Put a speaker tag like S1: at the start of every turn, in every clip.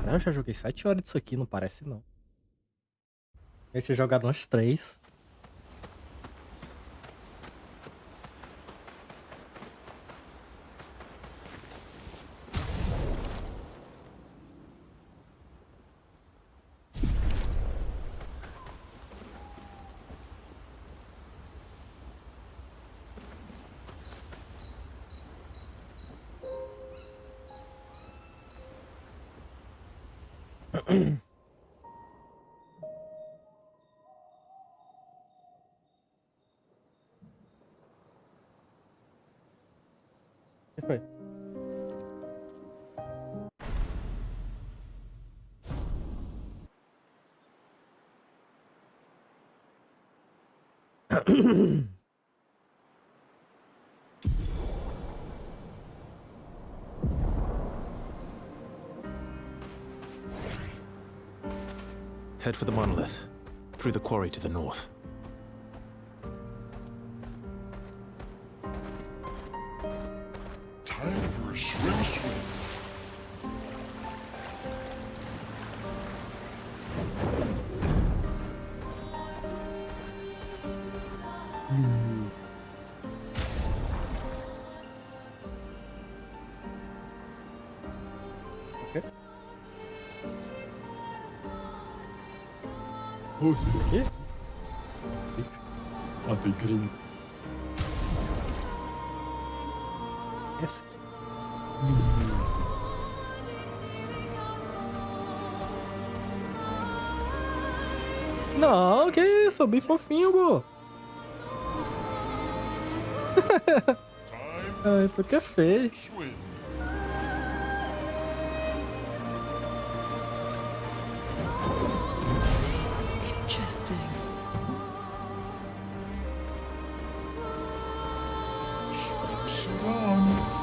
S1: Eu já joguei 7 horas disso aqui, não parece não. Eu tinha jogado umas 3. O que foi?
S2: Head for the monolith, through the quarry to the north.
S3: Time for a swim.
S1: O quê?
S3: O
S1: quê?
S3: Matei crime.
S1: Esse. Não, que isso? Sou bem fofinho, pô. Ai, tu que é feio.
S3: Swim.
S4: Interesting.
S3: Surround.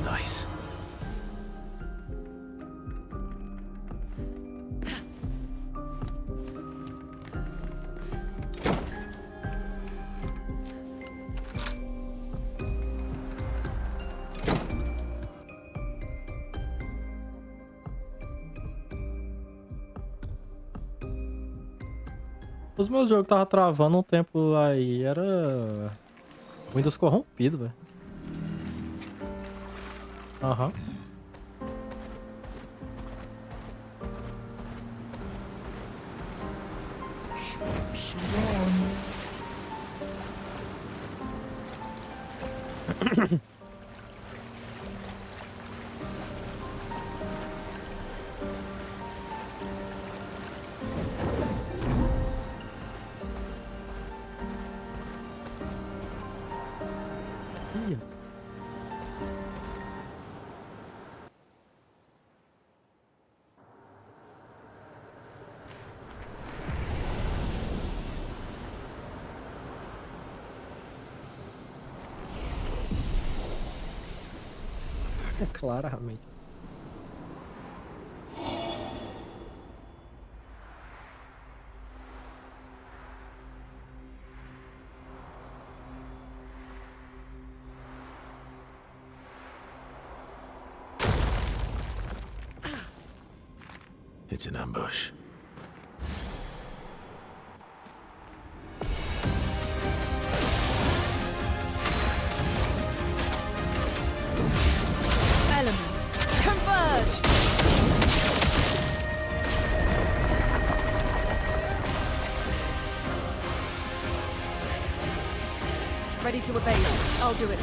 S2: Nice.
S1: Os meus jogos tava travando um tempo aí, era Windows corrompido, velho. Aham.
S3: Surround.
S1: Olha. É claramente.
S2: It's an ambush.
S4: Elements, converge! Ready to obey. I'll do it.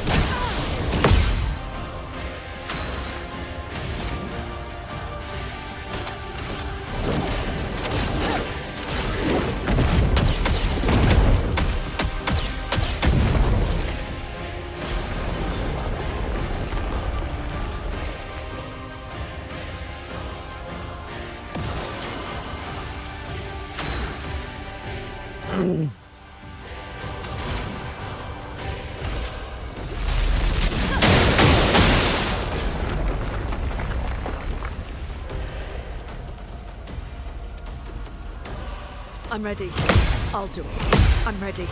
S4: I'm ready. I'll do it. I'm ready.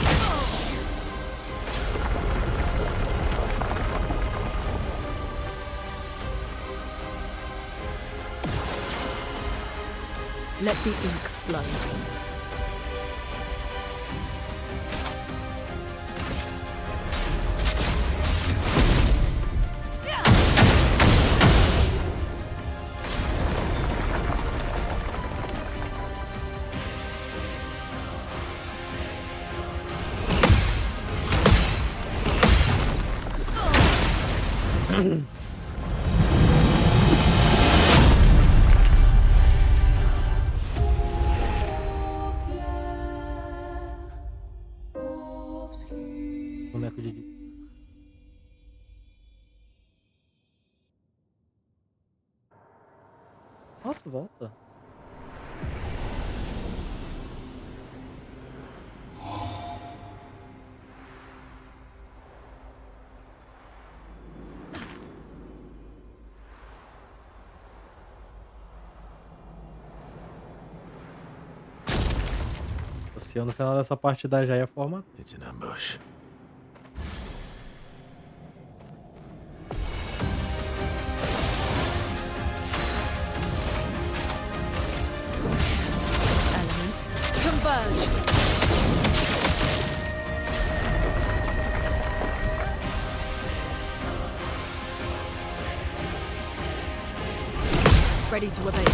S4: Let the ink flow.
S1: Boneco de. Nossa, volta. Se eu no final dessa partida já ia formar.
S2: It's an ambush.
S4: Elements, converge! Ready to obey.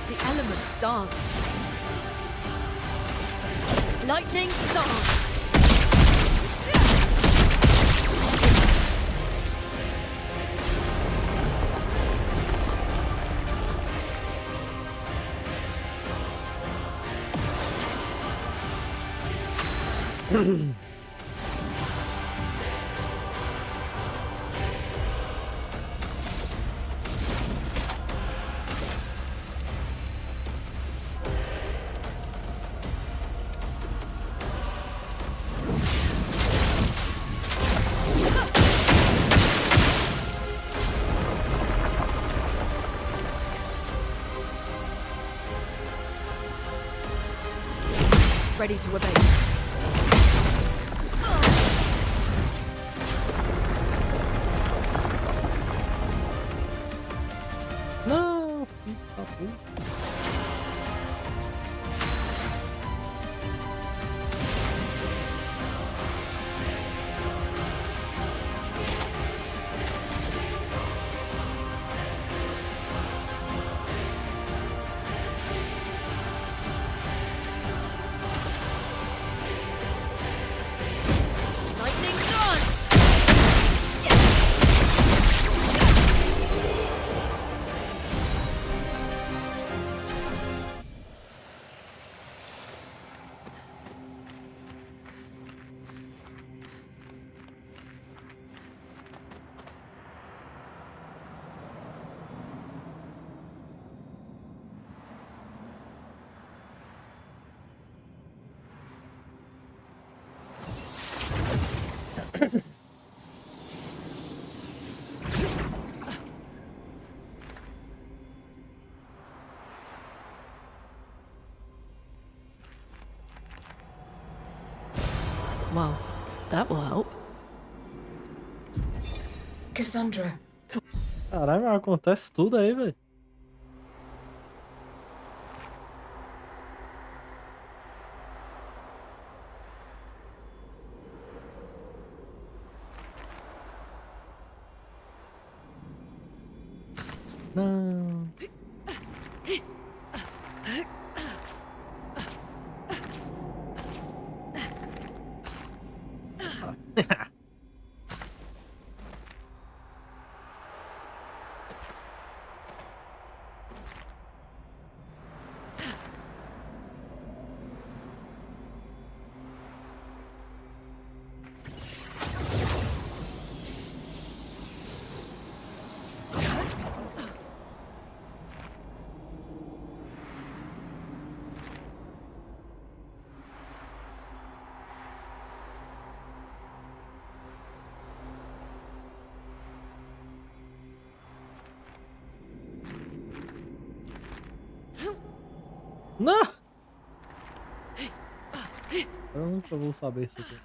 S4: The elements dance. Lightning dance. Ready to obey.
S1: Não, filho da puta.
S4: Well, that will help.
S5: Cassandra,
S1: Caralho, mas acontece tudo aí, velho. Não. Não! Eu nunca vou saber isso aqui.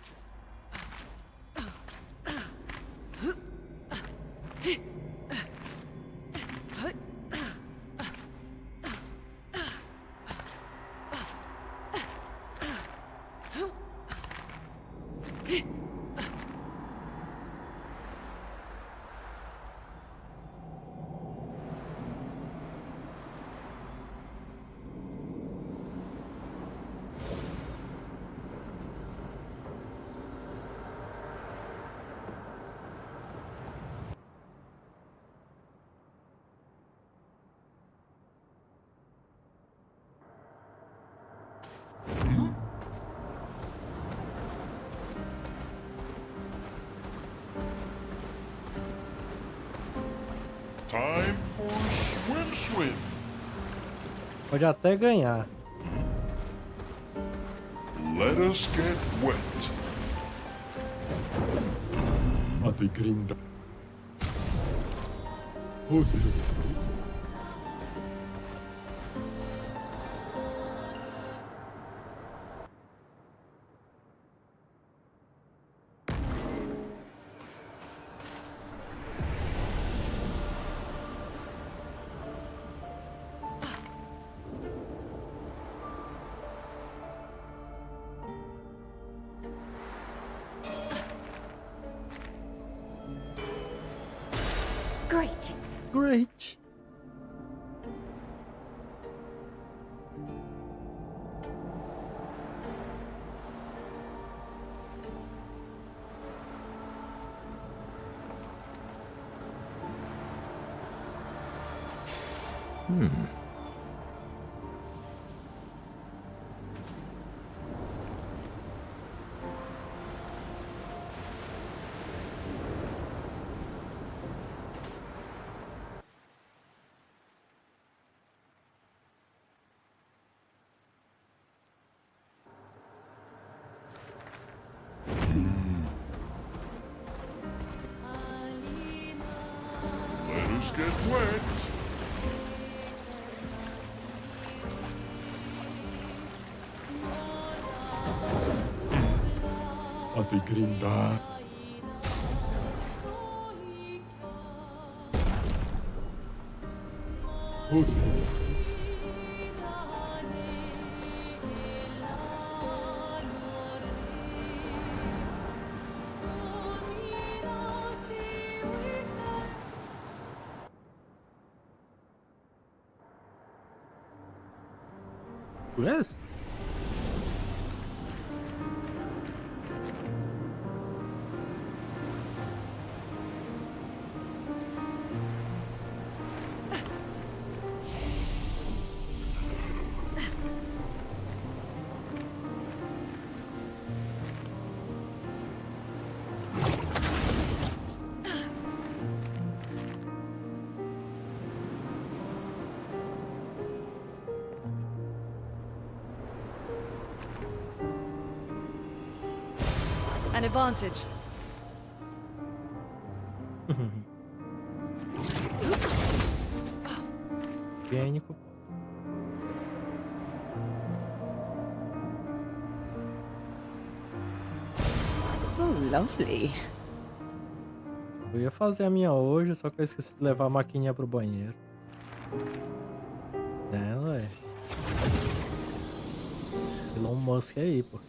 S3: Time for swim.
S1: Pode até ganhar.
S3: Let us get wet. Atigrinda.
S5: great.
S1: Great.
S3: Let us get wet. Atigrinda.
S1: Yes.
S4: An advantage.
S1: higiênico.
S5: Oh, lovely.
S1: Eu ia fazer a minha hoje, só que eu esqueci de levar a maquininha pro banheiro. É, ué. Elon Musk aí, pô.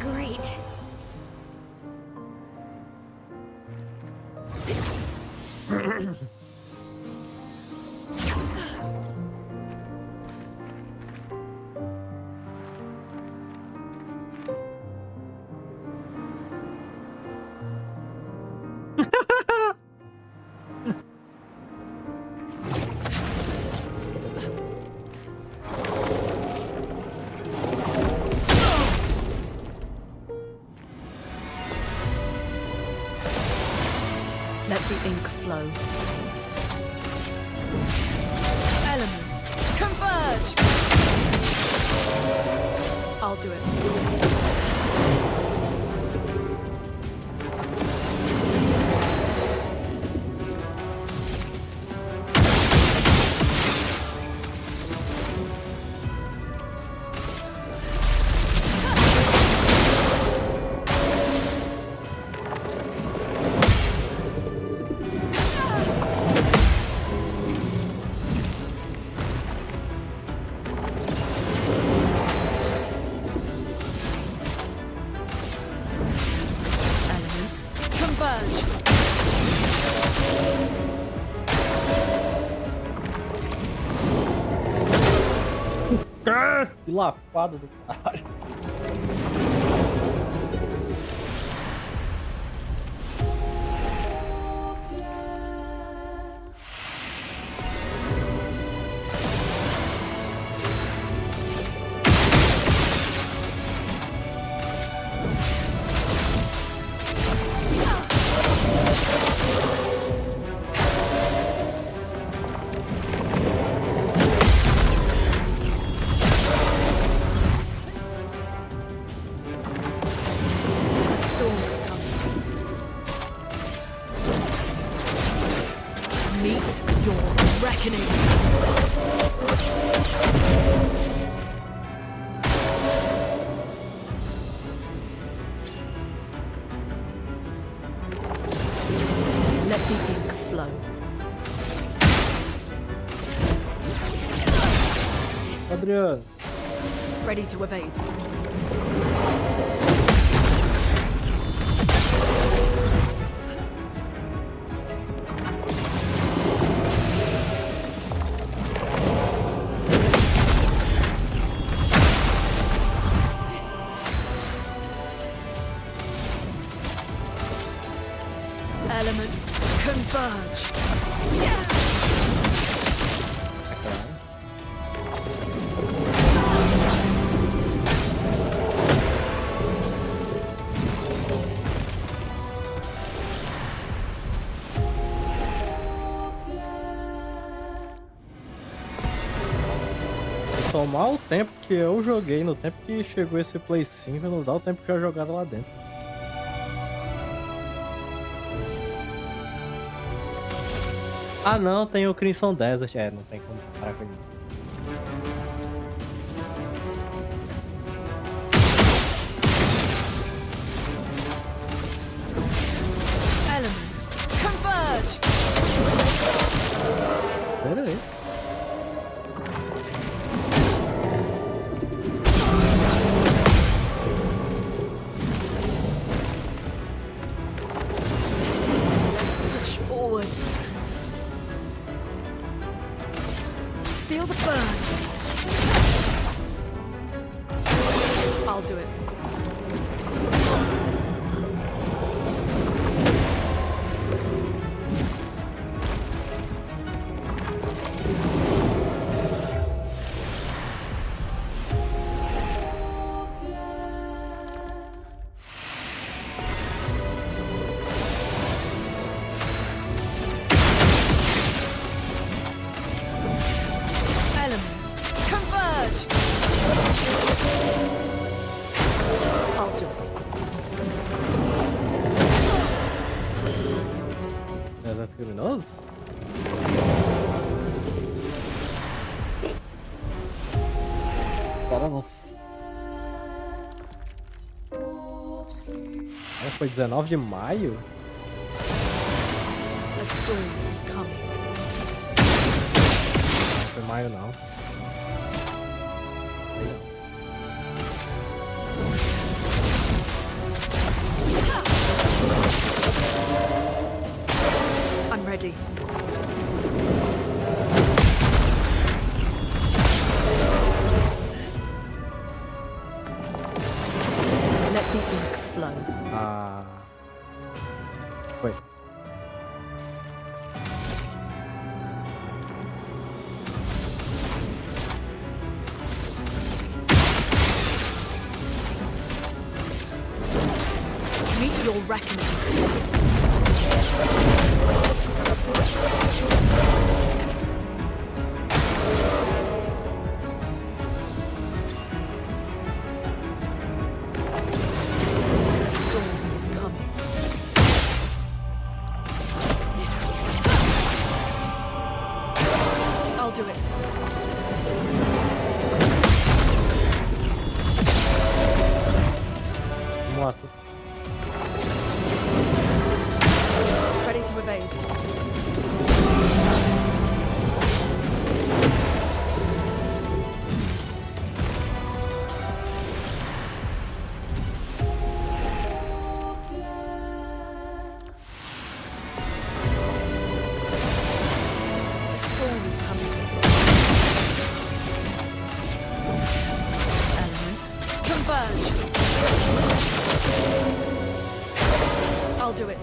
S4: Great. Let the ink flow. Elements, converge! I'll do it. Elements, converge!
S1: Que lapada do caralho.
S4: The storm is coming. Meet your reckoning. Let the ink flow.
S1: Adriano,
S4: Ready to evade. Elements converge.
S1: é claro. Somar o tempo que eu joguei no tempo que chegou esse Play 5, não dá o tempo que eu já jogado lá dentro. Ah não, tem o Crimson Desert, não tem como parar com ele.
S4: Elements converge.
S1: Pera aí.
S4: Let's push forward. Feel the burn. I'll do it.
S1: Cara, não. Foi 19 de maio?
S4: A storm is coming.
S1: Não foi maio, não.
S4: I'm ready. Let the ink flow.
S1: Ah. Foi.
S4: Meet your reckoning. The storm is coming. I'll do it.
S1: Moto.
S4: Ready to evade. The storm is coming. Elements converge. I'll do it.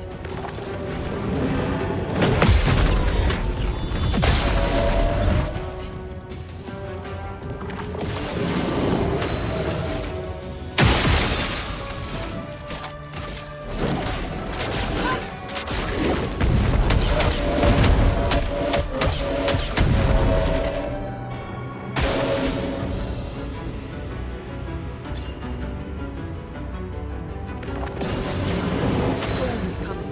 S4: The storm is coming.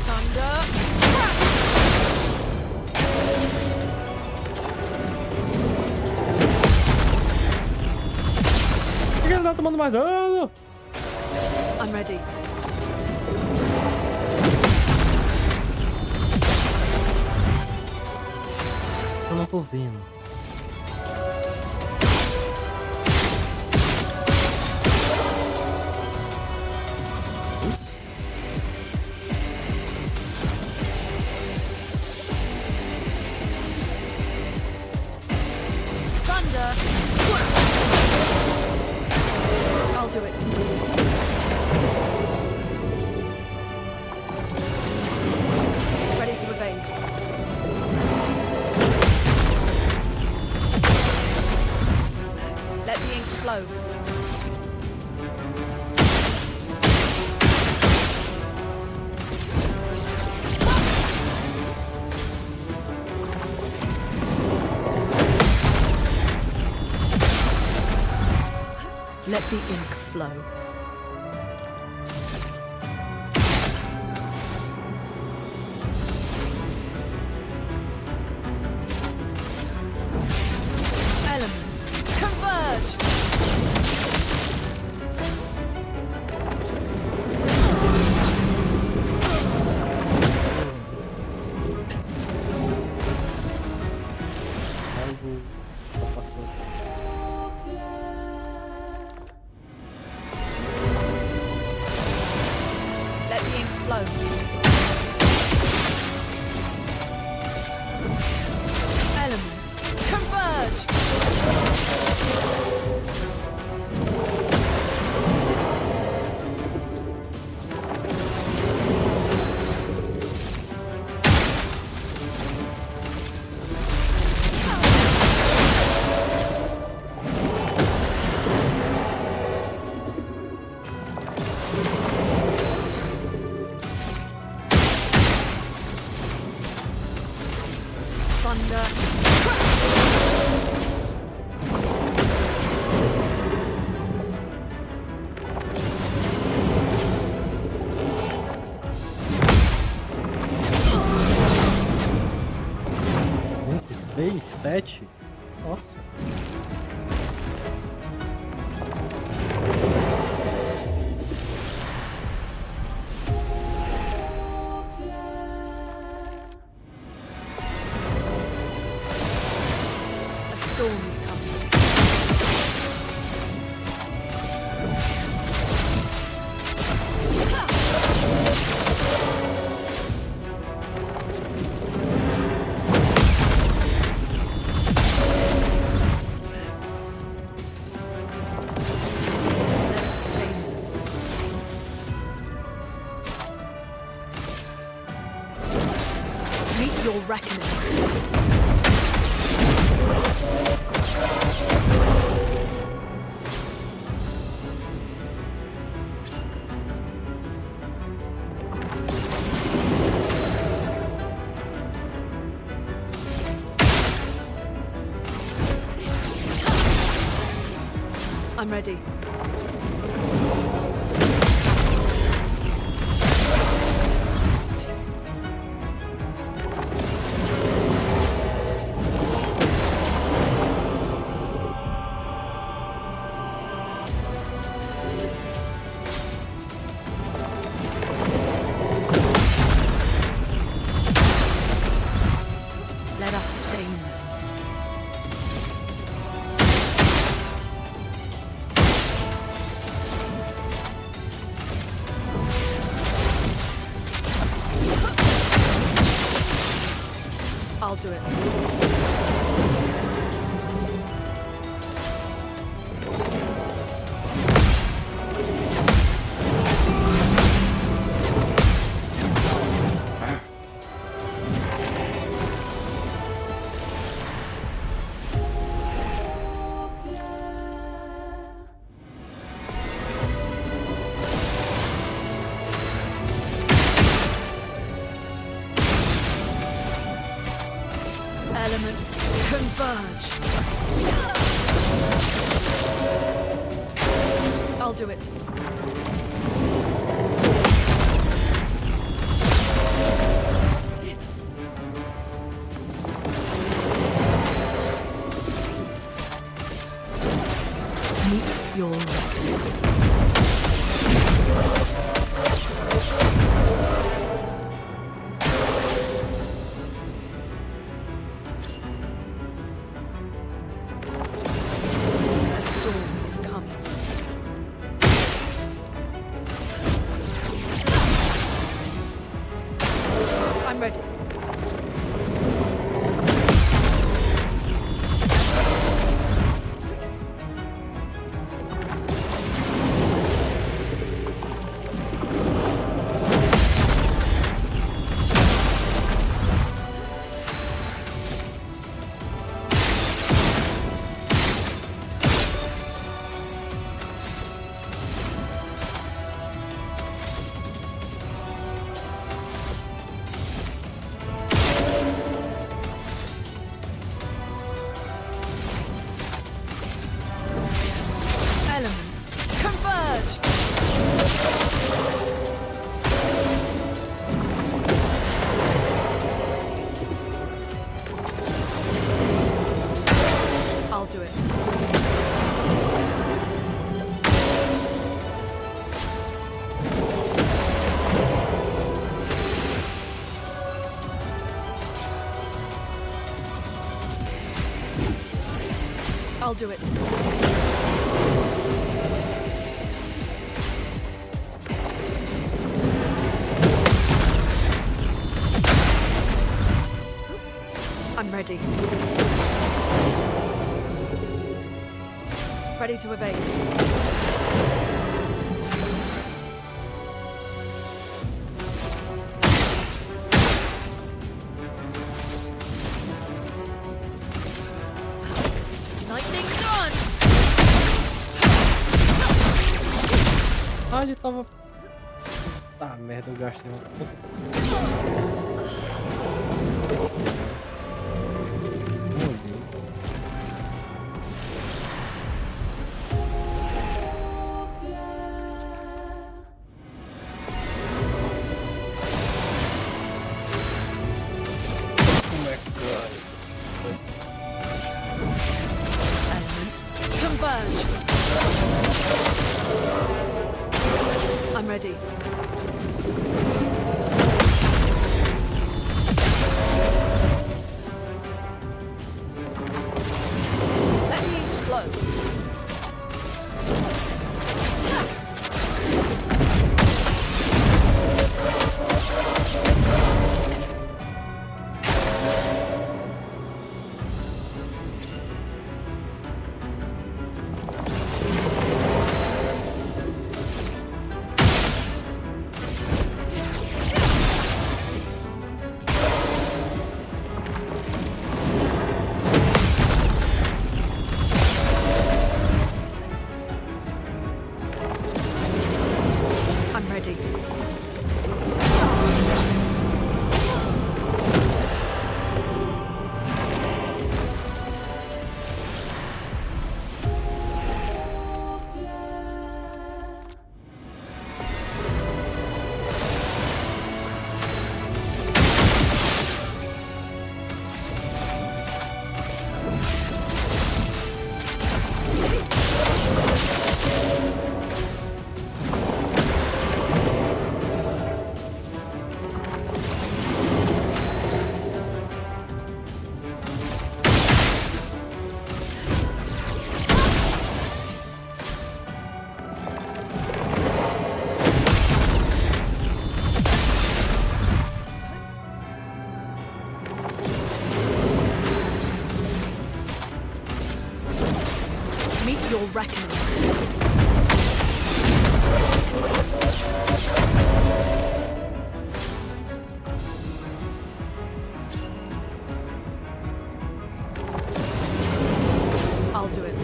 S4: Thunder.
S1: Por que ele tá tomando mais dano?
S4: I'm ready.
S1: Eu não tô vendo. Isso?
S4: Thunder. I'll do it. Ready to evade. Let the ink flow. Let the ink flow. Elements converge.
S1: Algo tá passando.
S4: Let the ink flow. Elements converge.
S1: 7. Nossa.
S4: A storm is coming. Let us slay them. Meet your reckoning. I'm ready. Let us stain them. I'll do it. Elements converge. I'll do it. Meet your reckoning. A storm is coming. I'm ready. Elements converge. I'll do it. I'll do it. I'm ready. Ready to evade. Lightning dance!
S1: Ah, ele tava... Ah, merda, eu gastei Oh my god.
S4: Converge. I'm ready. Let me flow. I'm ready. Meet your reckoning. I'll do it.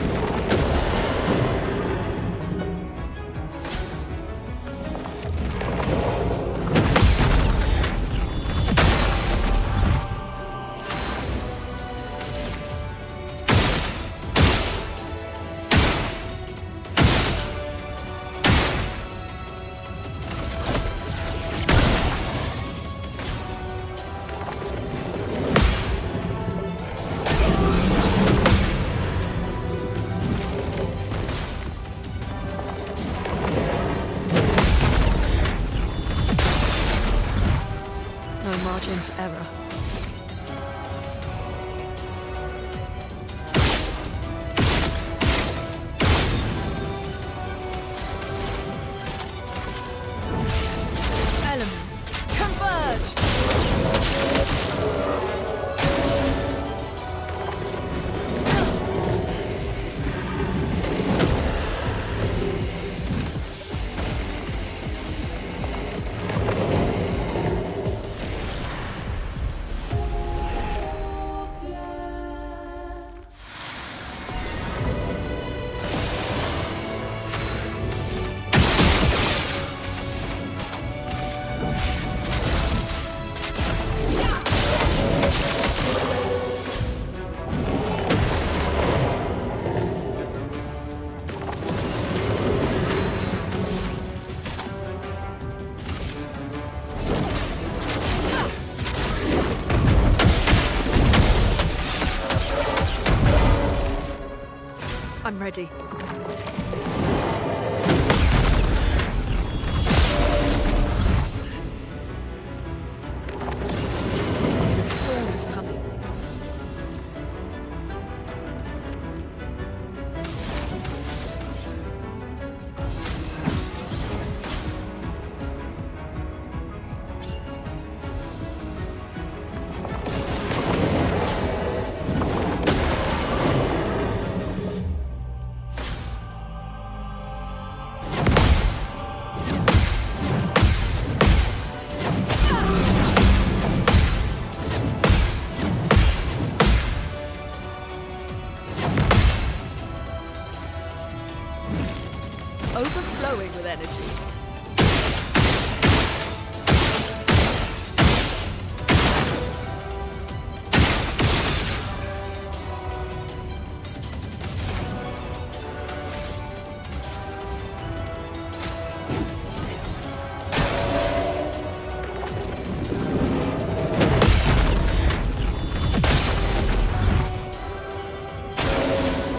S4: No margin for error. Elements, converge! I'm ready. The storm is coming. Overflowing with energy.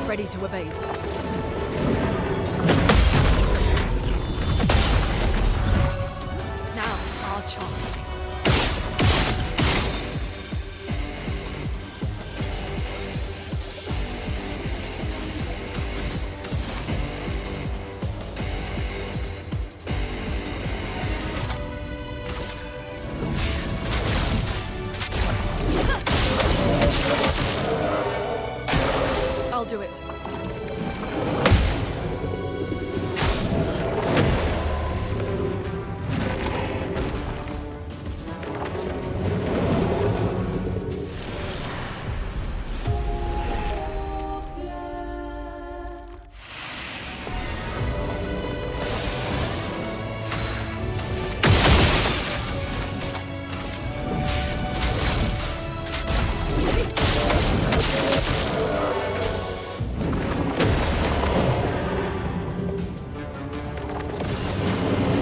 S4: Ready to evade. chance. I'll do it.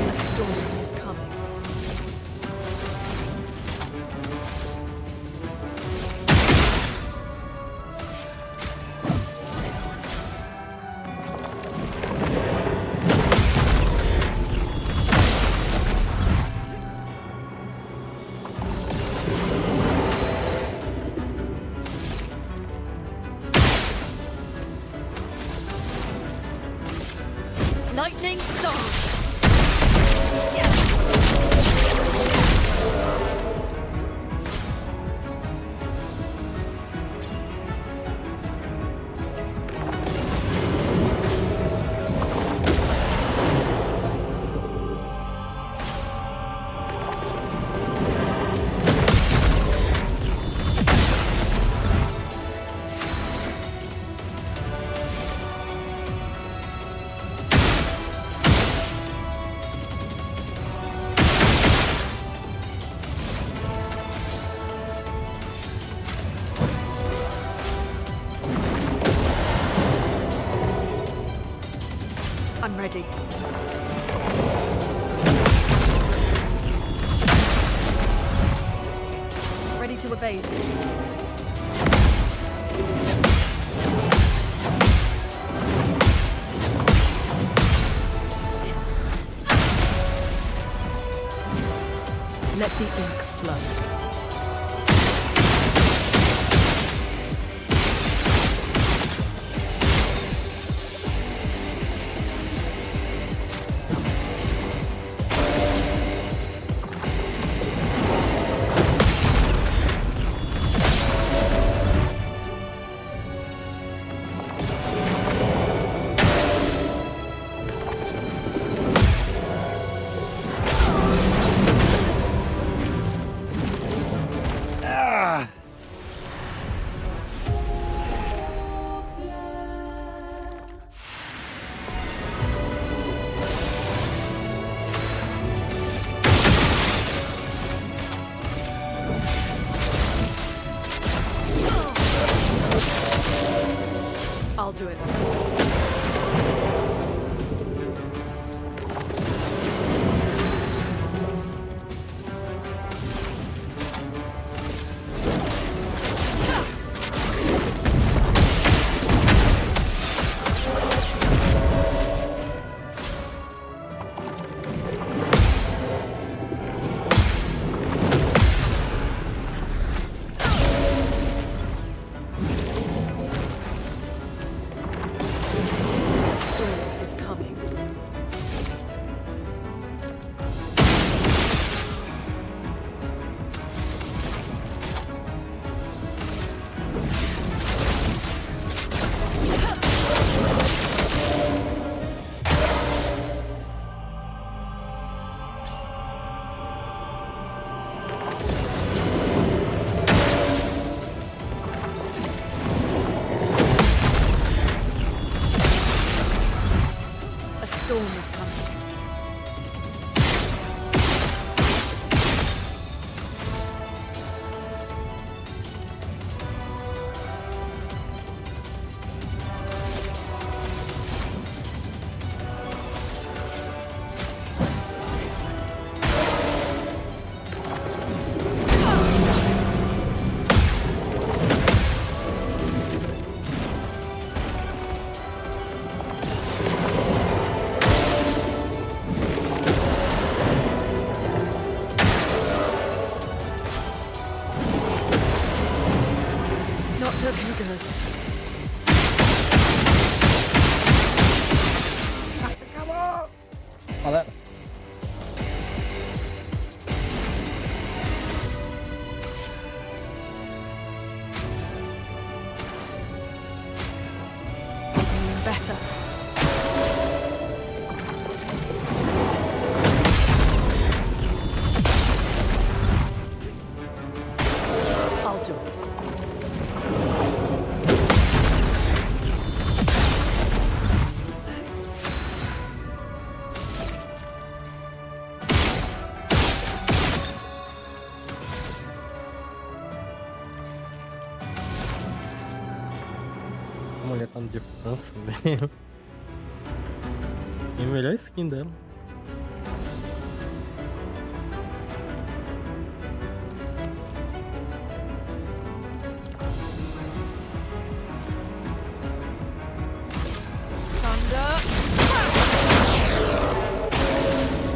S4: A storm is coming. Lightning dance. I'm ready. Ready to evade. Let the ink flow.
S1: Ah!
S4: I'll do it. A storm is coming. A storm is coming. better. I'll do it.
S1: A mulher tá de França, velho. E a melhor skin dela.
S4: Thunder.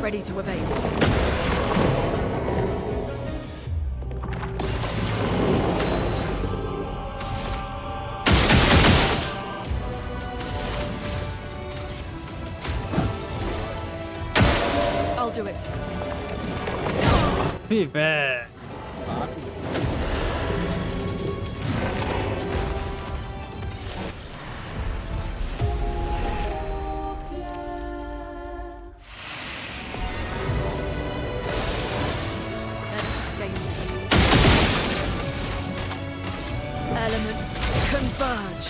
S4: Ready to evade. I'll do it.
S1: Pivé!
S4: Let us stay. Elements converge.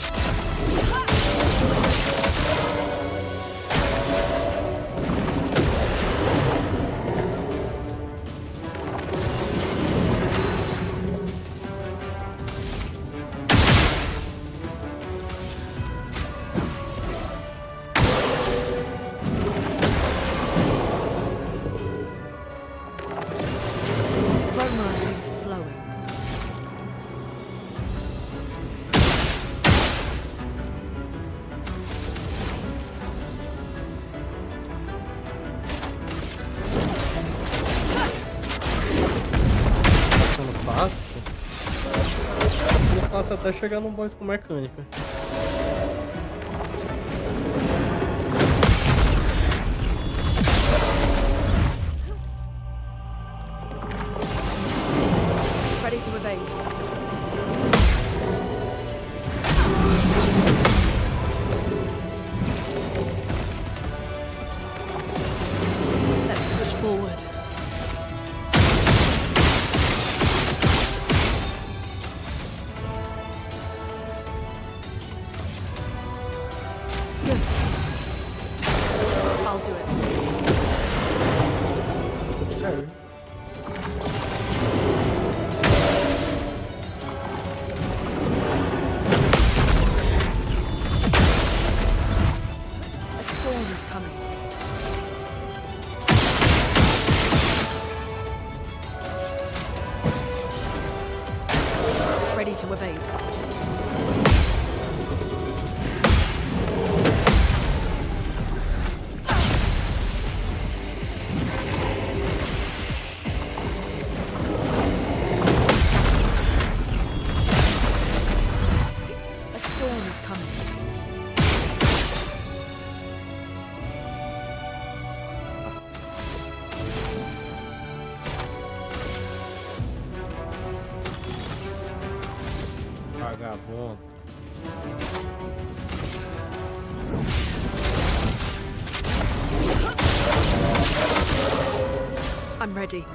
S4: Roma is flowing.
S1: Ficando fácil. Ficando fácil até chegar num boss com mecânica.
S4: Ready to evade. Let's push forward. Good. I'll do it.
S1: É.
S4: A storm is coming. Ready to evade. A storm is coming.
S1: Vagabundo.
S4: I'm ready.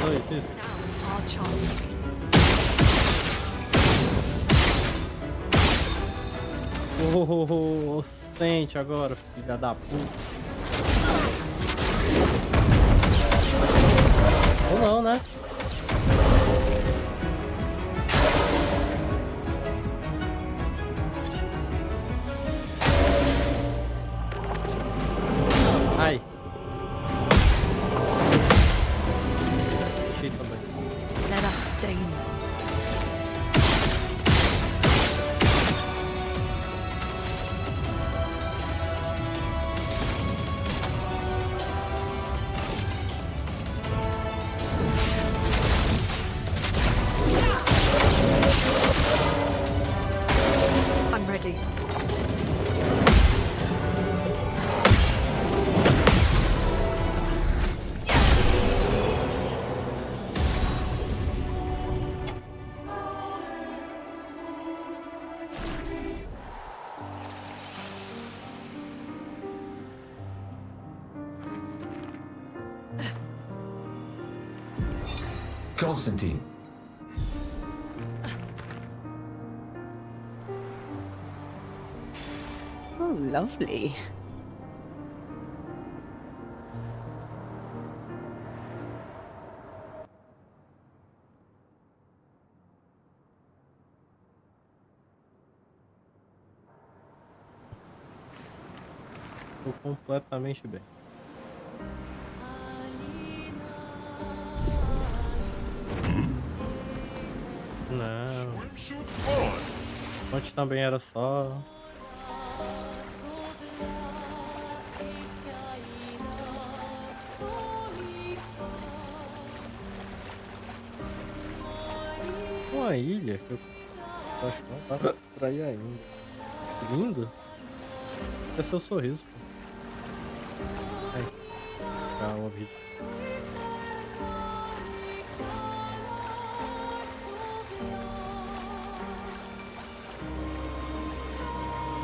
S1: Só isso.
S4: Now's our chance.
S1: Sente agora, filha da puta. Ou não, né? Ai. Achei também.
S4: Let us stain them. I'm ready.
S6: Constantine.
S5: Oh, lovely.
S1: Tô completamente bem. Não,
S3: Swimsuit fun.
S1: ontem também era só. Uma ilha que eu acho que não tá pra ir ainda. Lindo. É seu sorriso, pô. Aí, tá o vídeo.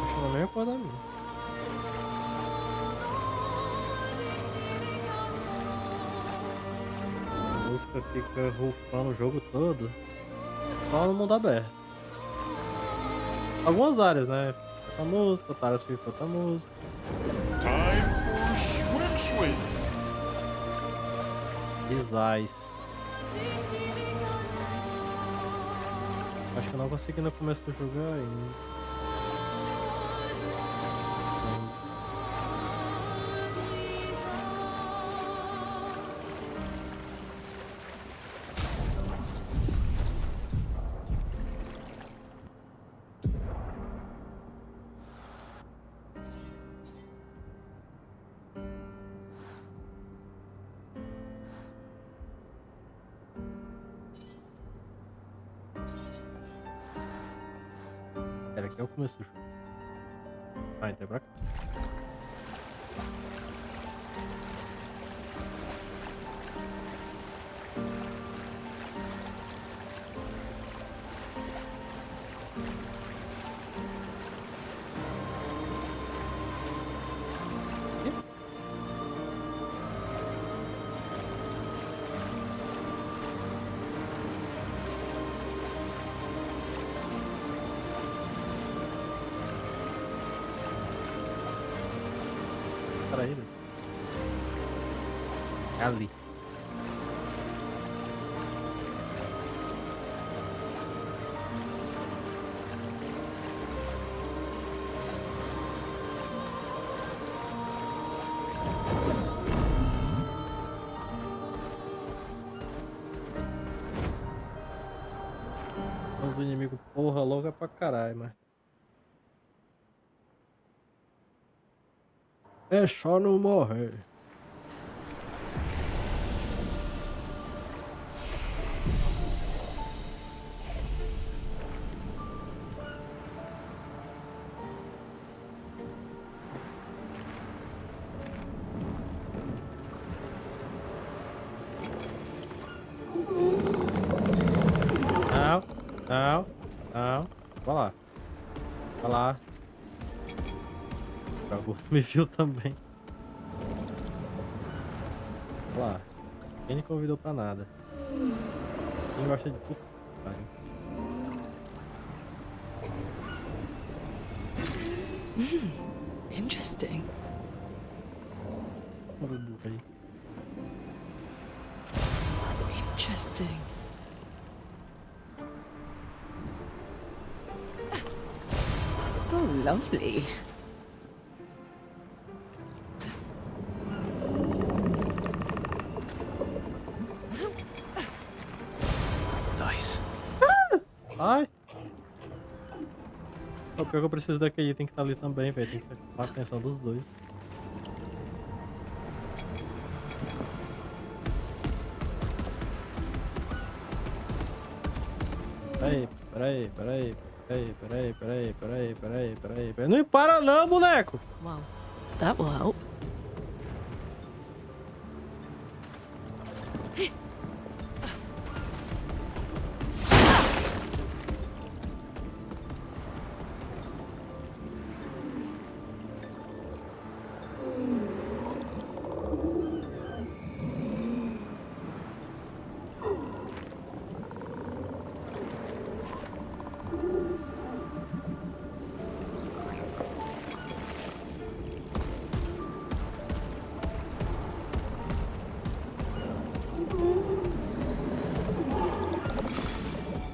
S1: Acho que não é nem a cor da minha. A música fica rufando o jogo todo. Só no mundo aberto. Algumas áreas, né? Essa música, outra área fica outra música.
S3: Time for swim.
S1: Slice. Acho que eu não consegui no começo do jogo ainda. Pera, aqui é o começo do jogo. Ah, então é pra cá. Para ele. Ali. Os inimigos porra louca pra caralho, mas. É só não morrer. Não, não, não. Vai lá. Vai lá. O Augusto me viu também. Vai lá. Quem me convidou pra nada? Quem gosta de puta que pariu?
S4: Interesting.
S1: Bora, burro aí.
S4: Interesting.
S5: Oh, lovely.
S2: Nice.
S1: Ai! O pior que eu preciso daquele tem que estar ali também, velho. Tem que prestar atenção dos dois. Peraí. Não para não, boneco!
S4: Wow. That will help.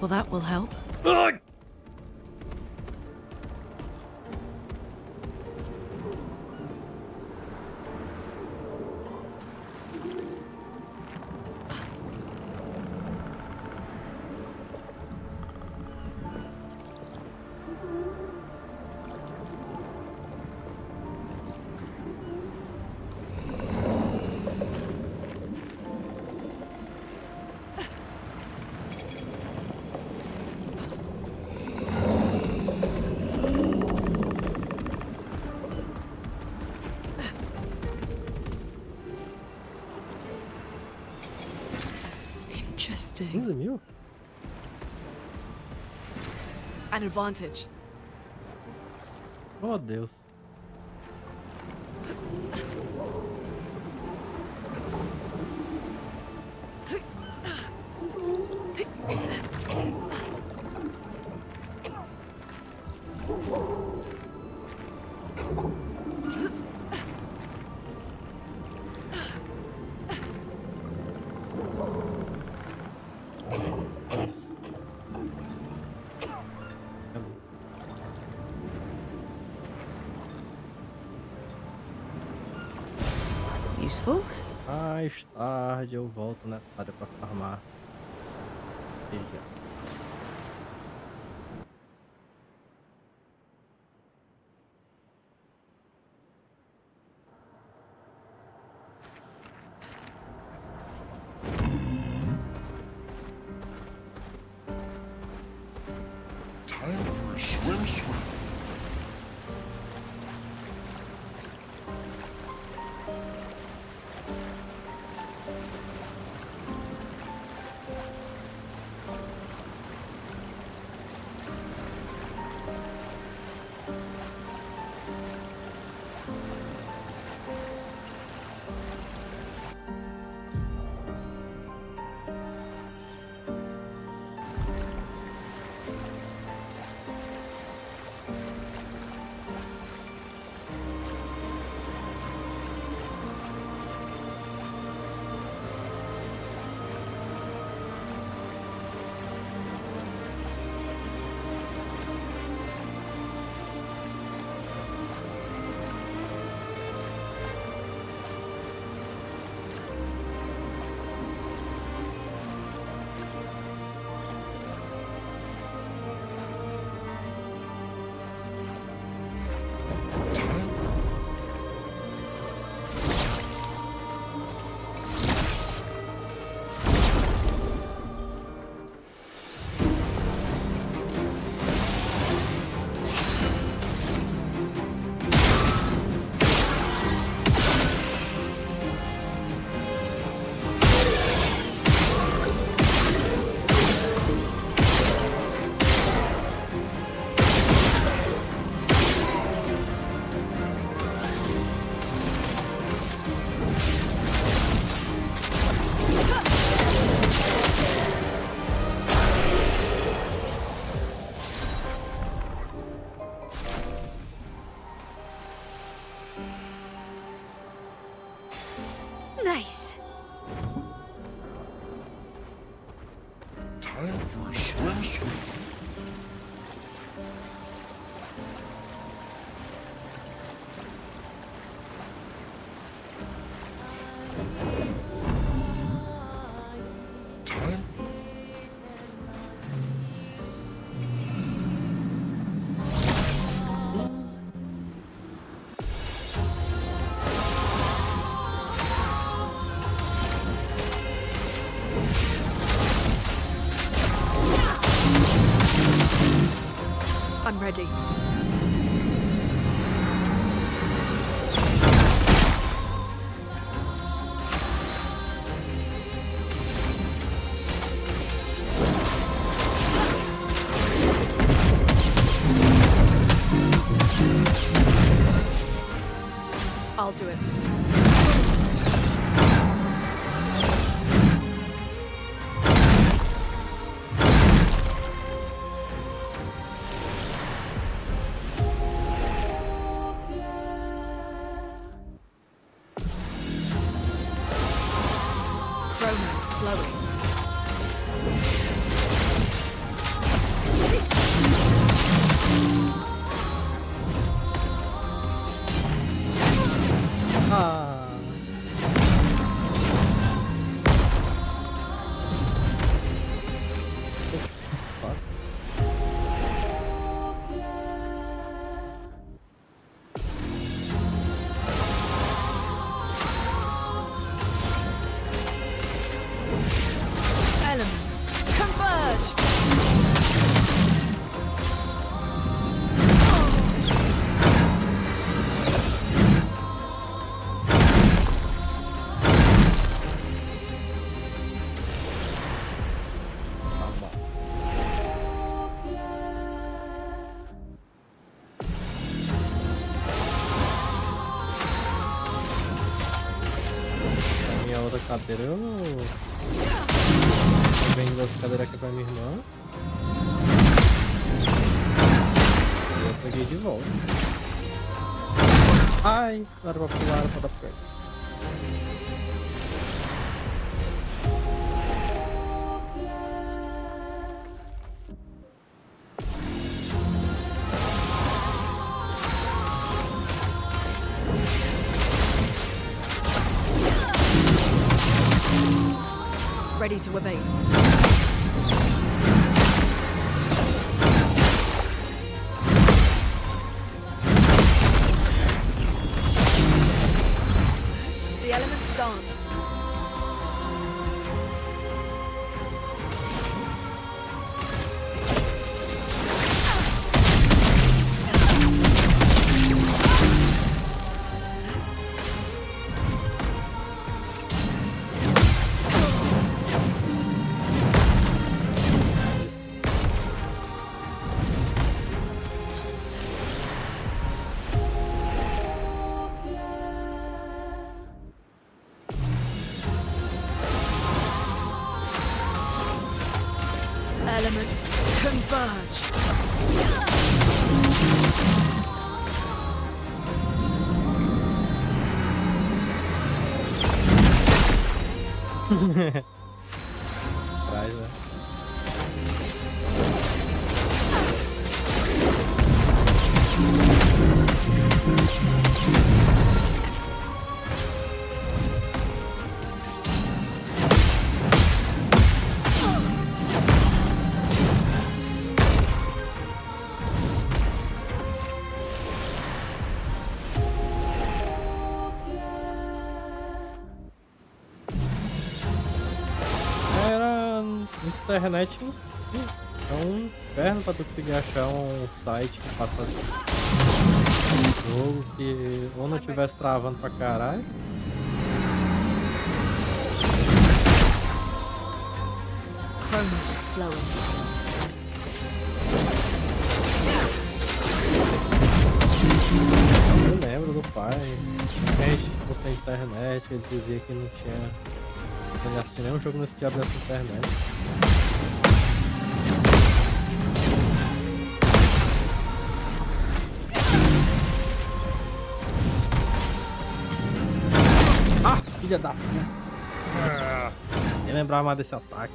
S4: Well, that will help.
S1: Ai!
S4: Interesting.
S1: 15.000?
S4: An advantage.
S1: Oh, Deus. Olha isso. Cadê?
S5: Useful?
S1: Mais tarde eu volto nessa área pra farmar. Veja.
S3: Time for a swim.
S5: Nice.
S3: Time for a swim. Time.
S4: I'm ready. I'll do it. Romance flowing.
S1: a outra cadeira, eu vendo outra cadeira aqui pra minha irmã. Eu peguei de volta. Ai, não era pra pular, era pra dar perto.
S4: Ready to evade. The elements dance. Elements converge.
S1: Traz, né? Era internet é um inferno pra tu conseguir achar um site que passa jogo que ou não tivesse travando pra caralho.
S4: Chroma is flowing.
S1: Eu lembro do pai, a gente botou internet, ele dizia que não tinha. Não ia assistir nenhum jogo nesse diabo dessa internet. Ah, filha da puta! Nem lembrava mais desse ataque.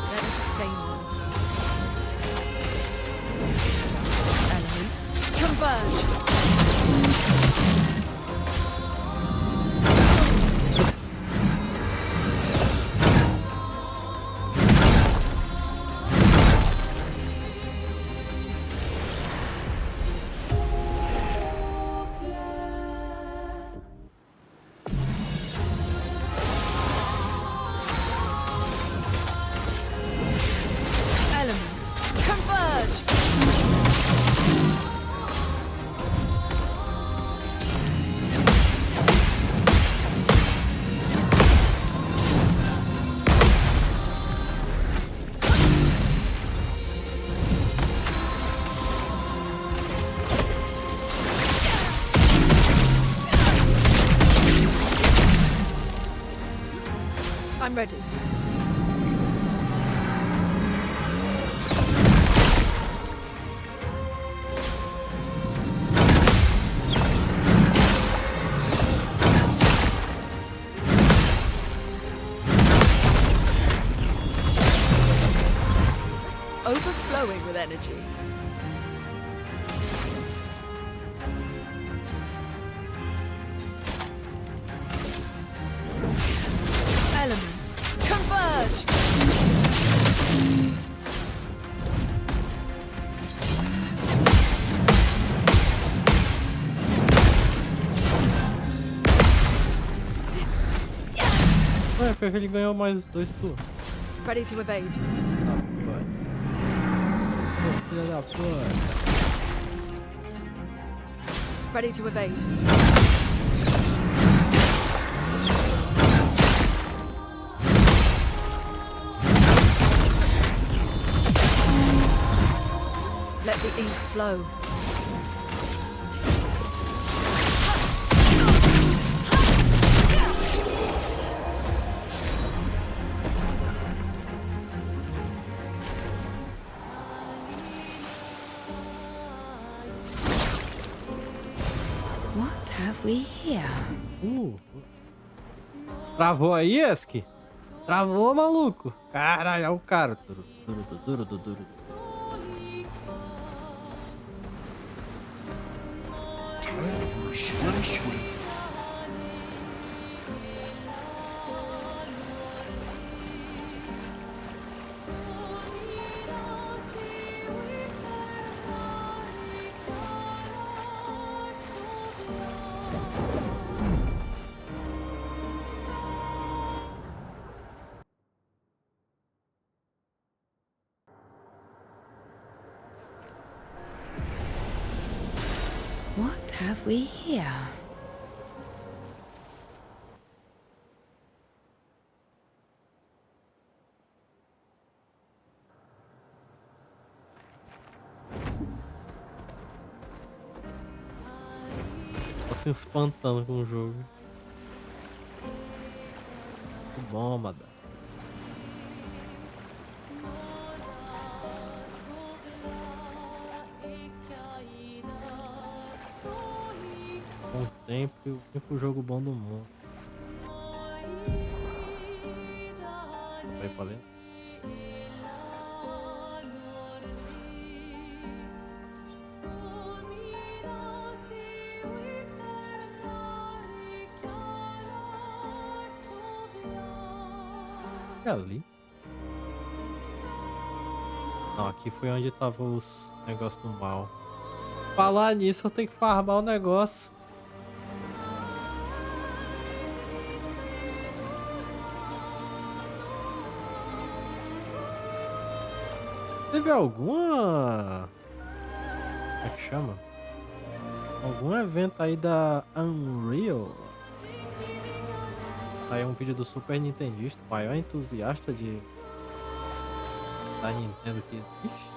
S4: Let us stain them. Elements converge. Elements converge. I'm ready. Overflowing with energy. Elements converge.
S1: Ué, porque ele ganhou mais 2 turnos.
S4: Ready to evade.
S1: Ah, vai. Ô, filha da puta.
S4: Ready to evade. ink flow.
S5: What have we here?
S1: Travou aí, Eski? Travou, maluco. Caralho, é o cara. Duro.
S3: Time for a swim.
S5: What have we here?
S1: Tô se espantando com o jogo. Que bom, madame. Com o tempo e o único jogo bom do mundo. Vai pra ler? É ali? Não, aqui foi onde tava os negócios do mal. Falar nisso, eu tenho que farmar o negócio. Teve alguma... Como é que chama? Algum evento aí da Unreal? Aí um vídeo do Super Nintendista, o maior entusiasta da Nintendo que existe.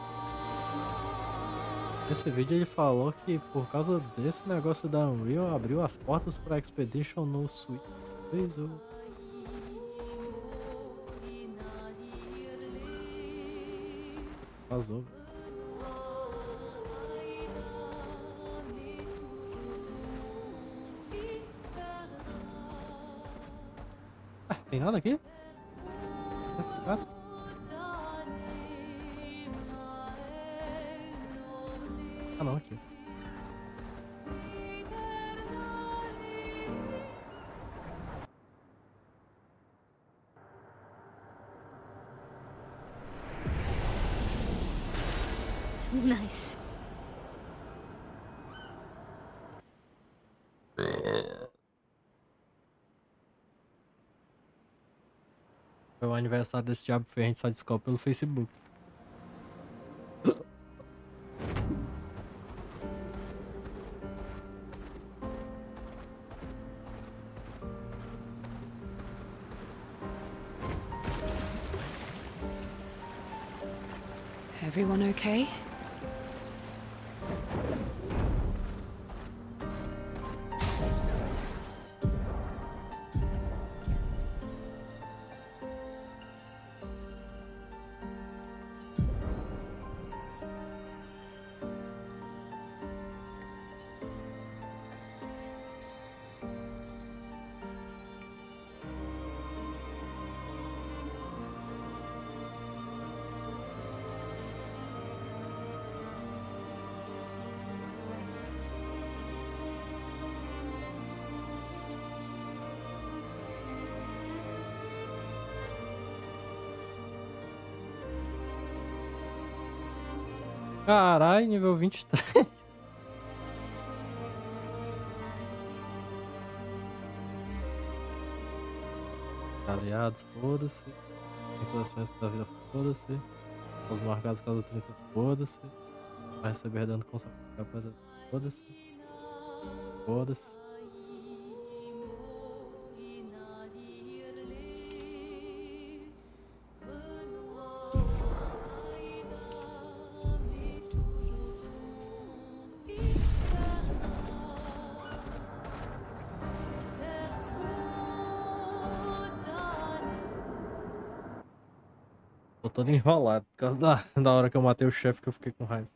S1: Nesse vídeo ele falou que por causa desse negócio da Unreal abriu as portas para Expedition no Switch. Vazou. Tem nada aqui? Esses caras? Ah não, aqui.
S5: Nice.
S1: Foi o aniversário desse diabo feio, a gente só descobre pelo Facebook.
S4: Everyone okay?
S1: Caralho, nível 23. Aliados, foda-se. Tripulações da vida, foda-se. Os marcados causa 30, foda-se. Vai receber dano com sua capa, foda-se. Foda-se. Tô todo enrolado por causa da hora que eu matei o chefe que eu fiquei com raiva.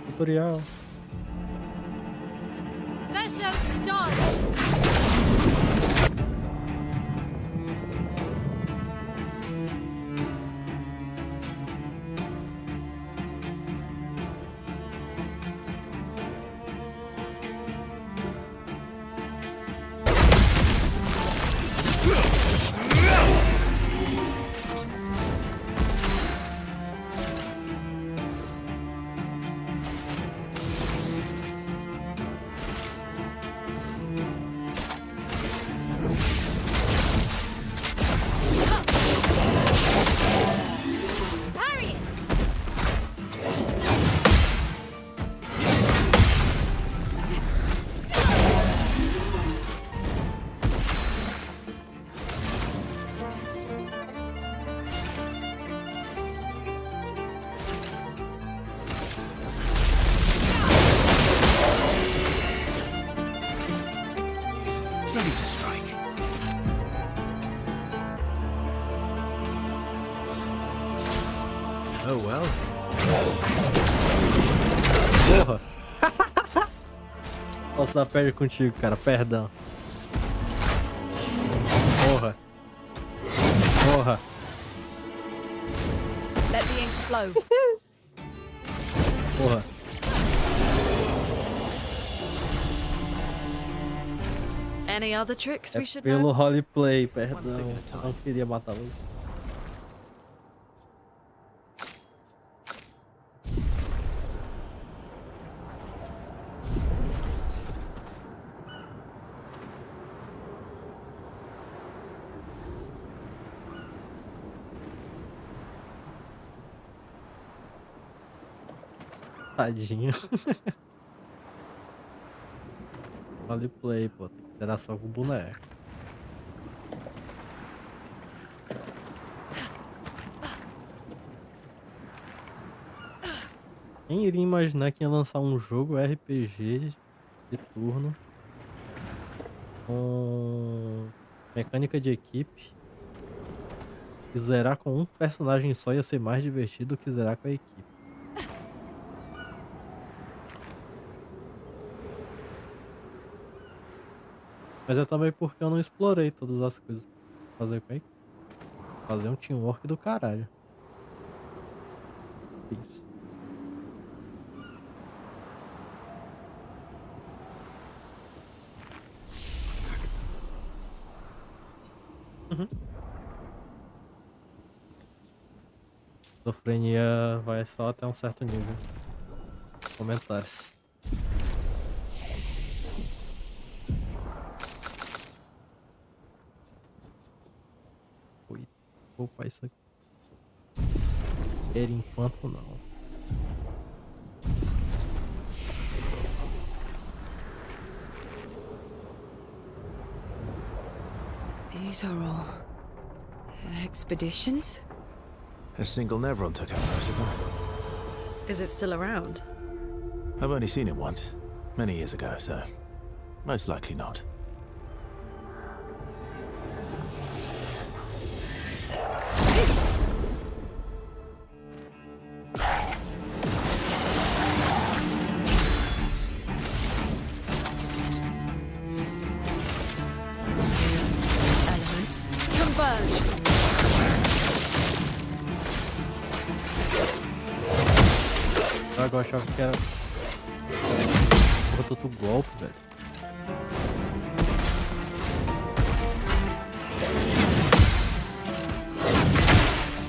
S1: Tutorial.
S4: Vessel, dodge! Parry it!
S2: Ready to strike. Oh well.
S1: Porra! Posso dar perde contigo, cara. Perdão. Porra. Porra.
S4: Let the ink flow.
S1: Porra.
S4: Any other tricks
S1: É
S4: we should
S1: pelo
S4: know?
S1: roleplay,
S2: One thing
S1: perdão.
S2: at a time.
S1: Não queria matá-los. Tadinho. Roleplay, pô. Tem interação com o boneco. Quem iria imaginar que ia lançar um jogo RPG de turno com mecânica de equipe e zerar com um personagem só ia ser mais divertido do que zerar com a equipe. Mas é também porque eu não explorei todas as coisas pra fazer com a equipe. Fazer um teamwork do caralho. Isso. Esquizofrenia vai só até um certo nível. Comentários. Oi, vou upar isso aqui. Por enquanto não.
S5: These are all expeditions?
S2: A single Nevron took out most of them.
S4: Is it still around?
S2: I've only seen it once, many years ago, so most likely not.
S4: Elements converge.
S1: Eu achava que era. Botou outro golpe, velho.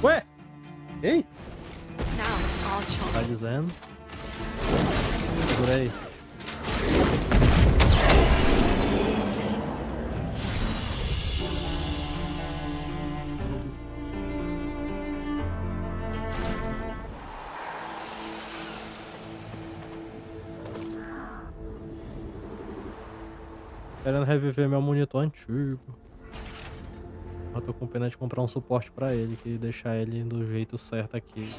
S1: Ué? Ei?
S4: Now's our
S1: Tá
S4: chance.
S1: dizendo? Segurei. Querendo reviver meu monitor antigo. Eu tô com pena de comprar um suporte pra ele, que deixar ele do jeito certo aqui.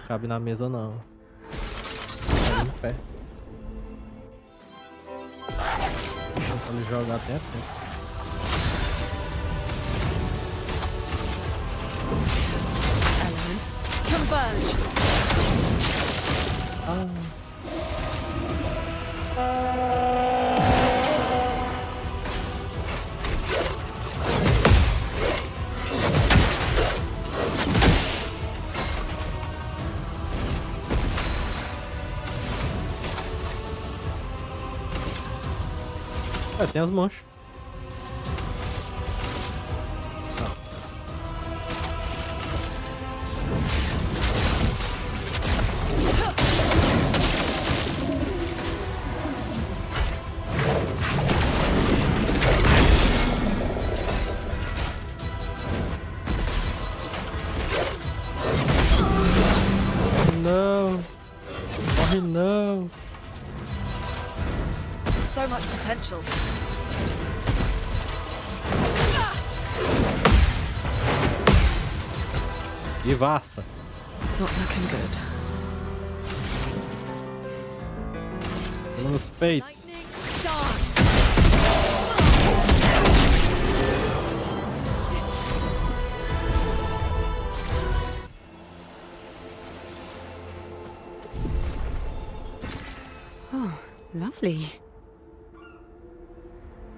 S1: cabe na mesa não. Cabe no pé. Pra ele jogar até a tempo.
S4: Elements converge.
S1: É, tem as manchas. Não. Morre não.
S4: So much potential.
S1: Vivaça.
S5: Not looking good.
S1: Nos peitos.
S4: Lightning dance.
S5: Oh, lovely.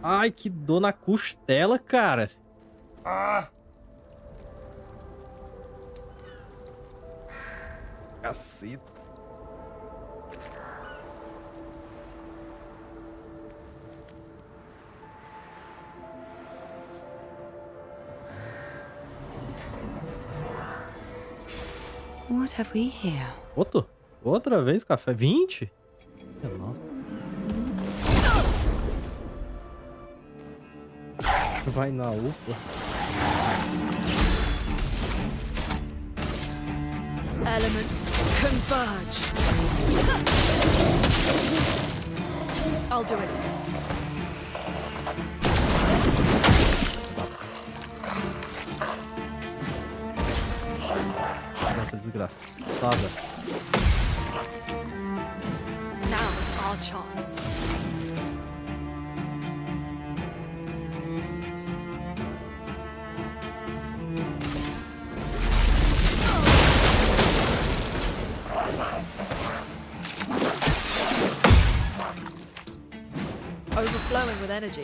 S1: Ai, que dor na costela, cara. Ah! Caceta.
S5: What have we here?
S1: Outra vez café? 20? Nossa. Vai na UPA.
S4: Elements converge. I'll do it.
S1: Nossa, desgraçada.
S4: Now's our chance. Overflowing with energy.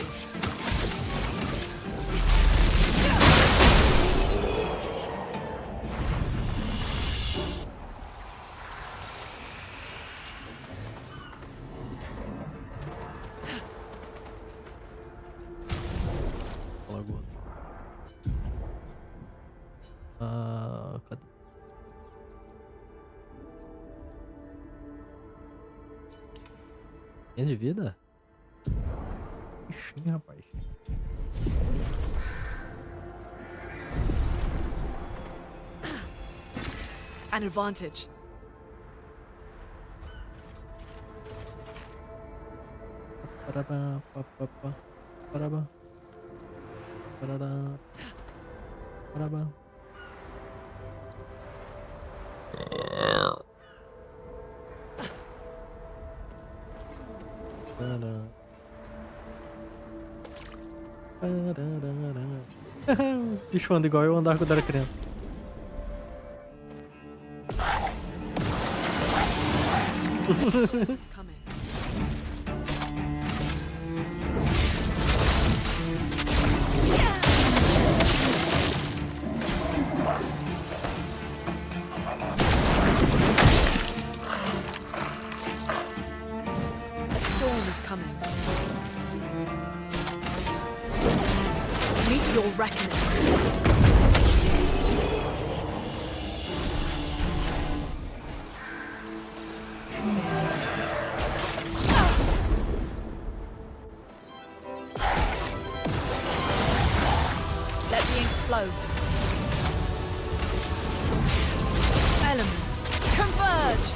S1: Logo. Cadê? Tem de vida? Ixi, rapaz.
S4: An advantage.
S1: Parabá, papapá, parabá. Parará. Parabá. Pará. O bicho anda igual eu andava quando era criança.
S4: It's coming. A storm is coming. Meet your reckoning. Let the ink flow. Elements converge.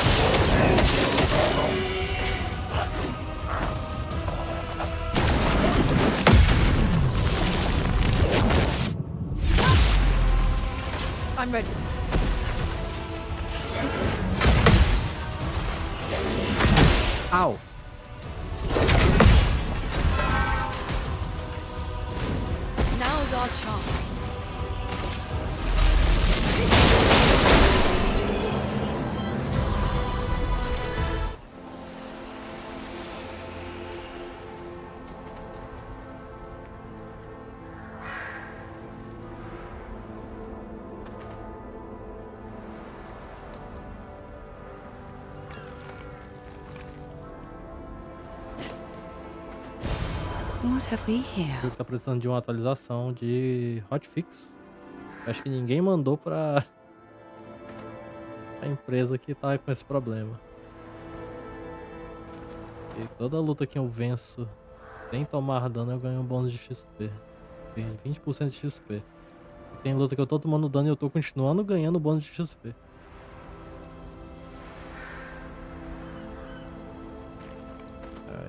S4: I'm ready.
S1: Au!
S4: Now's our chance.
S5: What have we here?
S1: Viu que tá precisando de uma atualização de hotfix. Acho que ninguém mandou pra a empresa que tá com esse problema. E toda luta que eu venço sem tomar dano eu ganho um bônus de XP. Tem 20% de XP. E tem luta que eu tô tomando dano e eu tô continuando ganhando bônus de XP.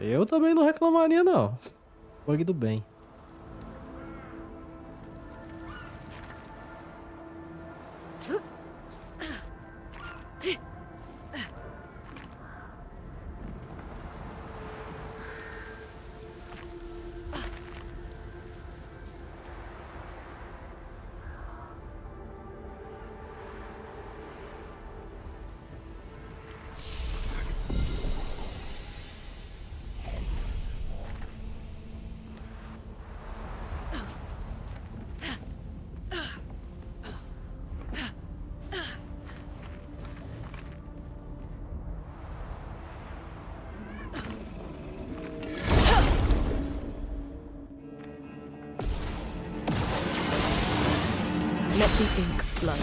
S1: Eu também não reclamaria não. Bug do bem.
S4: Let the ink flow.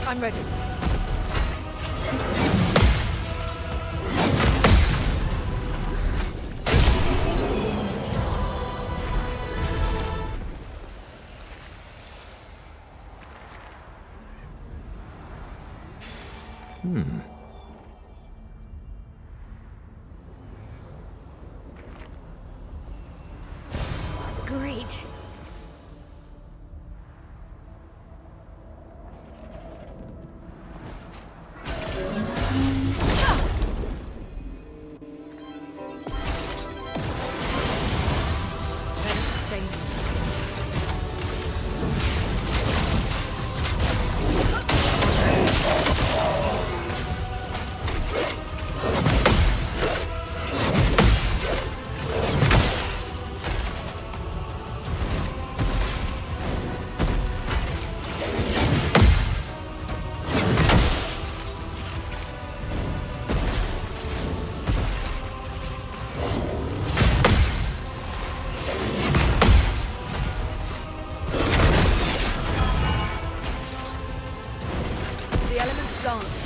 S4: I'm ready. Great. The elements dance.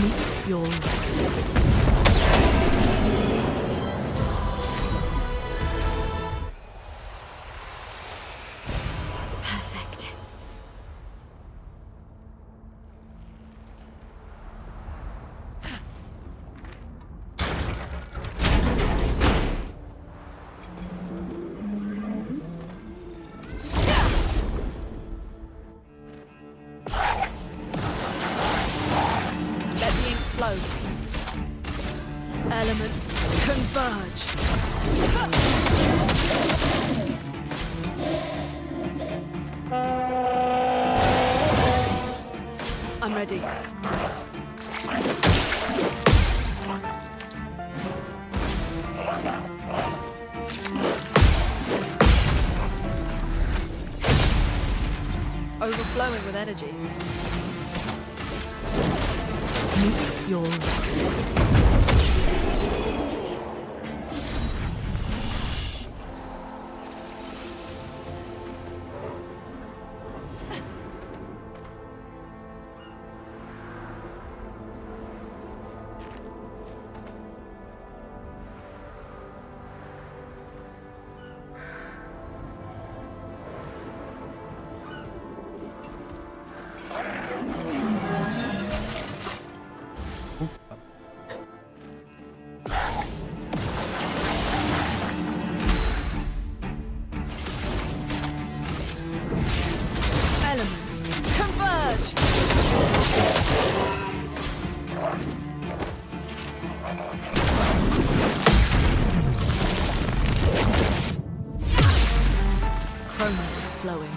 S5: Meet your perfect.
S4: Let the ink flow. Elements converge. I'm ready. Overflowing with energy.
S5: Meet your
S4: Chroma is flowing.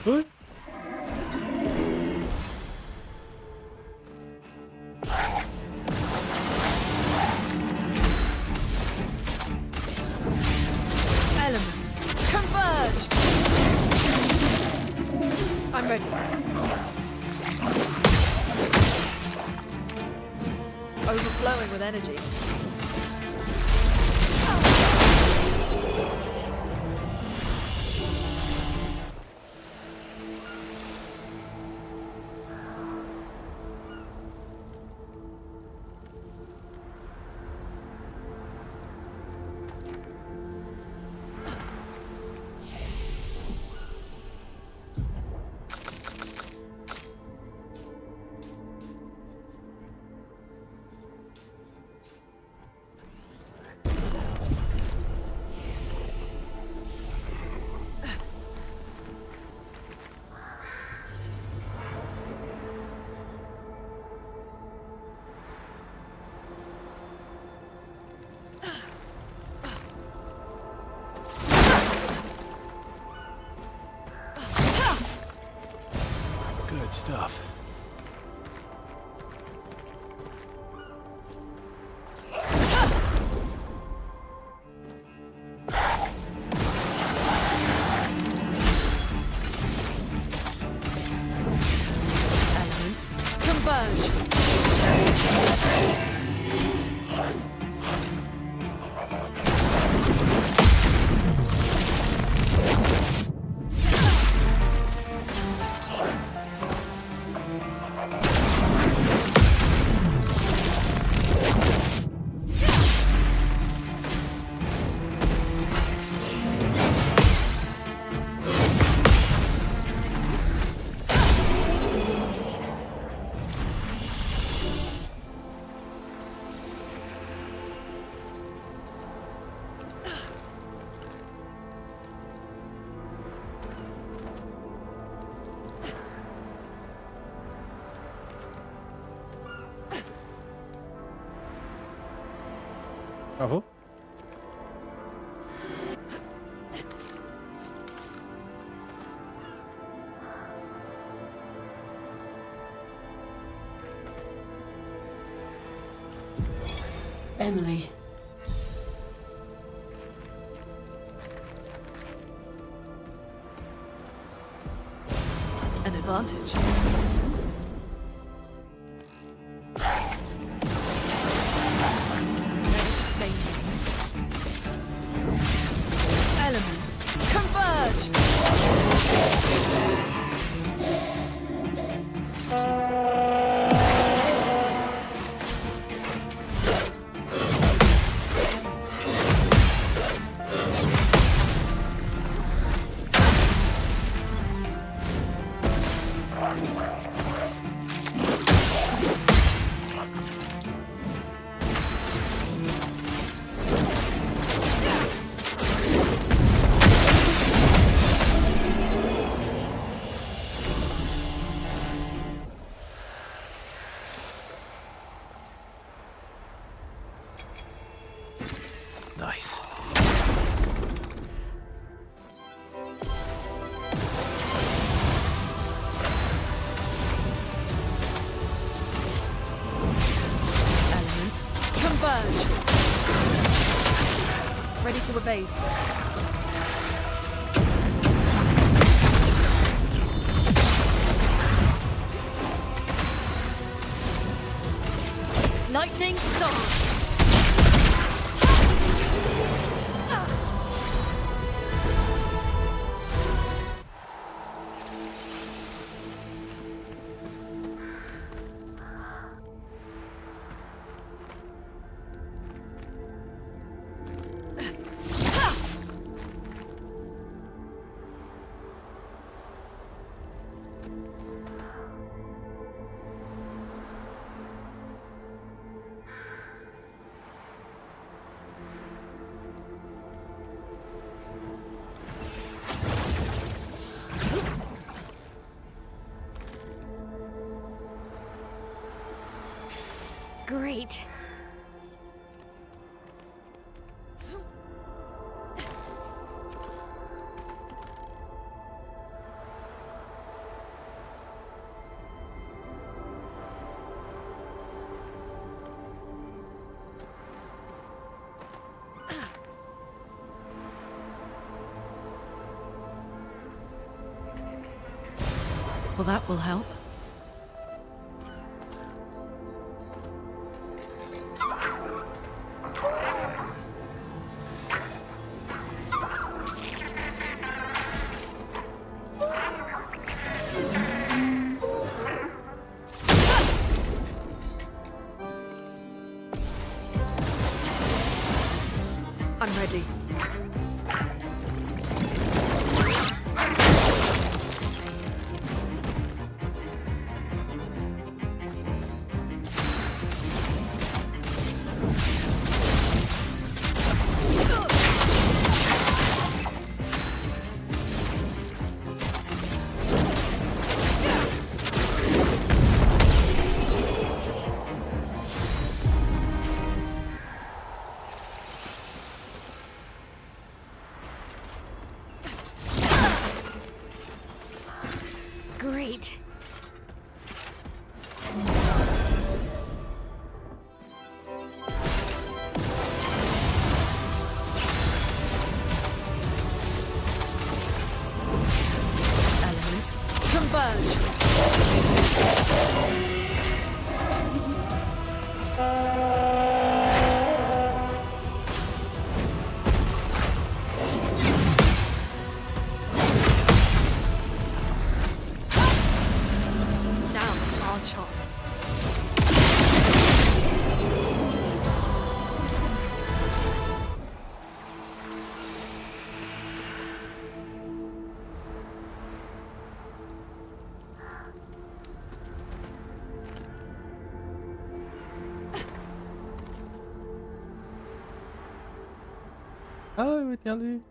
S1: Oi?
S4: Elements, converge! I'm ready. Overflowing with energy.
S2: Good stuff.
S4: Elements, converge!
S1: Travou?
S5: Emily.
S4: An advantage. Elements, converge!
S2: Nice.
S4: Elements, converge! Ready to evade. Lightning dance!
S6: Great.
S5: Well, that will help.
S4: I'm ready.
S6: Great.
S4: Elements converge. Now's our chance.
S1: Ah, eu entrei ali.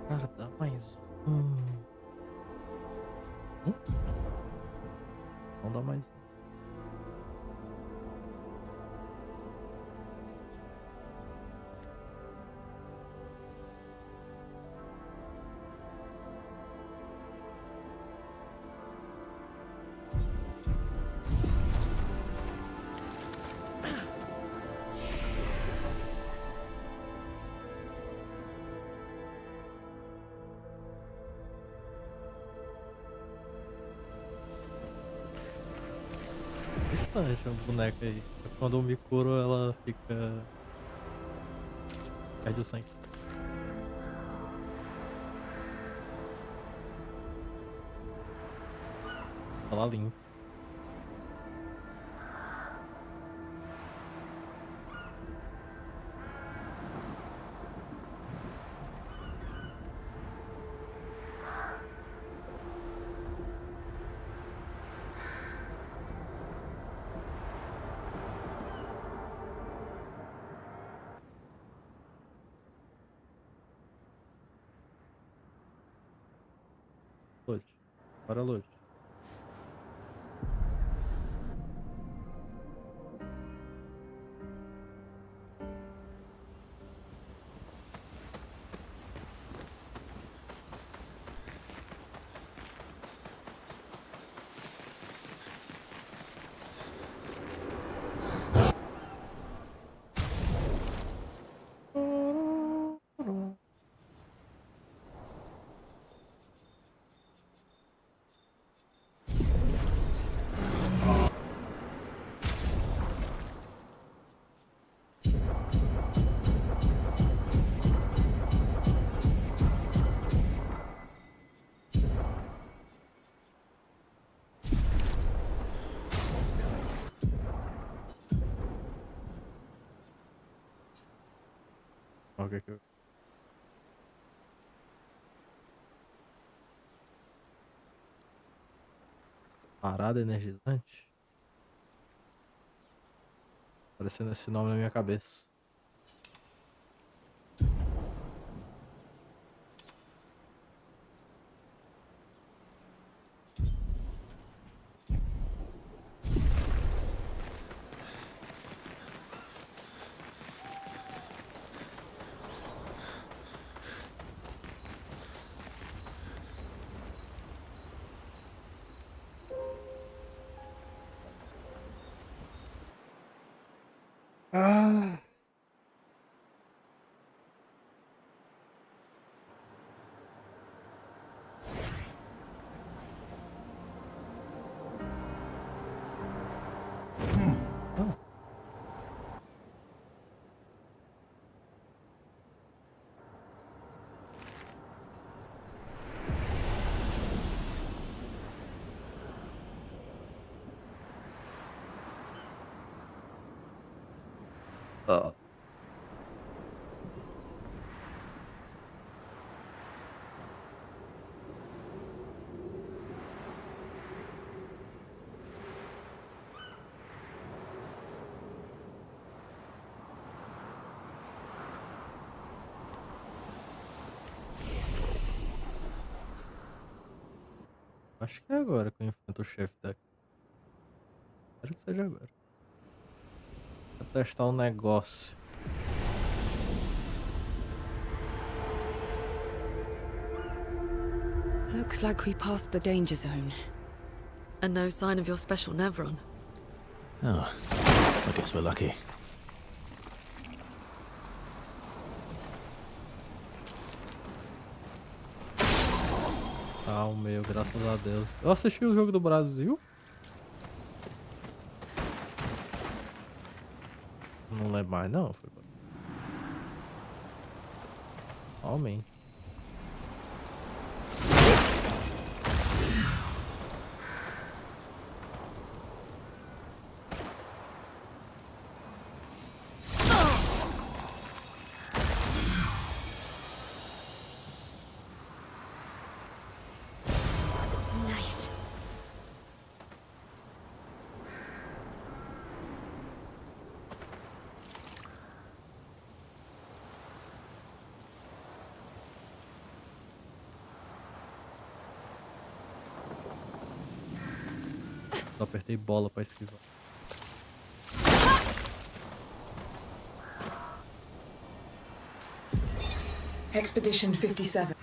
S1: Cara, dá mais um. Não dá mais um. Bastante a boneca aí. Quando eu me curo, ela fica. Perde o sangue. Ela limpa. Load. Bora load. Ó, o que que eu... Parada energizante? Aparecendo esse nome na minha cabeça. Ah! Ah, ah. Acho que é agora que eu enfrento o chefe daqui. Espero que seja agora. Vou testar um negócio.
S5: Looks like we passed the danger zone.
S4: And no sign of your special Nevron.
S2: Oh, I guess we're lucky.
S1: Ah, o meu, graças a Deus. Eu assisti o jogo do Brasil. Não lembro mais, não. Foi... Realmente.
S5: Nice.
S1: Só apertei bola pra esquivar.
S6: Expedition 57.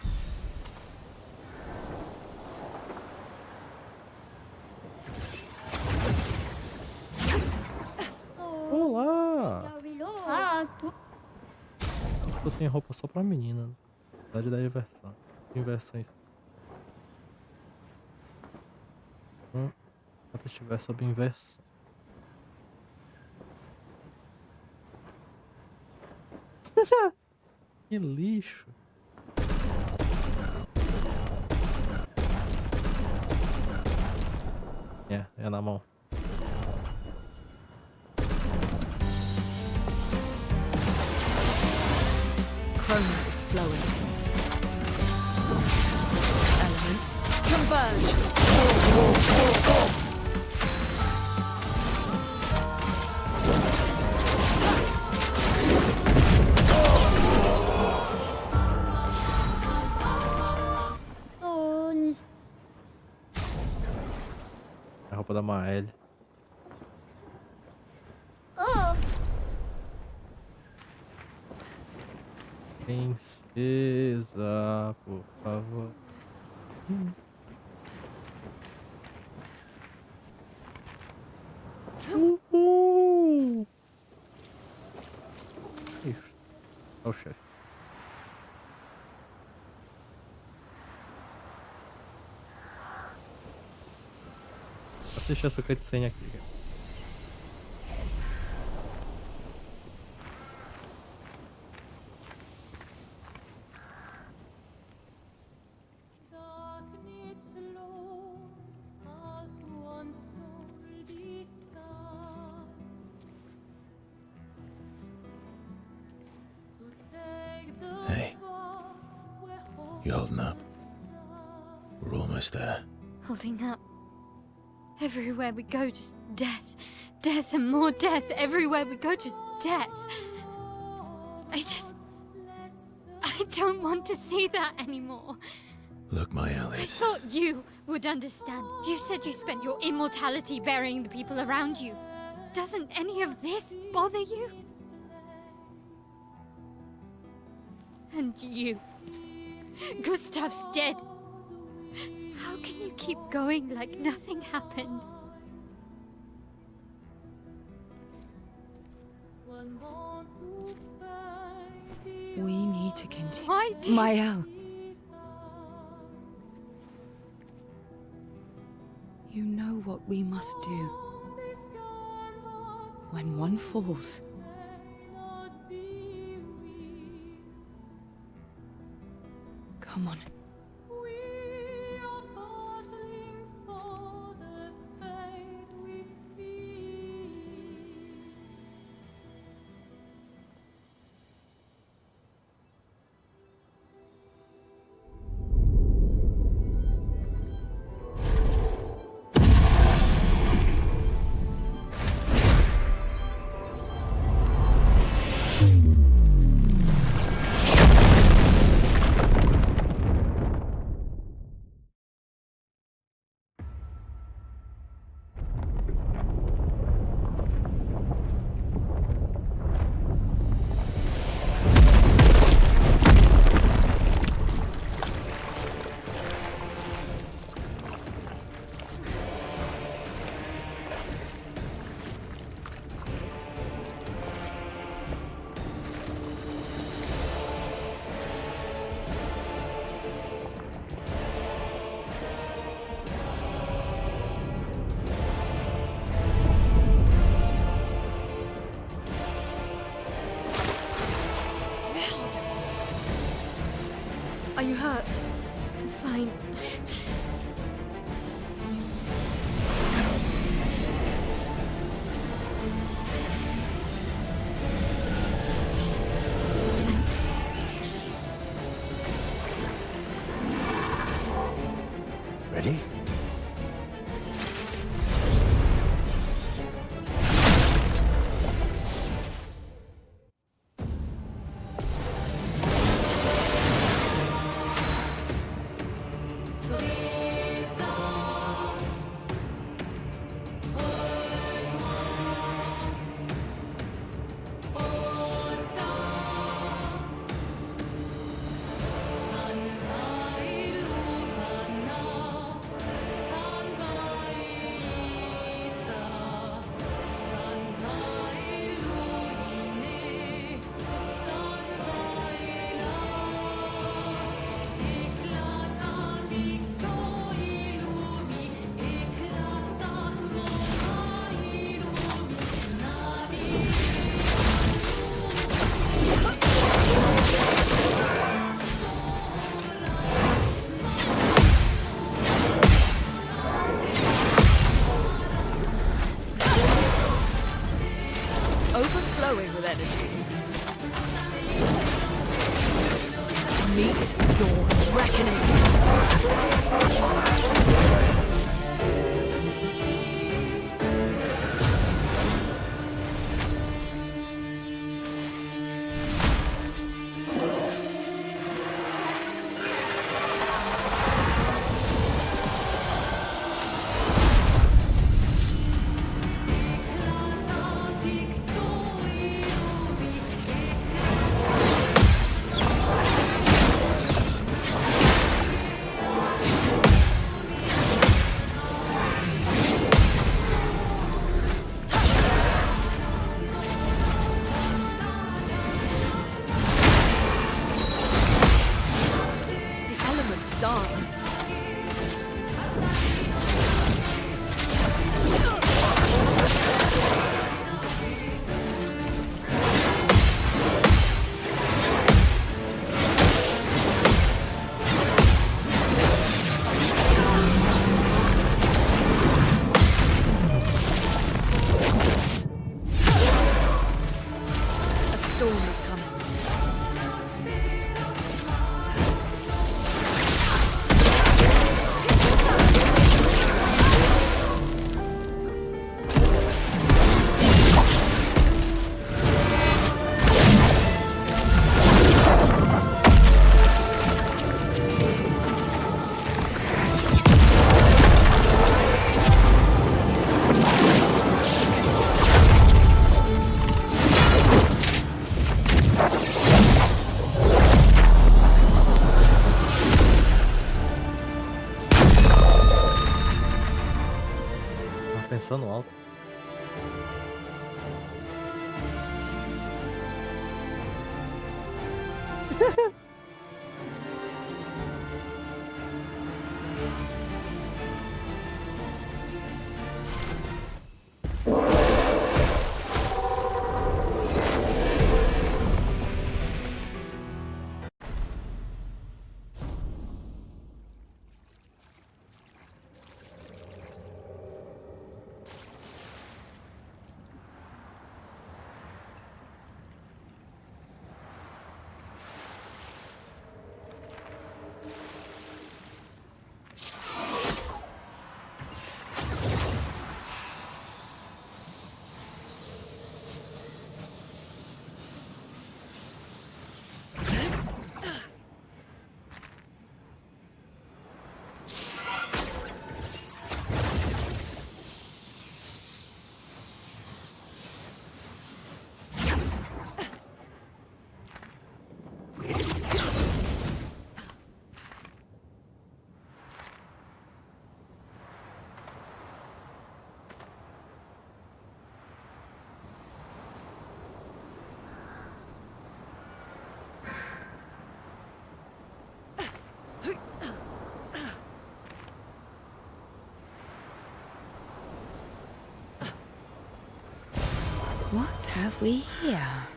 S1: Olá! Eu tenho roupa só pra menina. Né? Cidade da inversão. Inversão em si. Enquanto estiver sob inversão. Que lixo. É na mão.
S4: Chroma is flowing. Elements converge.
S1: É a roupa da Mael. Princesa, por favor. Uhul! Isso. É o chefe. Assiste essa cutscene aqui, cara.
S7: Darkness flows as one soul decides to take
S2: You holding up? We're almost there.
S7: Holding up. Everywhere we go, just death. Death and more death. Everywhere we go, just death. I don't want to see that anymore.
S2: Look, my
S7: I
S2: Elliot.
S7: thought you would understand. You said you spent your immortality burying the people around you. Doesn't any of this bother you? And you. Gustav's dead. How can you keep going like nothing happened?
S5: We need to continue.
S7: Why do you...
S5: Mael. You know what we must do. When one falls, come on.
S4: Are you hurt?
S7: Fine.
S2: Ready?
S4: Overflowing with energy. Meet your reckoning. Dance. A storm is coming.
S1: Pensando alto.
S5: What have we here?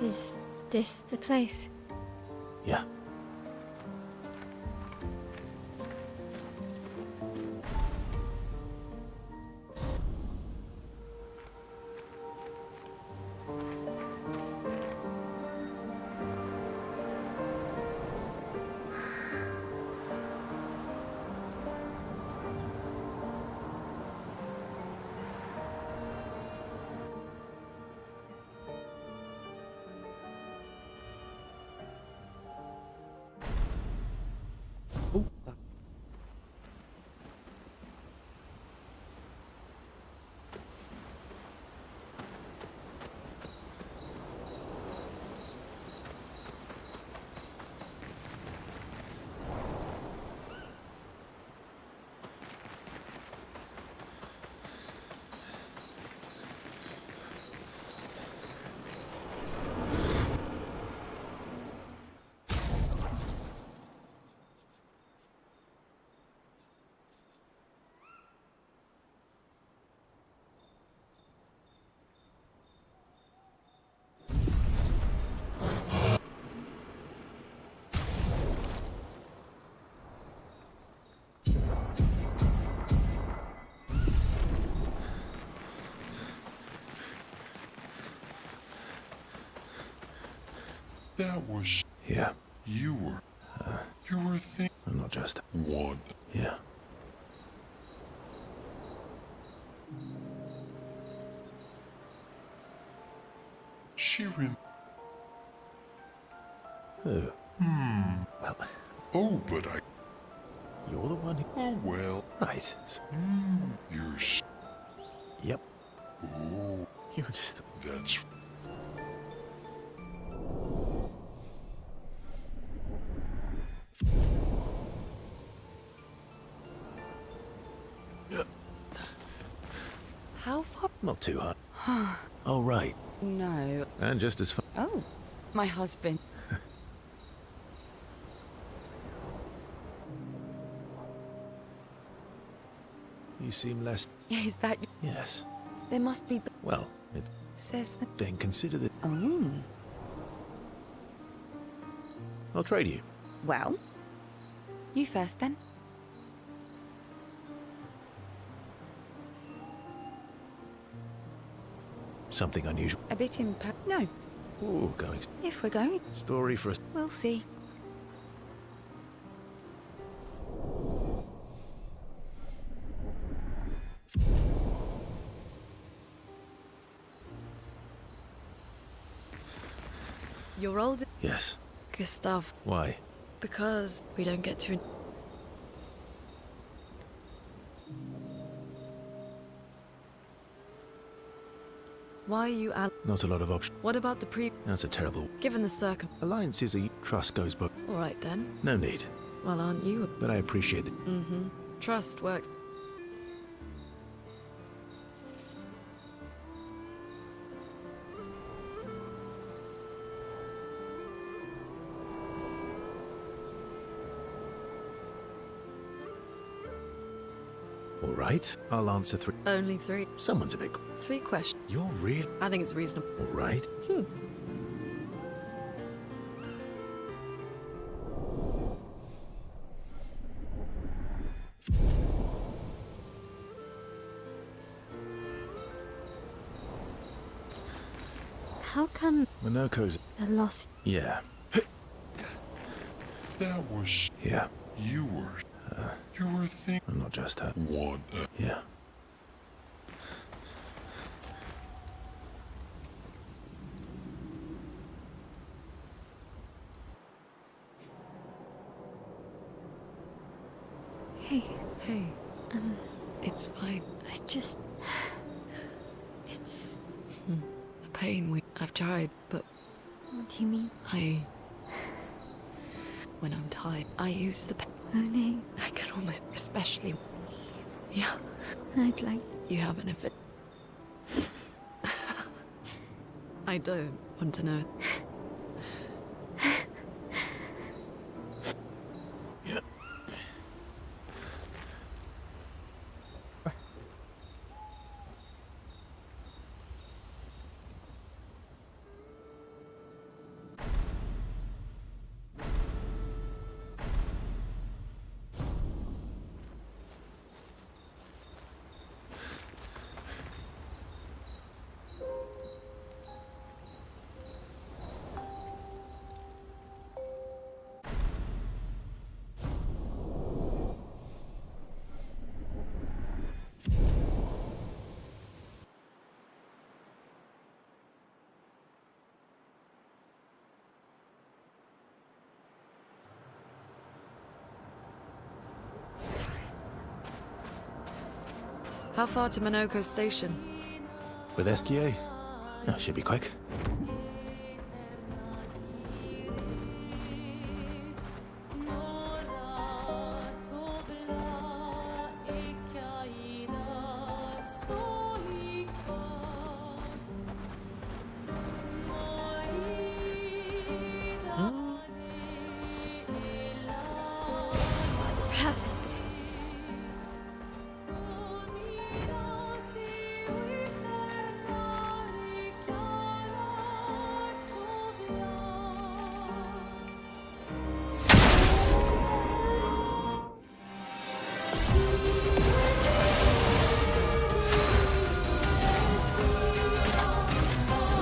S7: Is this the place?
S2: Yeah.
S1: Puta.
S3: That was
S2: Yeah.
S3: you were thinking
S2: And not just.
S3: one.
S2: Yeah.
S3: She rem.
S2: Oh. Well,
S3: Oh, but I.
S2: you're the one who.
S3: Oh well.
S2: Right.
S3: You're.
S2: Yep.
S3: Oh,
S2: You're just.
S3: that's.
S5: How far?
S2: Not too hard. Oh, right.
S5: No.
S2: And just as far.
S5: Oh, my husband.
S2: You seem less.
S5: Is that?
S2: Yes.
S5: There must be.
S2: Well, it's.
S5: Says the.
S2: Then consider that.
S5: Oh.
S2: I'll trade you.
S5: Well. You first then.
S2: Something unusual.
S5: A bit No.
S2: Ooh, going.
S5: If we're going,
S2: Story for us.
S5: we'll see. You're older,
S2: Yes.
S5: Gustav,
S2: Why?
S5: because we don't get to. Why are you Al?
S2: Not a lot of options.
S5: What about the pre?
S2: That's a terrible.
S5: Given the circum.
S2: Alliances are trust goes both.
S5: All right then.
S2: No need.
S5: Well, aren't you?
S2: But I appreciate it.
S5: Trust works.
S2: All right. I'll answer three.
S5: Only three.
S2: Someone's a big.
S5: 3 questions.
S2: You're real.
S5: I think it's reasonable.
S2: All right.
S7: How come
S2: Minoko's.
S7: the lost?
S2: Yeah.
S3: That was
S2: Yeah.
S3: you were thinking
S2: And not just her.
S3: one.
S2: Yeah.
S7: Hey,
S5: Hey. It's fine.
S7: I just. It's.
S5: The pain I've tried, but
S7: What do you mean?
S5: when I'm tired, I use the pain.
S7: Moaning.
S5: I can almost, especially. Yeah.
S7: I'd like.
S5: You haven't if it. I don't want to know.
S2: Yeah.
S5: How far to Minoko Station?
S2: With SQA? Oh, should be quick.
S7: Perfect.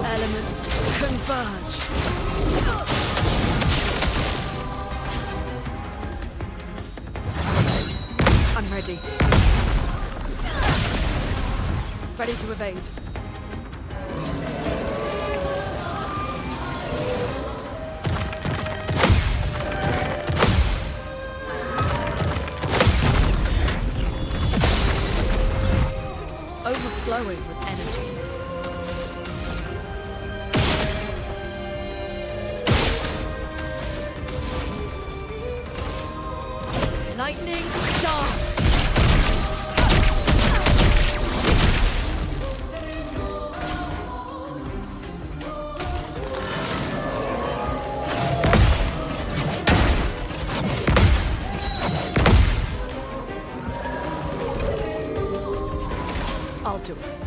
S5: Elements converge. I'm ready. Ready to evade. Overflowing with energy. Lightning dance. I'll do it.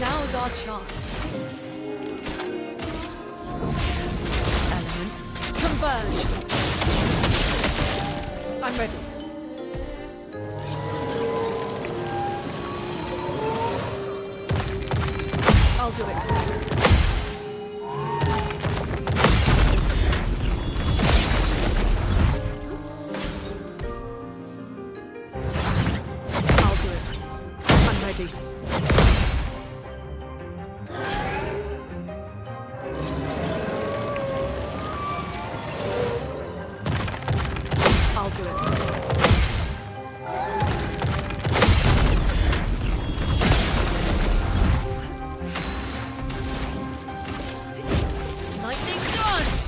S5: Now's our chance. Elements converge. I'll do it. I'll do it. I'm ready. I'll do it. Lightning dance!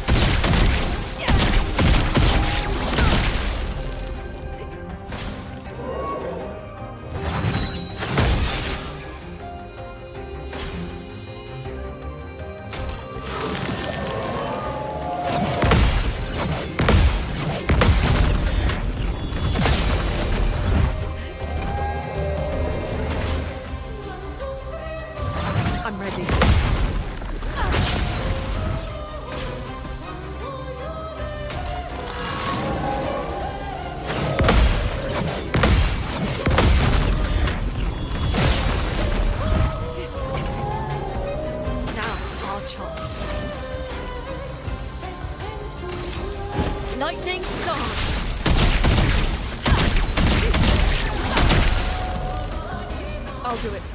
S5: I'm ready. Now's our chance. Lightning dance! I'll do it.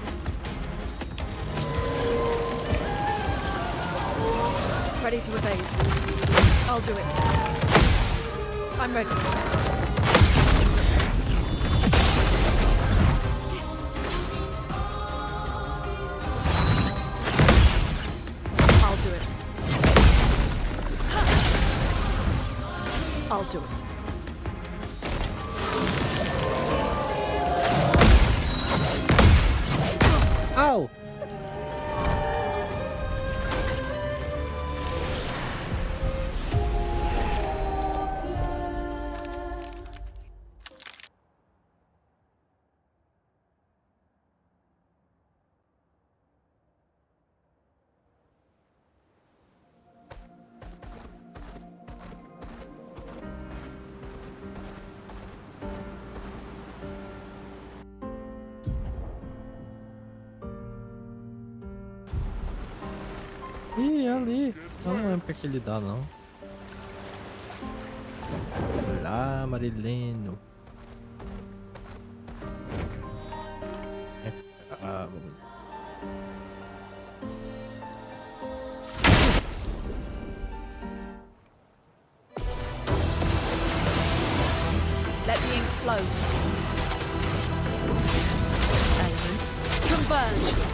S5: Ready to evade. I'll do it. I'm ready. I'll do it. I'll do it.
S1: Au! Ih, ali. Eu não lembro o que é que ele dá, não. Olá, Marileno. Vamos.
S5: Let the ink flow. Elements converge.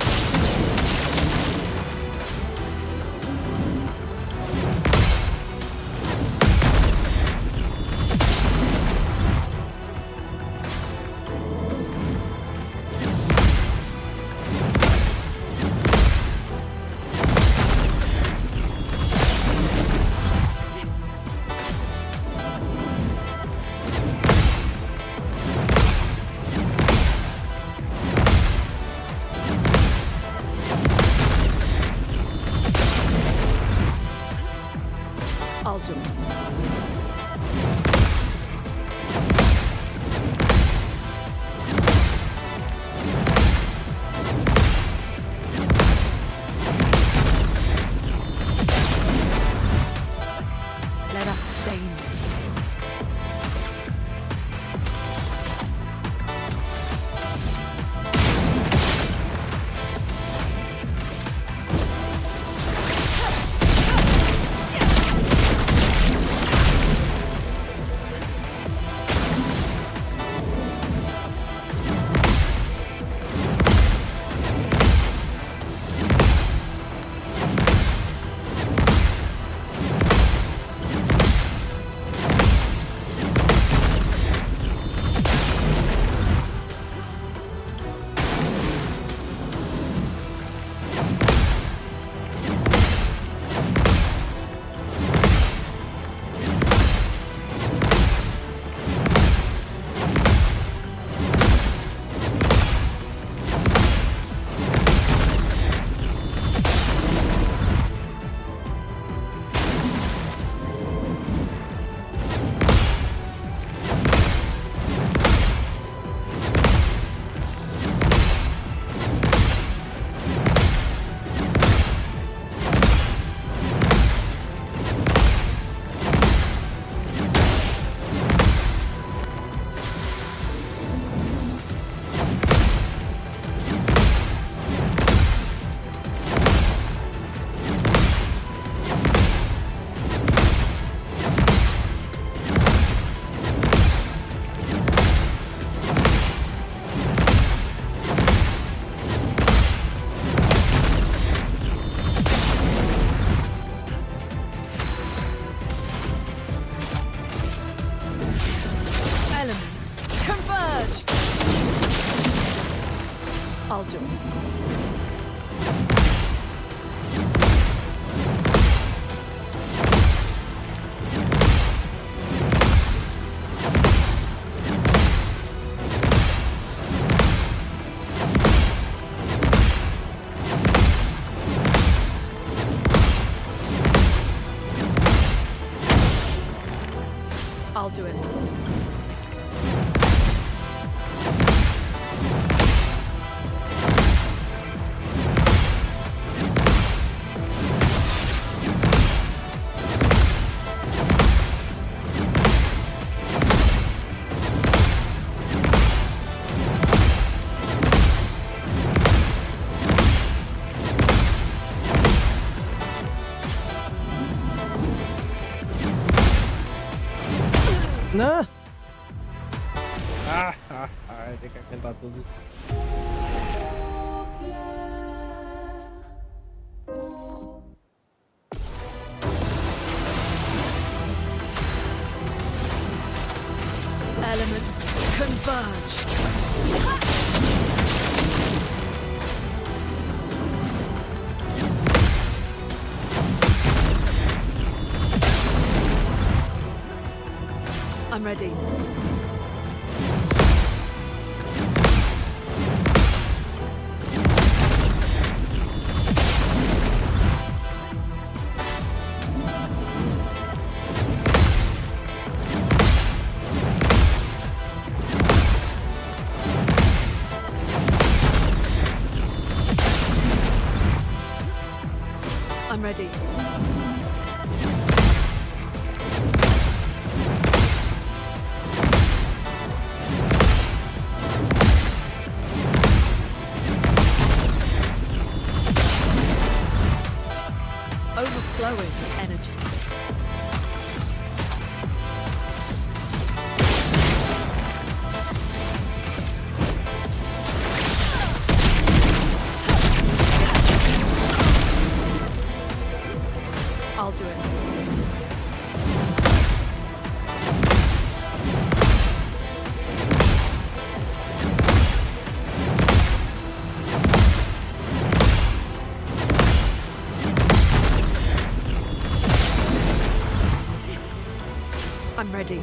S5: I'll do it. I'll do it.
S1: Não! Tem que aguentar tudo.
S5: Elements converge. I'm ready. I'm ready. Overflowing energy. I'll do it. I'm ready.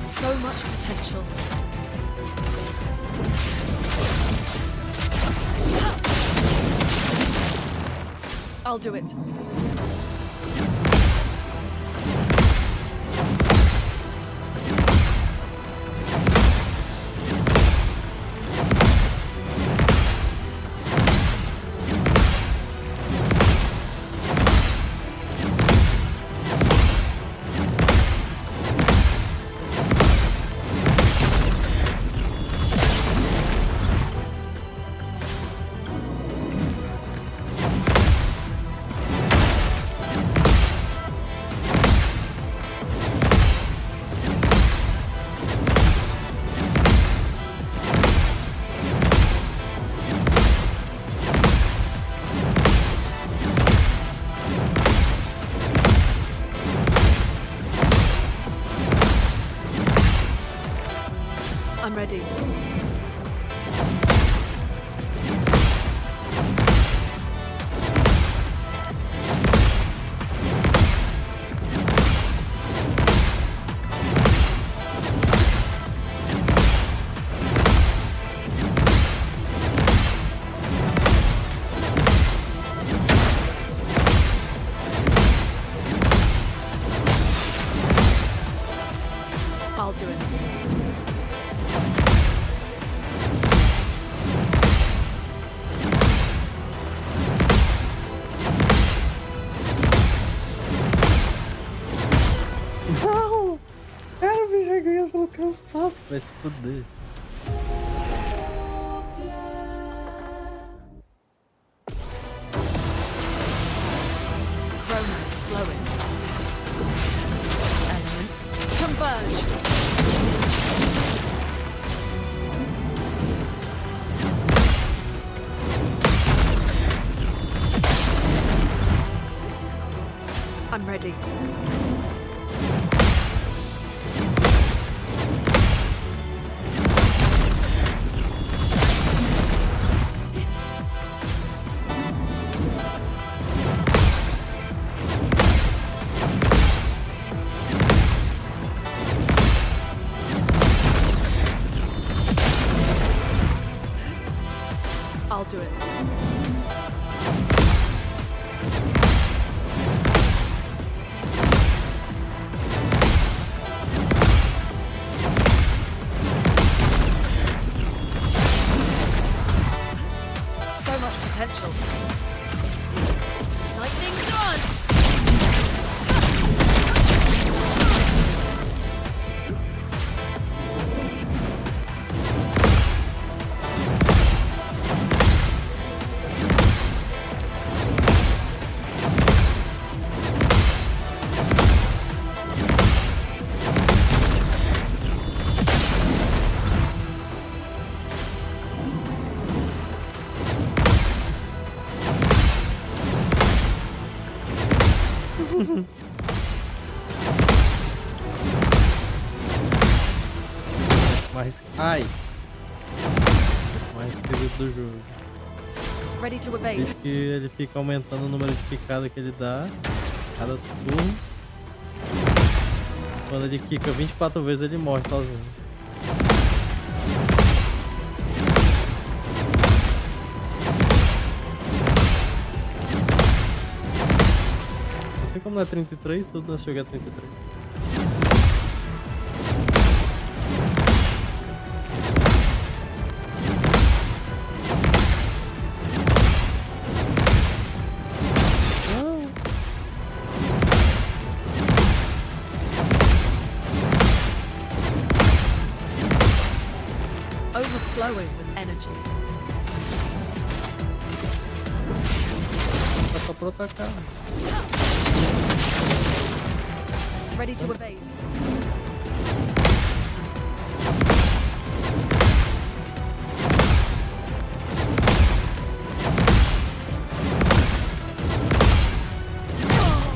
S5: So much potential. I'll do it. I'm ready. do it.
S1: Não! Cara, o bicho ganha pelo cansaço. Vai se fuder.
S5: Romance flowing. Elements converge. I'm ready. I'll do it. So much potential. Lightning dance!
S1: Mais. Ai! Mais esquisito do jogo.
S5: Ready to evade.
S1: Diz que ele fica aumentando o número de picada que ele dá cada turno. Quando ele quica 24 vezes, ele morre sozinho. Não sei como não é 33, tudo nesse jogo é 33.
S5: Overflowing with energy.
S1: Tá só pra atacar.
S5: Ready to evade.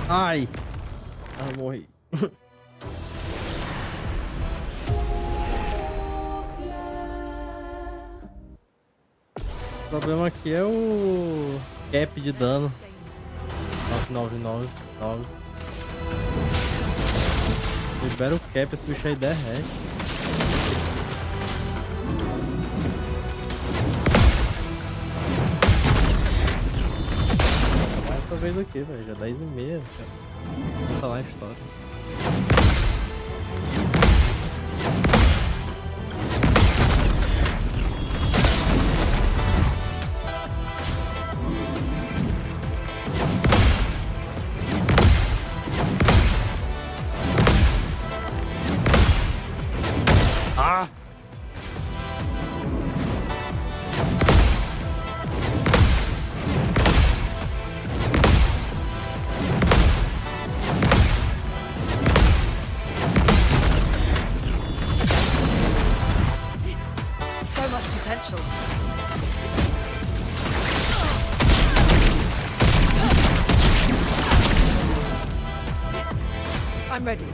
S1: Ai! Ah, morri. O problema aqui é o cap de dano. 9999. Libera o cap, esse bicho aí derrete. Essa vez aqui, velho. Já 10h30. Vou falar a história. Ah!
S5: So much potential. I'm ready.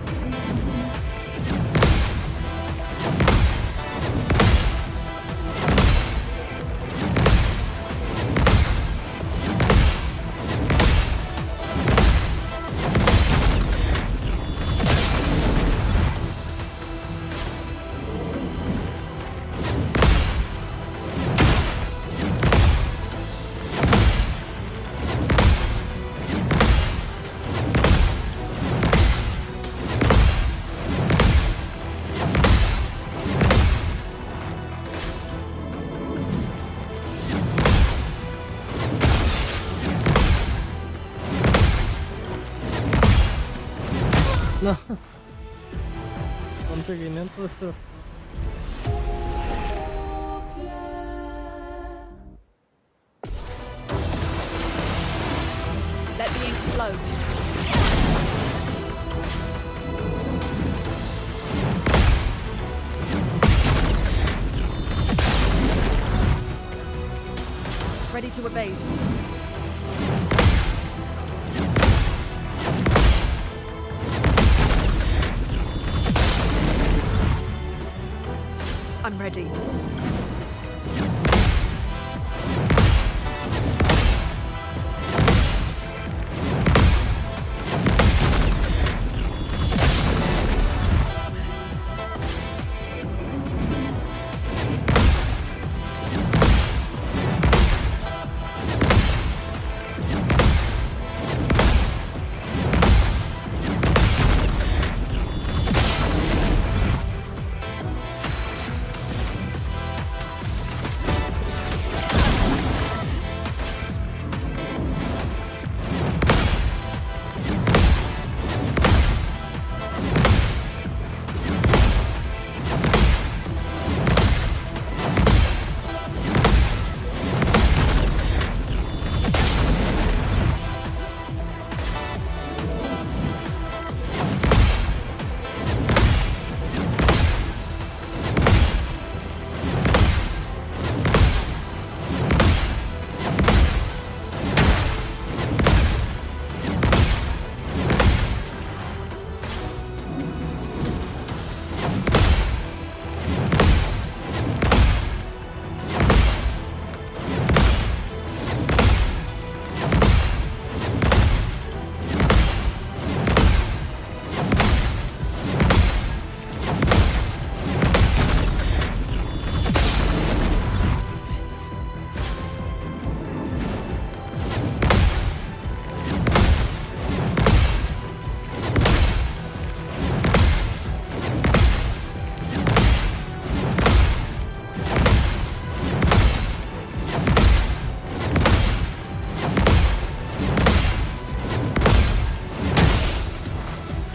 S1: Não. Eu não peguei nem a posição.
S5: Let the ink flow. Ready to evade. I'm ready.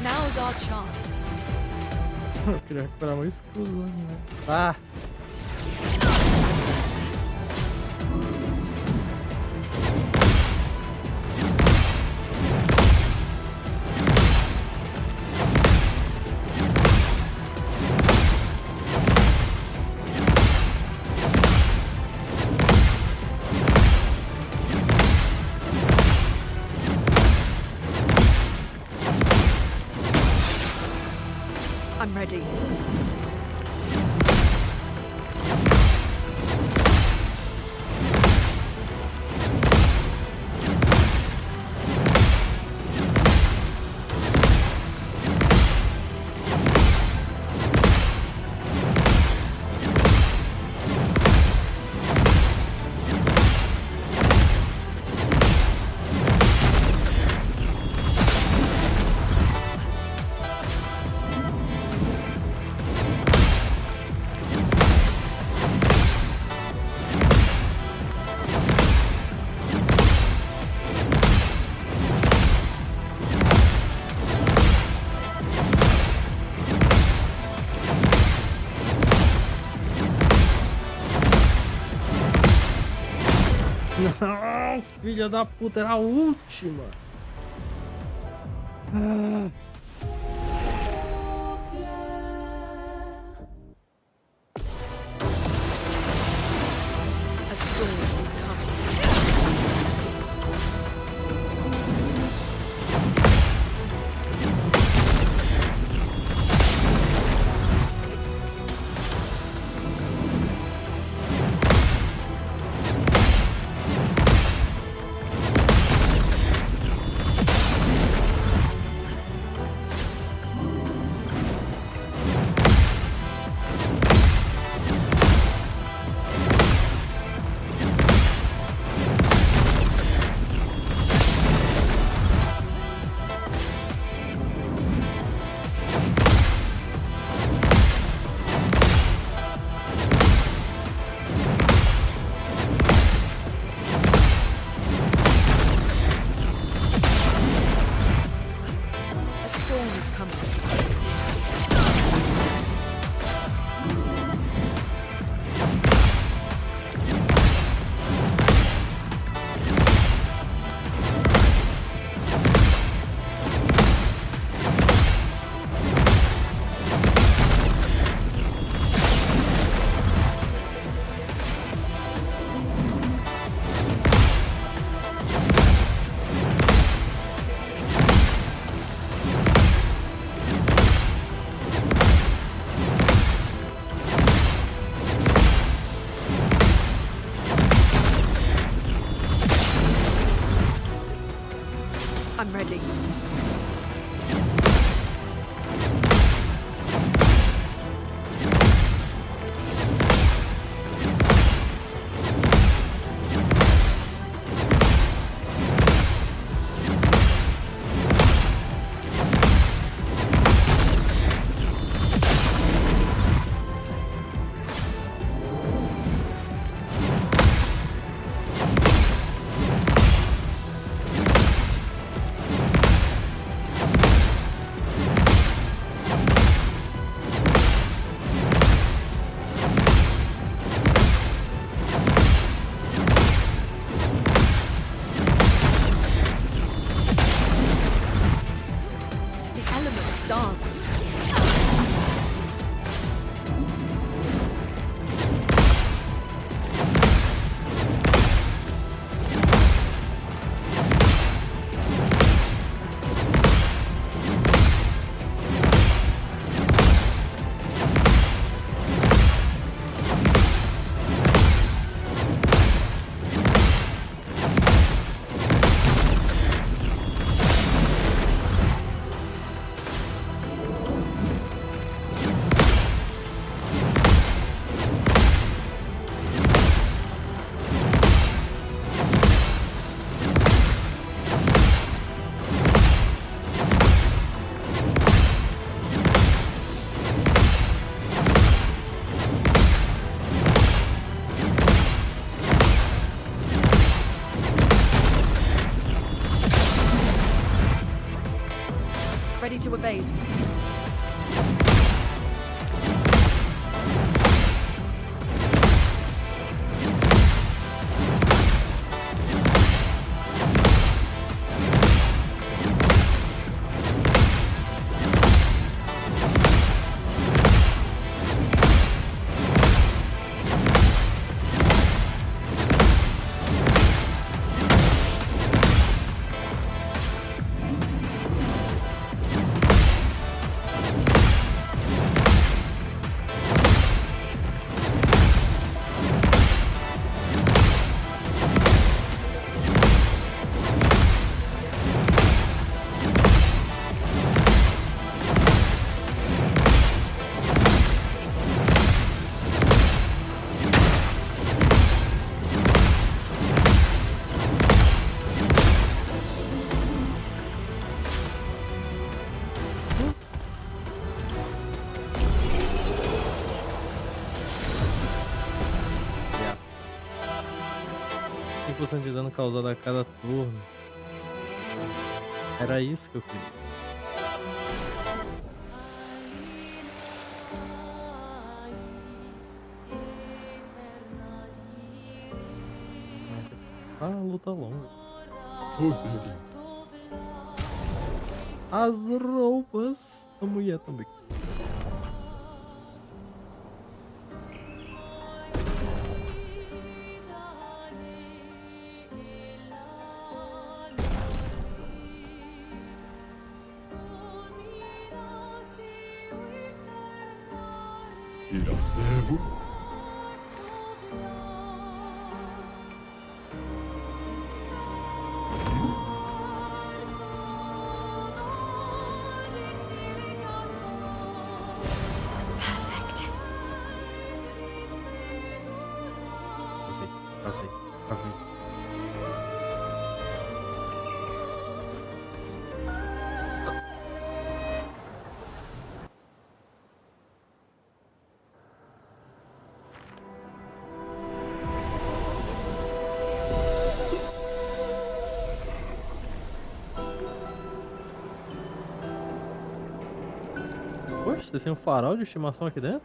S5: Now's our chance.
S1: Eu queria recuperar meu escudo, né? Ah!
S5: I'm ready.
S1: Não, filha da puta, era a última. Ah.
S5: A storm is coming. storm is coming. I'm ready. The elements dance. Ready to evade.
S1: De dano causado a cada turno. Era isso que eu queria. Mas é uma luta longa. As roupas da mulher também.
S3: Iracevo.
S7: Perfect.
S1: Ok. Poxa, vocês têm um farol de estimação aqui dentro?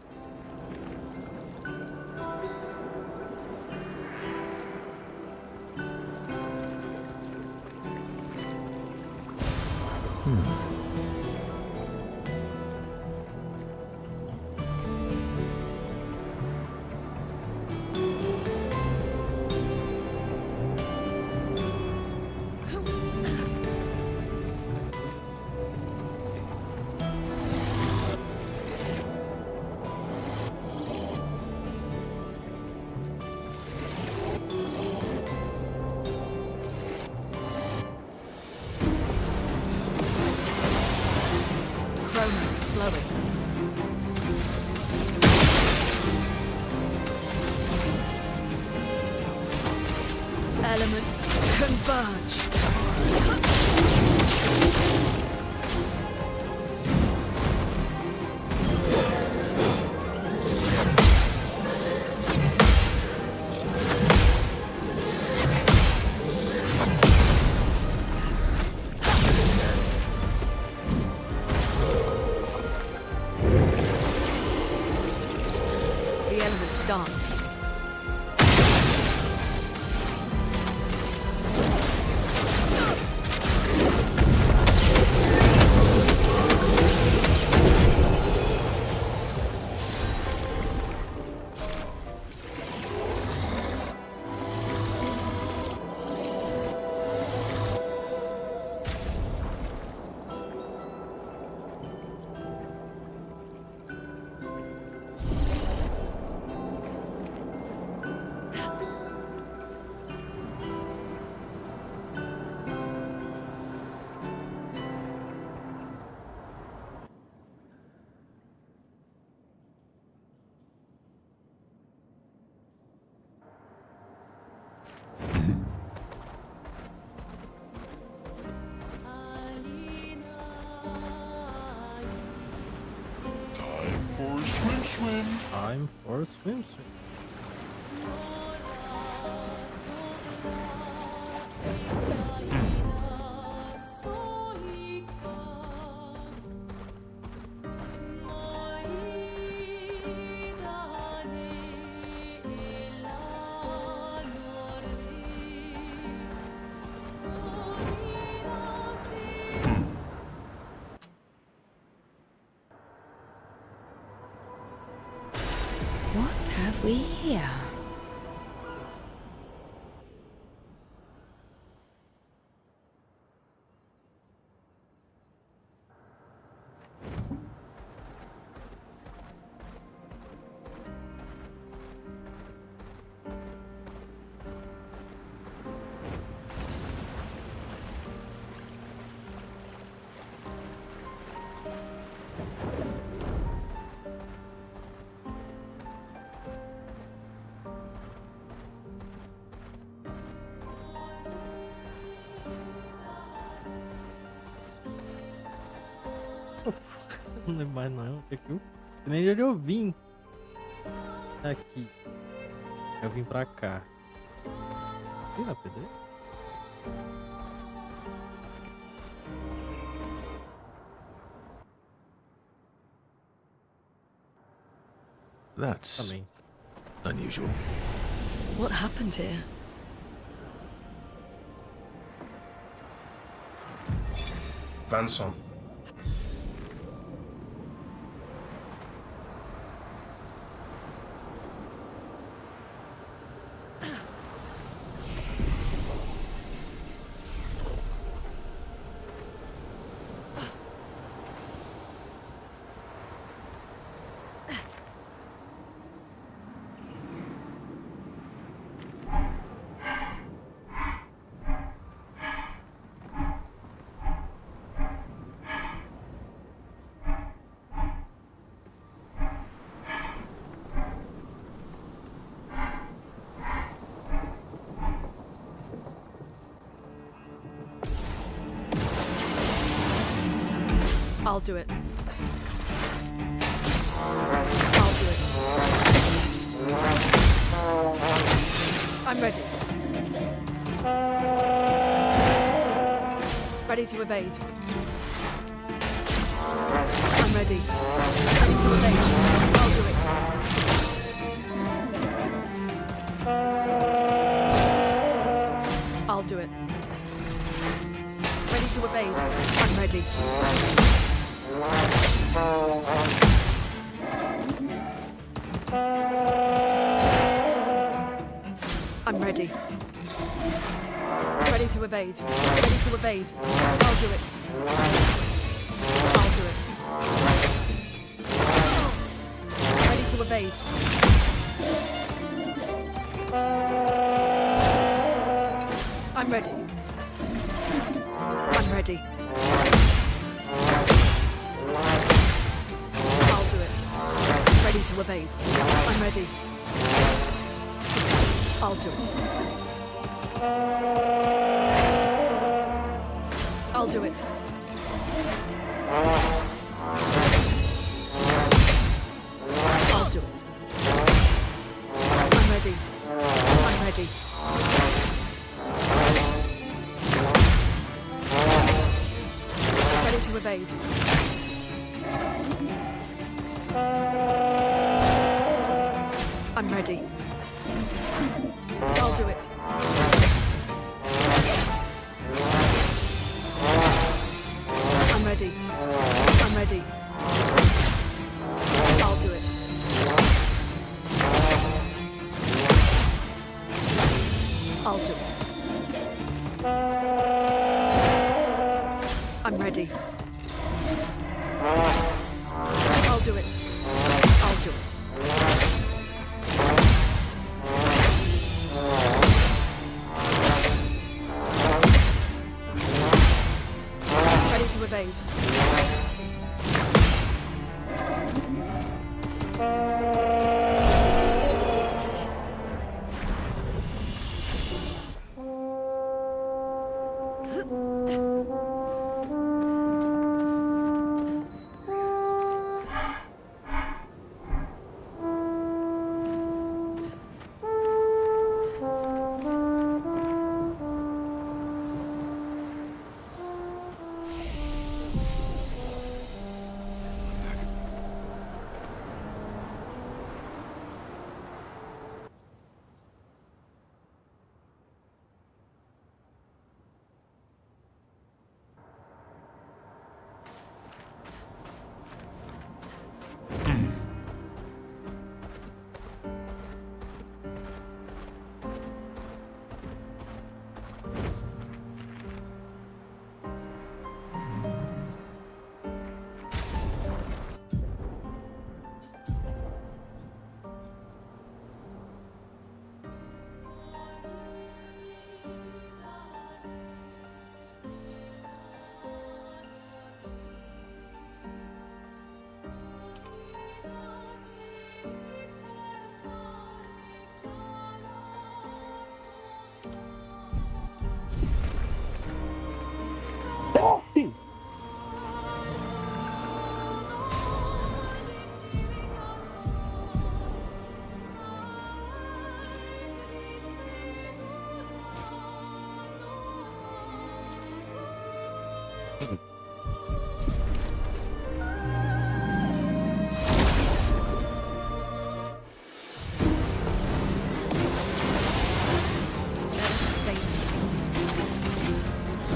S5: Chroma's flowing. Elements converge. The elements dance.
S3: Time for swim swim.
S1: Time for a swimsuit.
S6: What have we here?
S1: Não lembro mais não. Que nem de onde eu vim. Aqui. Eu vim pra cá. Ih, na pedreira?
S2: That's
S1: Também.
S2: unusual.
S5: What happened here?
S8: Vincent.
S5: I'll do it. I'll do it. I'm ready. Ready to evade. I'm ready. Ready to evade. I'll do it. I'll do it. Ready to evade. I'm ready. I'm ready. Ready to evade. Ready to evade. I'll do it. I'll do it. Ready to evade. I'm ready. I'm ready. I'll do it. Ready to evade. I'm ready. I'll do it. I'll do it. I'll do it. I'm ready. I'm ready. Ready to evade. I'm ready. I'll do it. I'm ready. I'm ready. I'll do it. I'll do it. I'm ready. I'll do it. I'll do it. Ready to evade.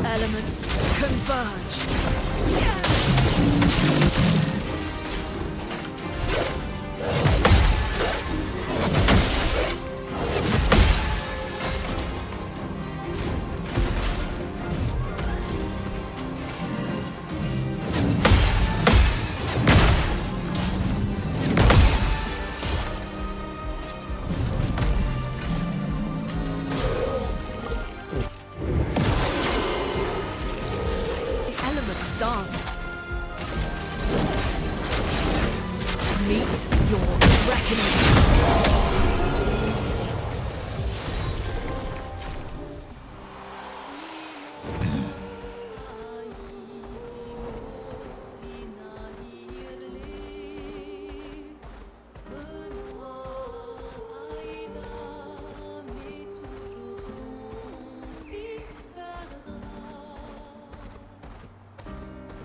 S5: Elements converge. Dance. Meet your reckoning.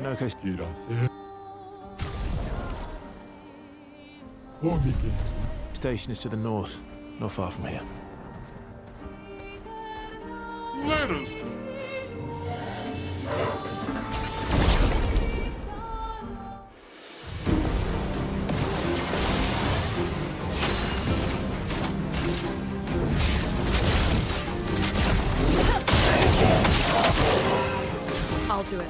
S2: No case.
S3: Hooligan.
S2: Station is to the north, not far from here.
S3: Let us
S5: I'll do it.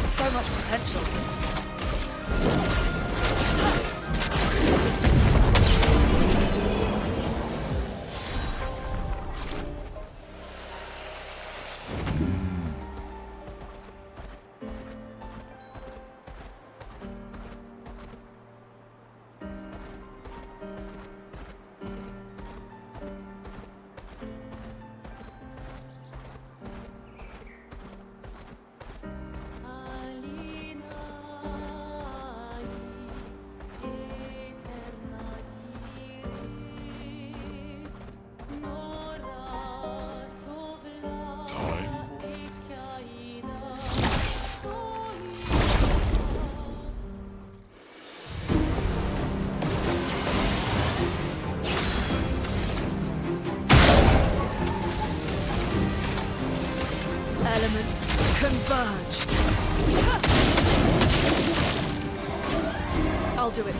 S5: So much potential. Elements converge. I'll do it.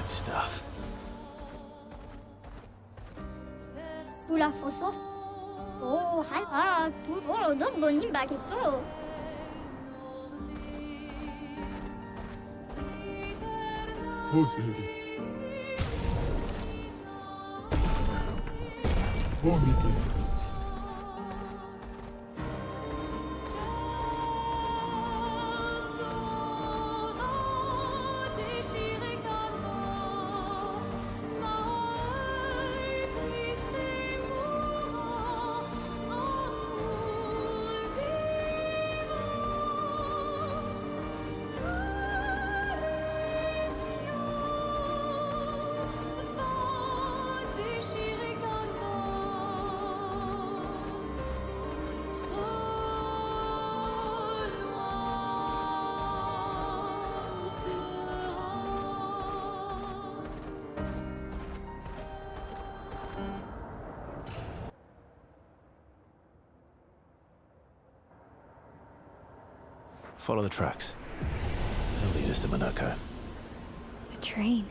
S2: Good stuff.
S9: Sous la fosse. Oh, حلقة تدور ضربني باكتو.
S3: Hooligan. Hooligan.
S2: Follow the tracks. They'll lead us to Monaco.
S7: The train.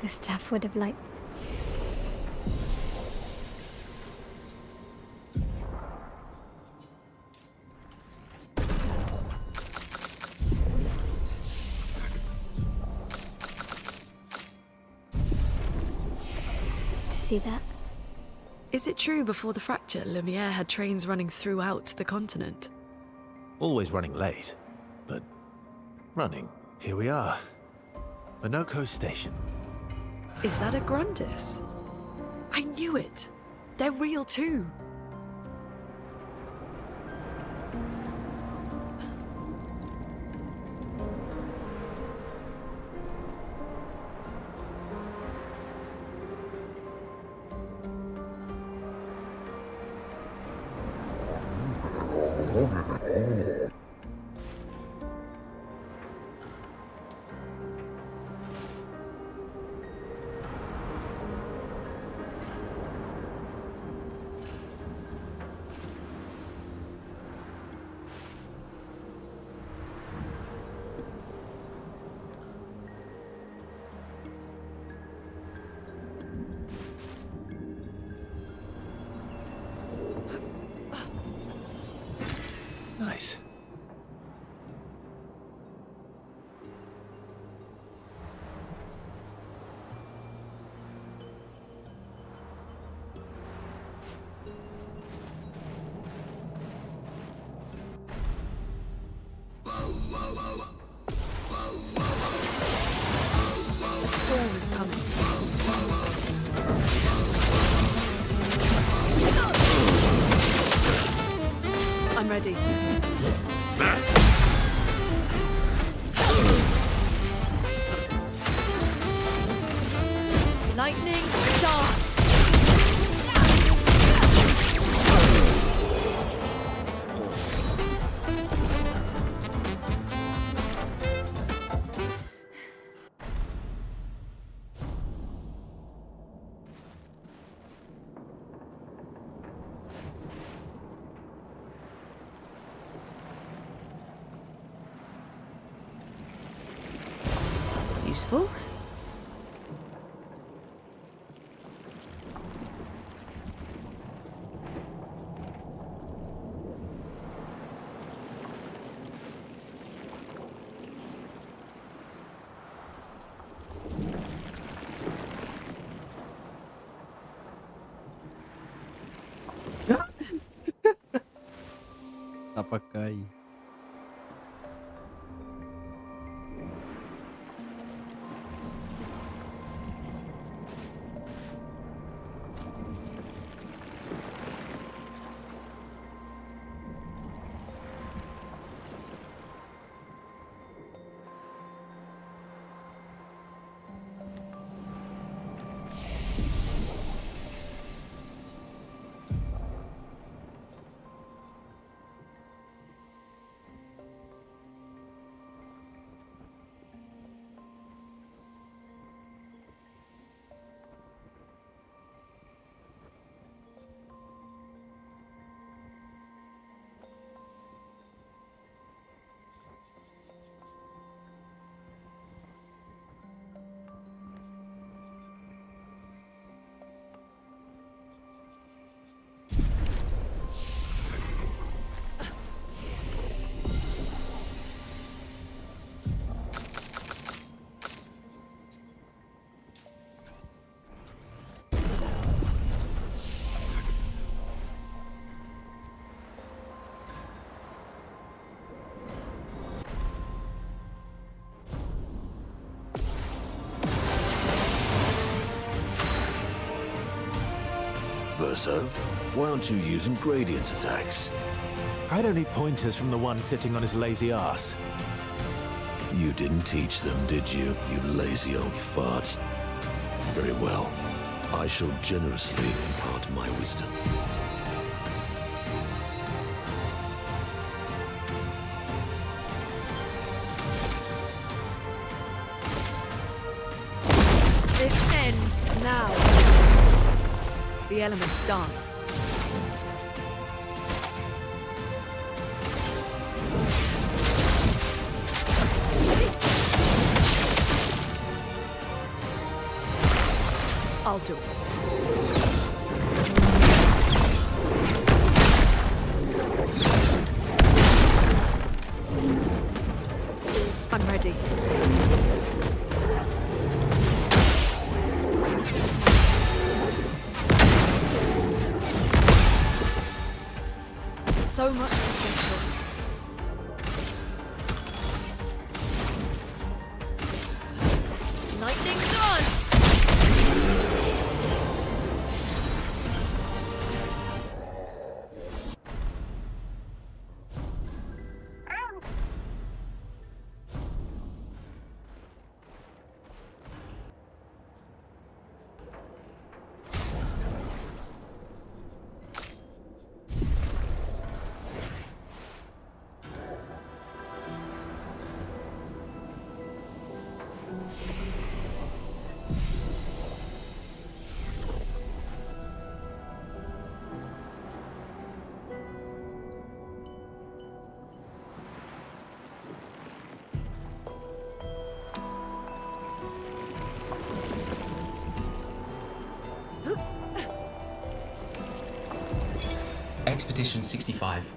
S7: Gustav would have liked. To see that?
S5: Is it true before the fracture, Lumiere had trains running throughout the continent?
S2: Always running late, but running. Here we are. Monaco Station.
S5: Is that a Grundis? I knew it! They're real too! coming. I'm ready. Lightning dance!
S6: Useful.
S1: Tá pra cair.
S10: Verso, why aren't you using gradient attacks?
S2: I don't need pointers from the one sitting on his lazy ass.
S10: You didn't teach them, did you, you lazy old fart? Very well. I shall generously impart my wisdom.
S5: This ends now. The elements dance. I'll do it. I'm ready. So much potential. Lightning dance!
S11: Expedition 65.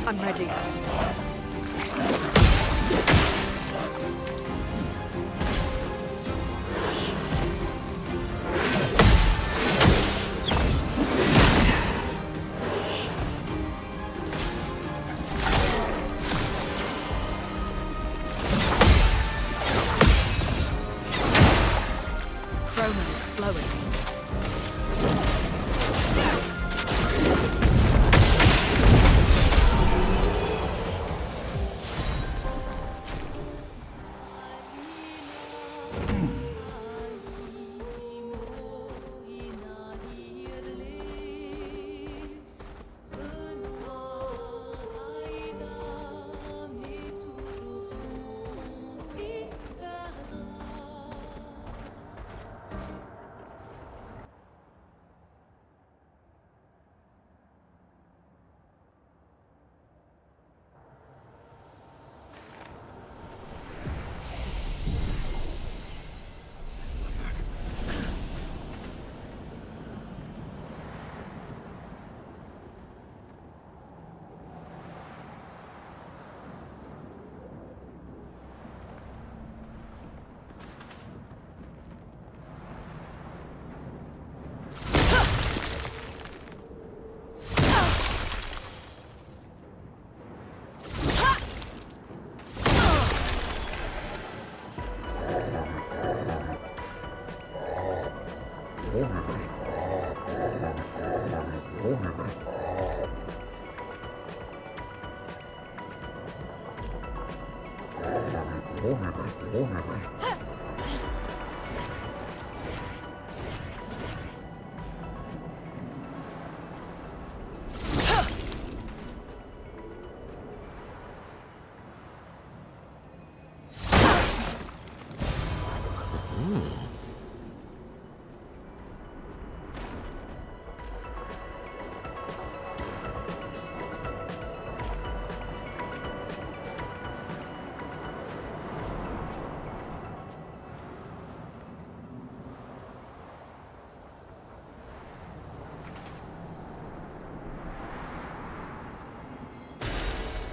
S5: I'm ready. Chroma is flowing.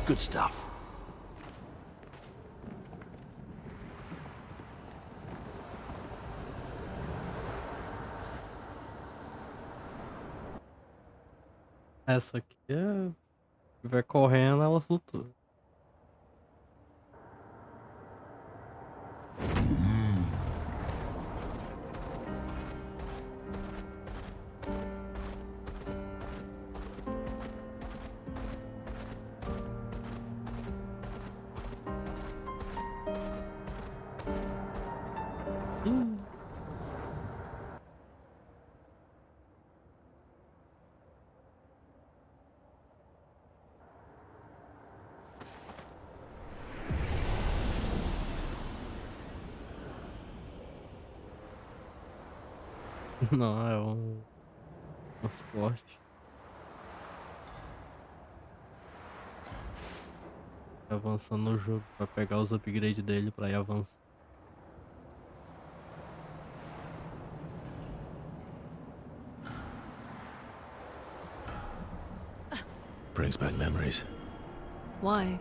S10: Good stuff.
S1: Essa aqui é. Se estiver correndo, ela flutua. Ih. Não, é um transporte. Avançando no jogo pra pegar os upgrades dele pra ir avançar.
S10: Brings back memories.
S5: Why?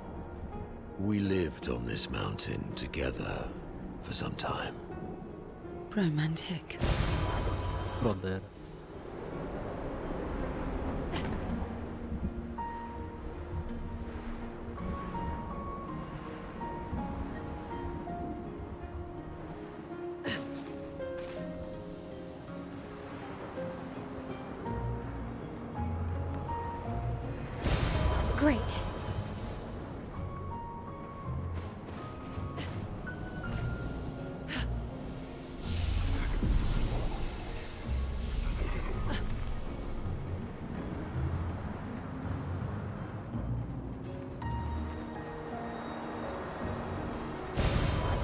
S10: We lived on this mountain together for some time.
S6: Romantic.
S1: Brodera.
S7: Great.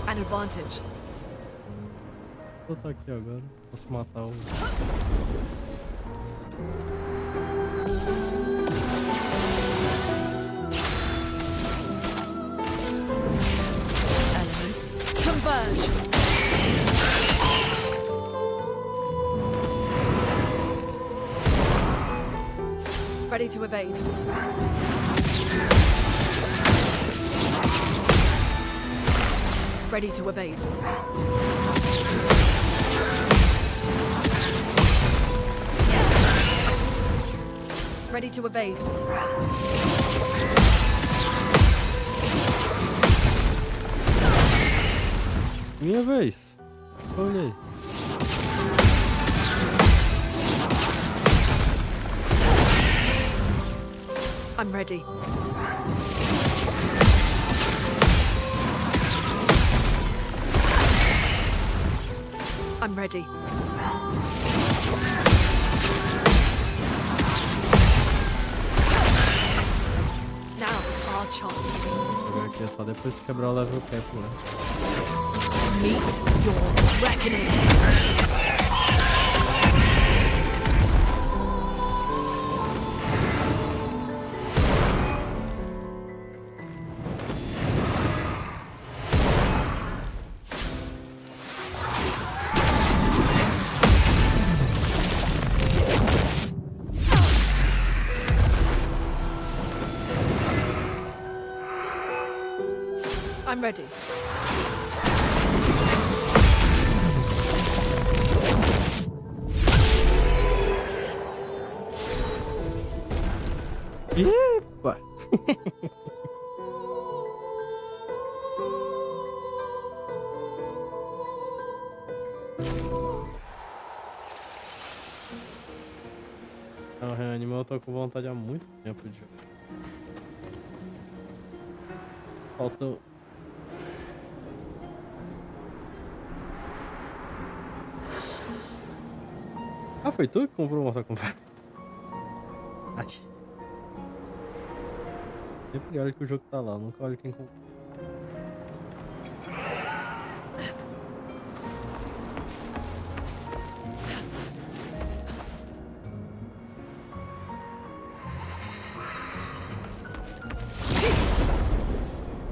S5: An advantage.
S1: Vou botar aqui agora. Posso matar o.
S5: Elements converge. Ready to evade. Ready to evade. Ready to evade.
S1: Minha vez. Olhei.
S5: I'm ready. I'm ready. Now's our chance.
S1: Vou jogar aqui só depois que quebrar o level cap, né?
S5: Meet your reckoning. I'm ready.
S1: Epa! Não, reanimar eu tô com vontade há muito tempo de jogar. Falta. Ah, foi tu que comprou o Mortal Kombat? Ai. Sempre olho que o jogo tá lá, nunca olho quem comprou.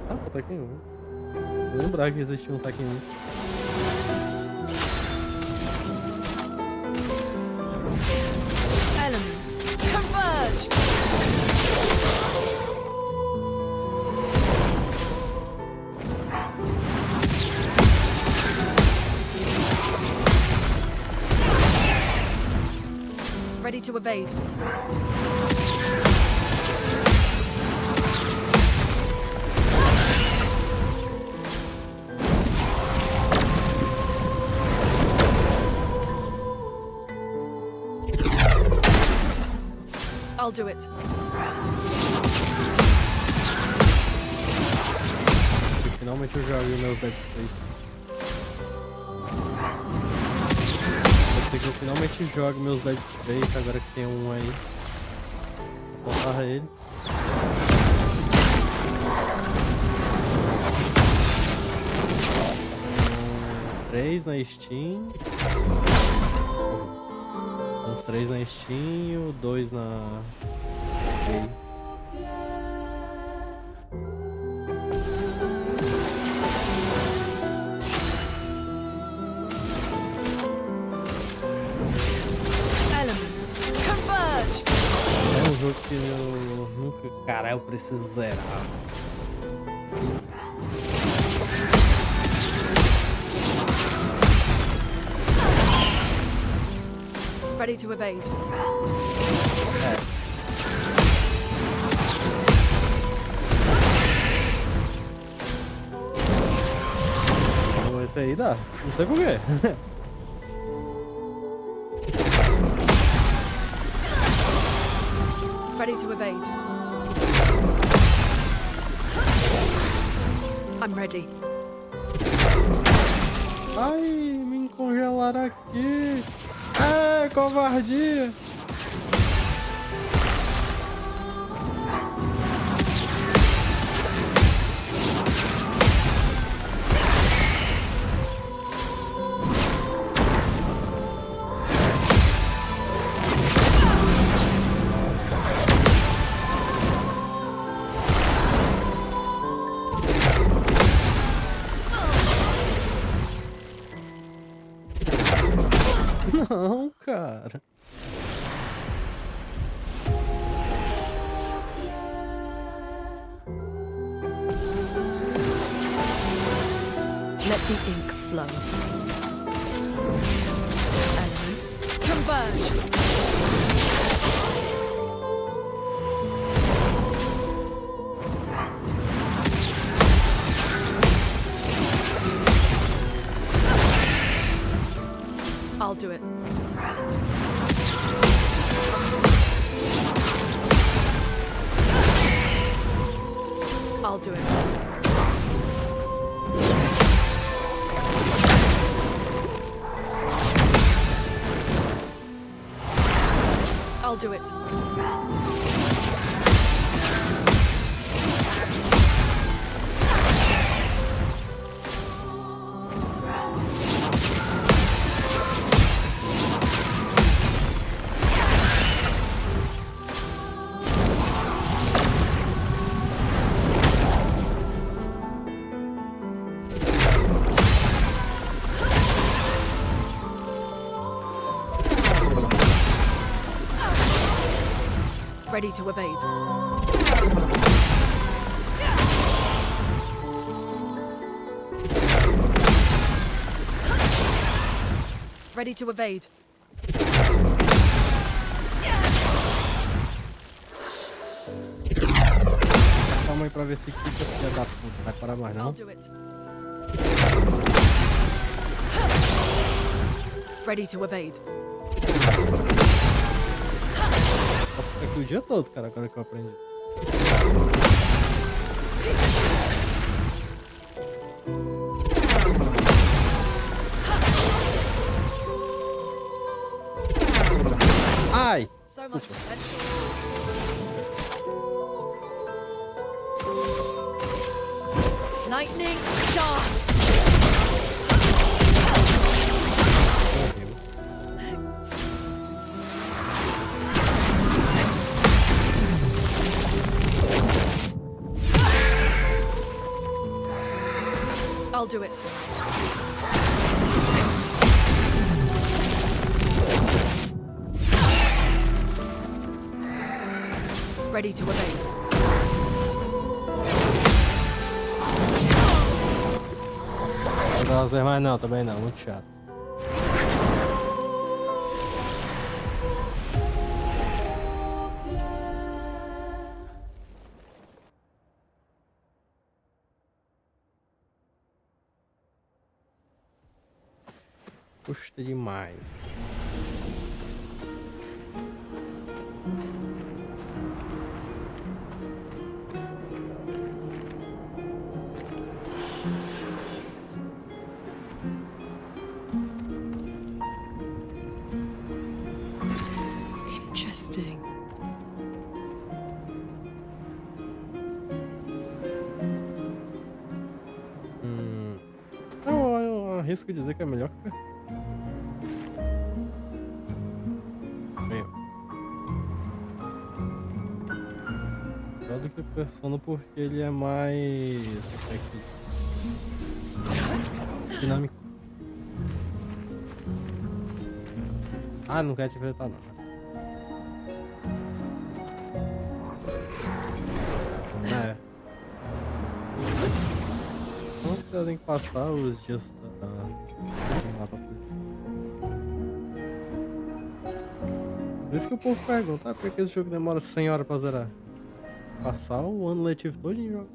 S1: Ah, o Tekken 1. Eu lembrava que existia um Tekken 1.
S5: Elements, converge! Ready to evade. I'll do it.
S1: Finalmente eu já vi o meu Dead Space. Pode ser que eu finalmente jogue meus Dead Space agora que tem um aí. Vou soltar ele. Três na Steam. 3 na Steam e o 2 na Play.
S5: Elements, converge!
S1: É um jogo que eu nunca... Caralho, eu preciso zerar.
S5: Ready to evade.
S1: Então, esse aí dá. Não sei porquê.
S5: Ready to evade. I'm ready.
S1: Ai, me congelaram aqui. Ah, covardia! Não, cara.
S5: Let the ink flow. Elements converge. I'll do it. I'll do it. I'll do it. Ready to evade. Ready to evade.
S1: Calma aí pra ver se fica filha da puta. Vai parar mais não.
S5: I'll do it. Ready to evade.
S1: Fica aqui o dia todo, cara, agora que eu aprendi. Ai!
S5: So much potential. Lightning dance. I'll do it. Ready to evade.
S1: Não dá fazer mais não, também não, muito chato. Custa demais.
S5: Interesting.
S1: Não, eu arrisco dizer que é melhor que melhor do que Persona porque ele é mais dinâmico. Ah, não quer te enfrentar não. É. Então você tem que passar os dias lá pra frente. Por isso que o povo pergunta, por que esse jogo demora 100 horas pra zerar? Passar o ano letivo todo em jogo.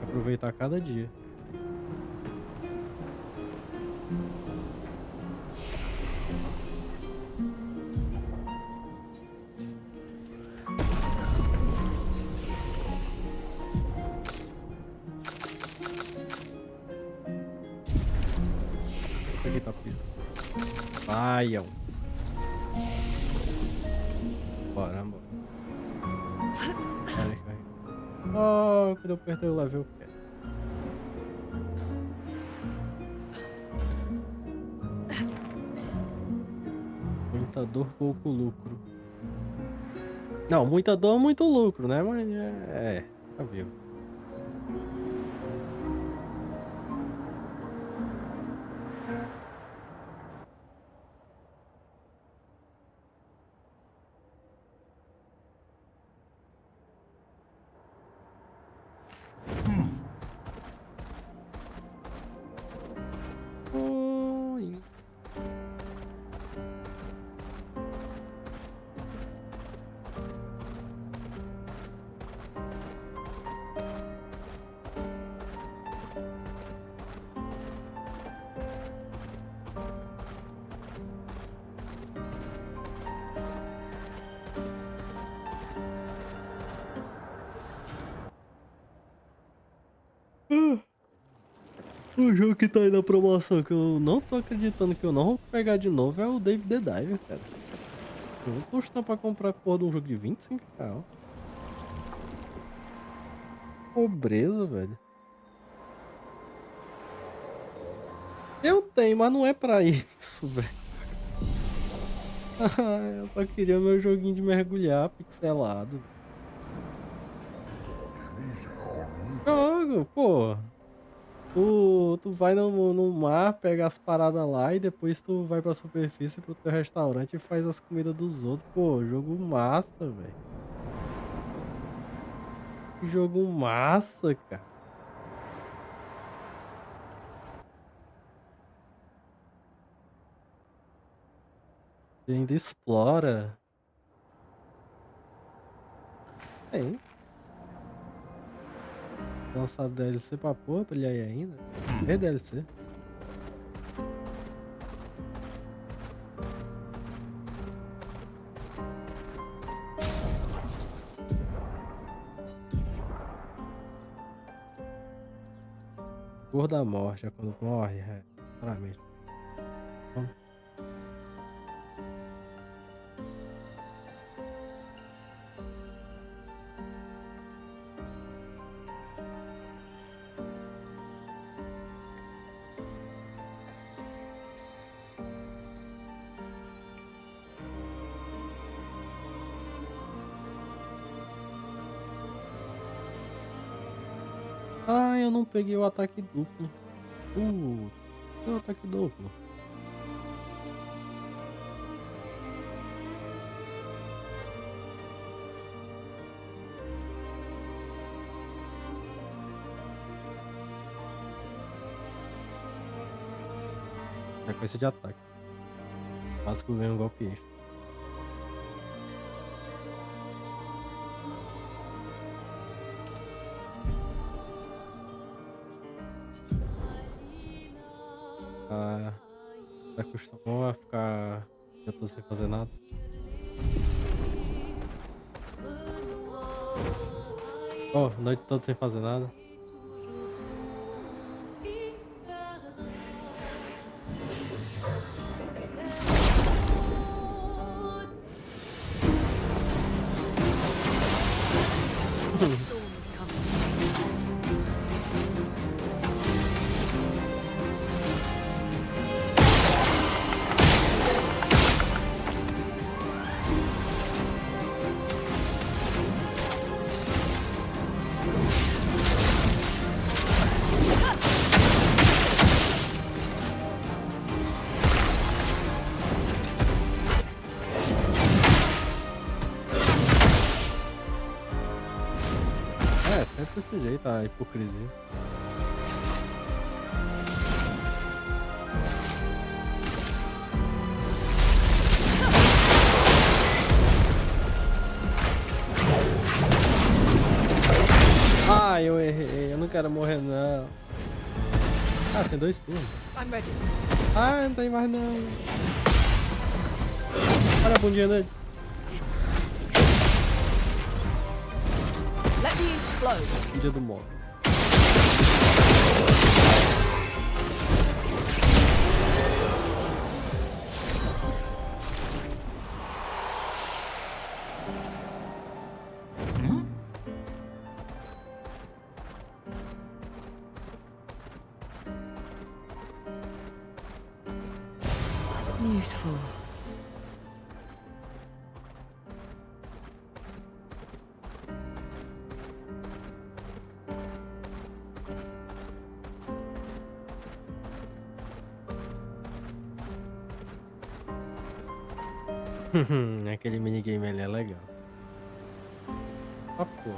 S1: Aproveitar cada dia. Isso aqui tá pista. Saiam. Bora, bora. Pera aí, cai. Oh, quando eu apertei o level, eu quero. Muita dor, pouco lucro. Não, muita dor, muito lucro, né? Mas tá vivo. O jogo que tá aí na promoção que eu não tô acreditando que eu não vou pegar de novo é o Dave the Diver, cara. Eu vou custar pra comprar a porra de um jogo de R$25. Pobreza, velho. Eu tenho, mas não é pra isso, velho. Eu só queria meu joguinho de mergulhar pixelado. Jogo, pô. Tu vai no mar, pega as paradas lá e depois tu vai pra superfície pro teu restaurante e faz as comidas dos outros. Pô, jogo massa, velho. Que jogo massa, cara. E ainda explora. Tem. Lançado DLC pra porra pra ele aí ainda. É DLC. Cor da morte é quando morre, claramente. Ah, eu não peguei o ataque duplo. Tem o ataque duplo. Sequência de ataque. Básico vem um golpe extra. Se acostumou a ficar eu tô sem fazer nada. Oh, noite toda sem fazer nada. É, sempre desse jeito, a hipocrisia. Ah, eu errei, eu não quero morrer não. Ah, tem 2 turnos.
S5: I'm ready.
S1: Ah, não tem mais não. Olha a bundinha dele.
S5: Let me explode.
S1: Bundinha do mob.
S6: Useful.
S1: Aquele minigame ali é legal. Ah, pô.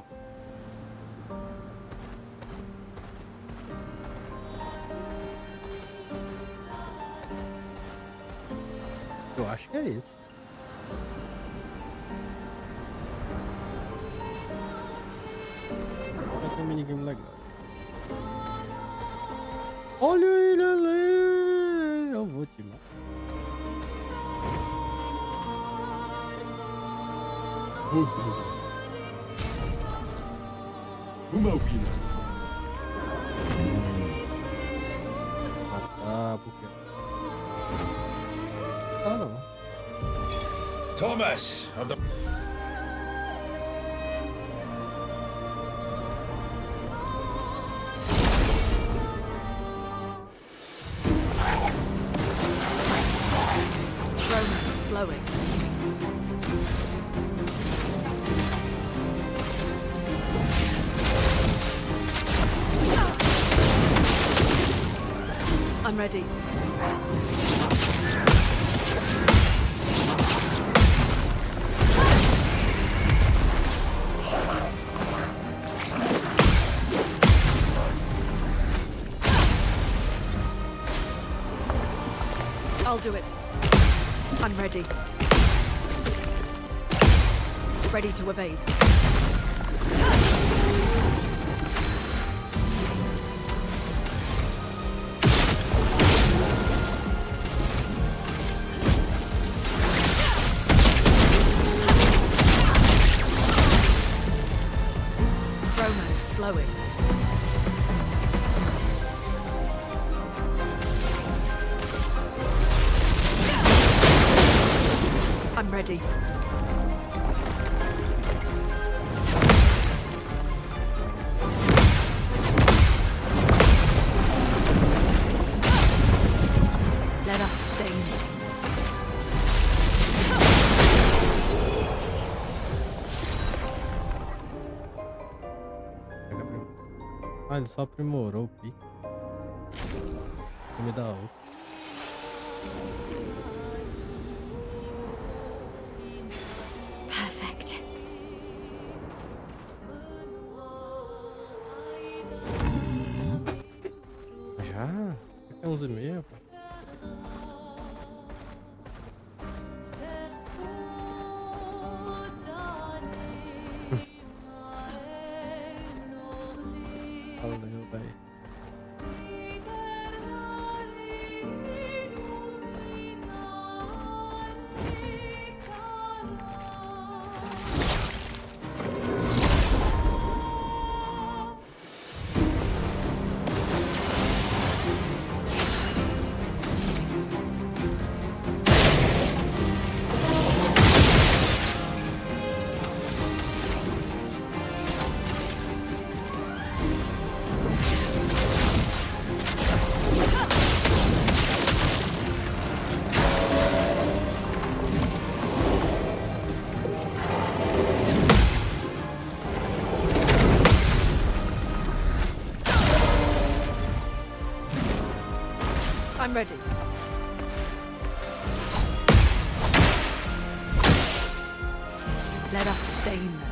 S1: Eu acho que é isso. Vai ter um minigame legal. Olha ele ali! Eu vou te matar.
S3: Rosada. Uma vida.
S1: matar, não.
S10: Thomas of the.
S5: Romance flowing. I'm ready. I'll do it. I'm ready. Ready to evade. Romance flowing. I'm ready. Let us stain them.
S1: Ah, ele só aprimorou o pique. Vou me dar outro.
S7: Perfect.
S1: Já? Fica 11h30, pô. Valeu, velho.
S5: I'm ready. Let us stain them.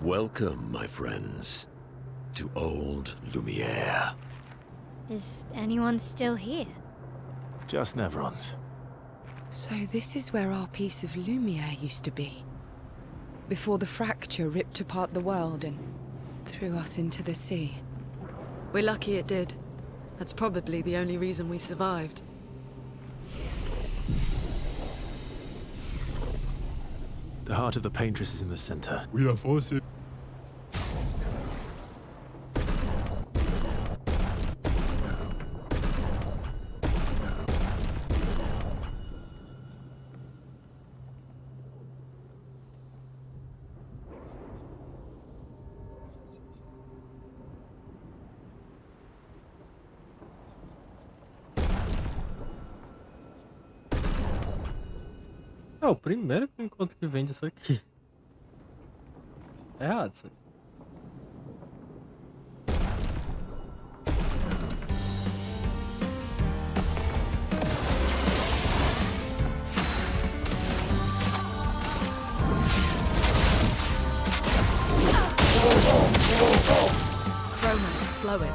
S10: Welcome, my friends, to old Lumiere.
S7: Is anyone still here?
S2: Just Neverons.
S6: So this is where our piece of Lumiere used to be. Before the fracture ripped apart the world and threw us into the sea.
S5: We're lucky it did. That's probably the only reason we survived.
S2: The heart of the Paintress is in the center.
S3: We are forced.
S1: É o primeiro que eu encontro que vende isso aqui. É errado isso aí.
S5: Chroma's flowing.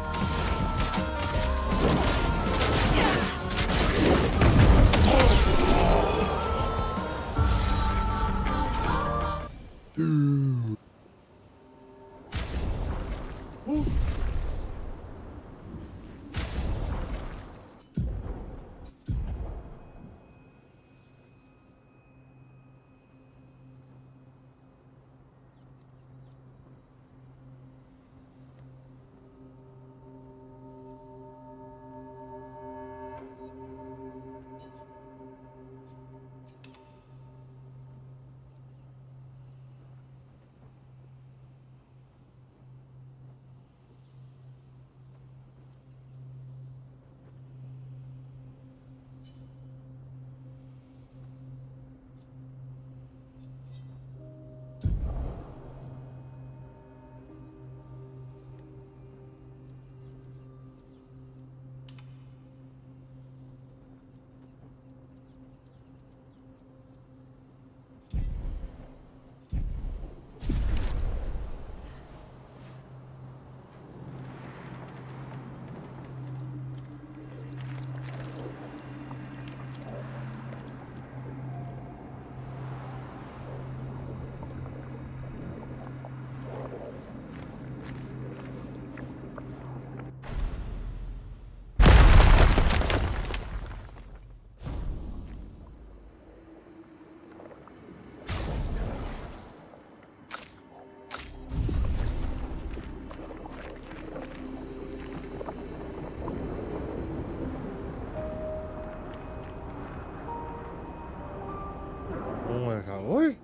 S1: Oi?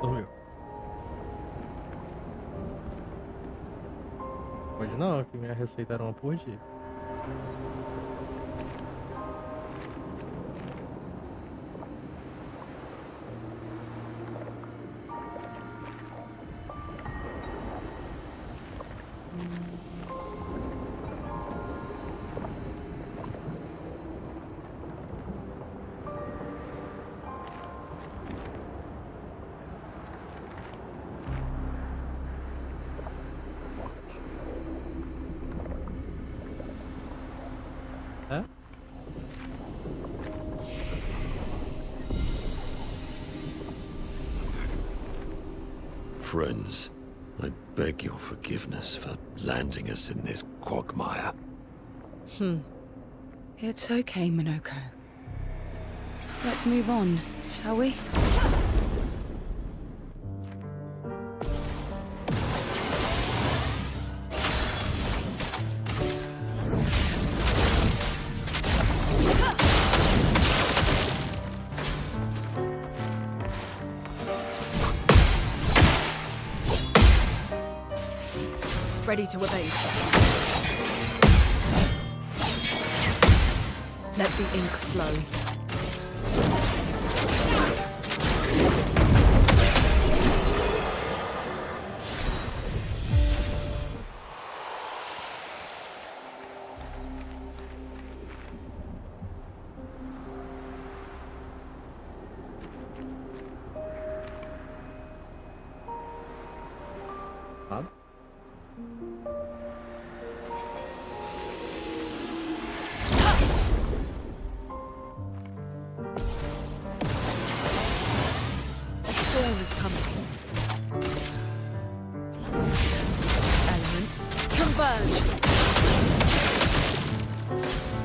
S1: Dormiu. Pode não, que minha receita era uma por dia. É?
S10: Friends, I beg your forgiveness for landing us in this quagmire.
S6: It's okay, Minoko. Let's move on, shall we?
S5: Ready to evade. Let the ink flow.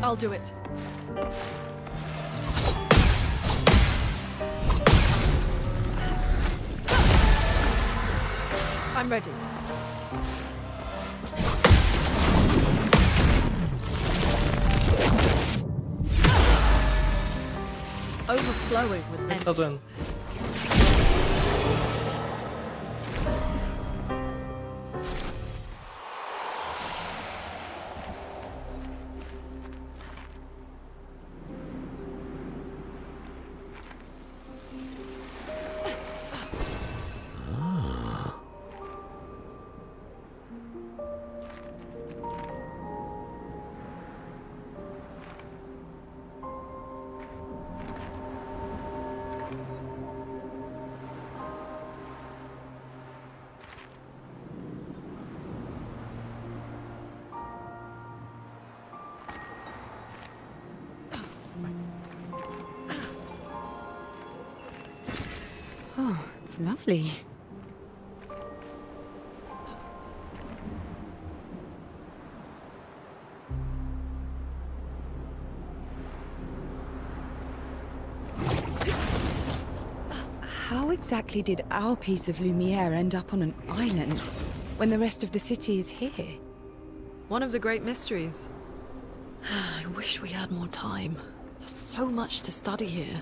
S5: I'll do it. I'm ready. Overflowing with
S1: O que tá doendo?
S6: Oh, lovely. How exactly did our piece of Lumiere end up on an island when the rest of the city is here?
S5: One of the great mysteries. I wish we had more time. There's so much to study here.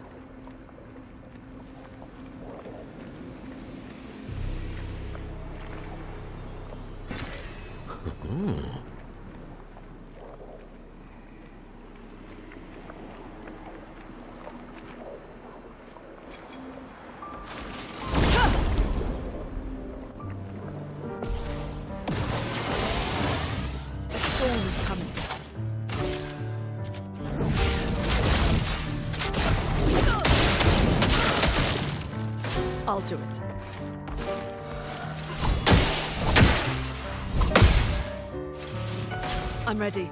S5: A storm is coming. I'll do it. I'm ready.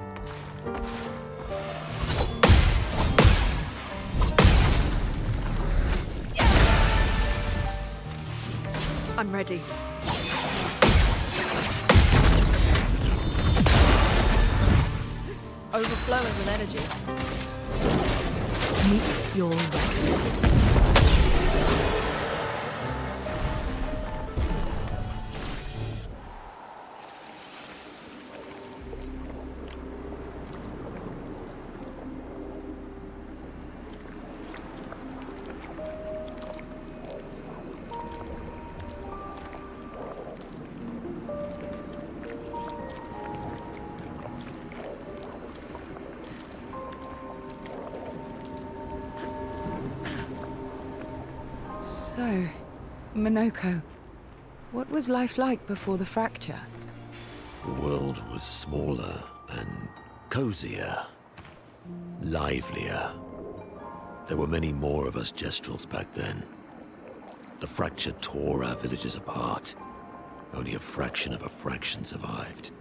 S5: I'm ready. Overflowing with energy. Meet your way.
S6: So, Minoko, what was life like before the fracture?
S10: The world was smaller and cozier, livelier. There were many more of us Gestrels back then. The fracture tore our villages apart. Only a fraction of a fraction survived.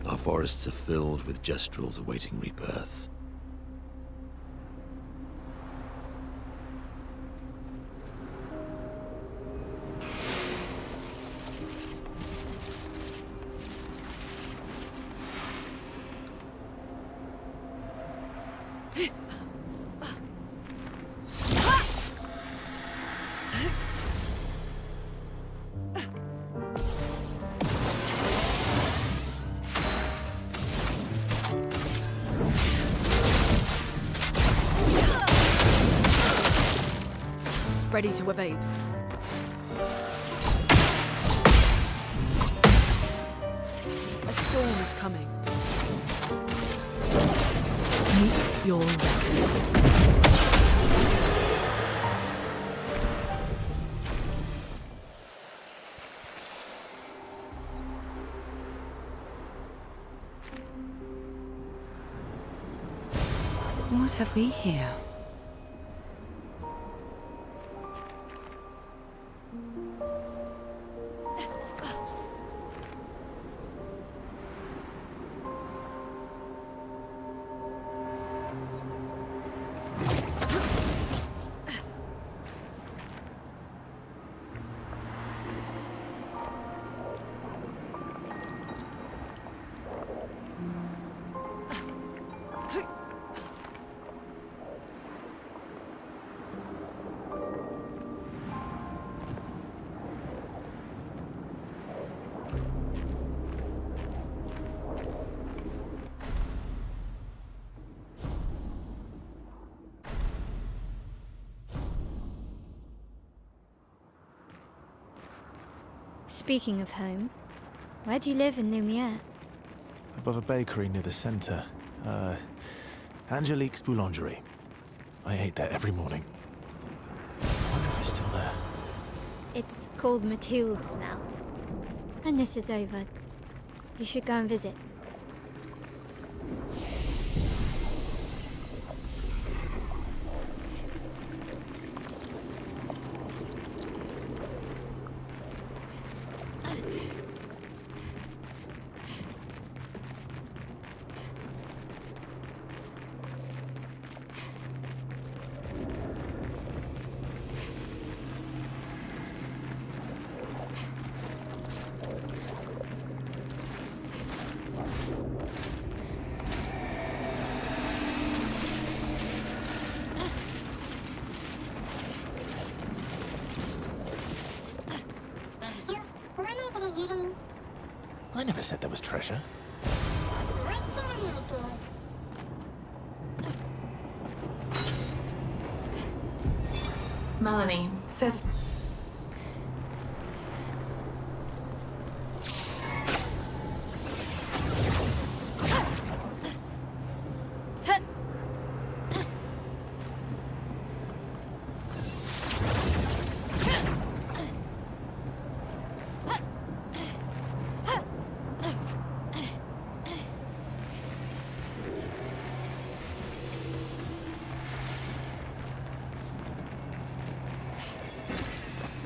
S10: Our forests are filled with Gestrels awaiting rebirth.
S5: Ready to evade. A storm is coming. Meet your way.
S6: What have we here?
S7: Speaking of home, where do you live in Lumiere?
S2: Above a bakery near the center. Angelique's Boulangerie. I ate there every morning. I wonder if it's still there.
S7: It's called Mathilde's now. When this is over, you should go and visit.
S2: I never said there was treasure.
S5: Melanie, 5th.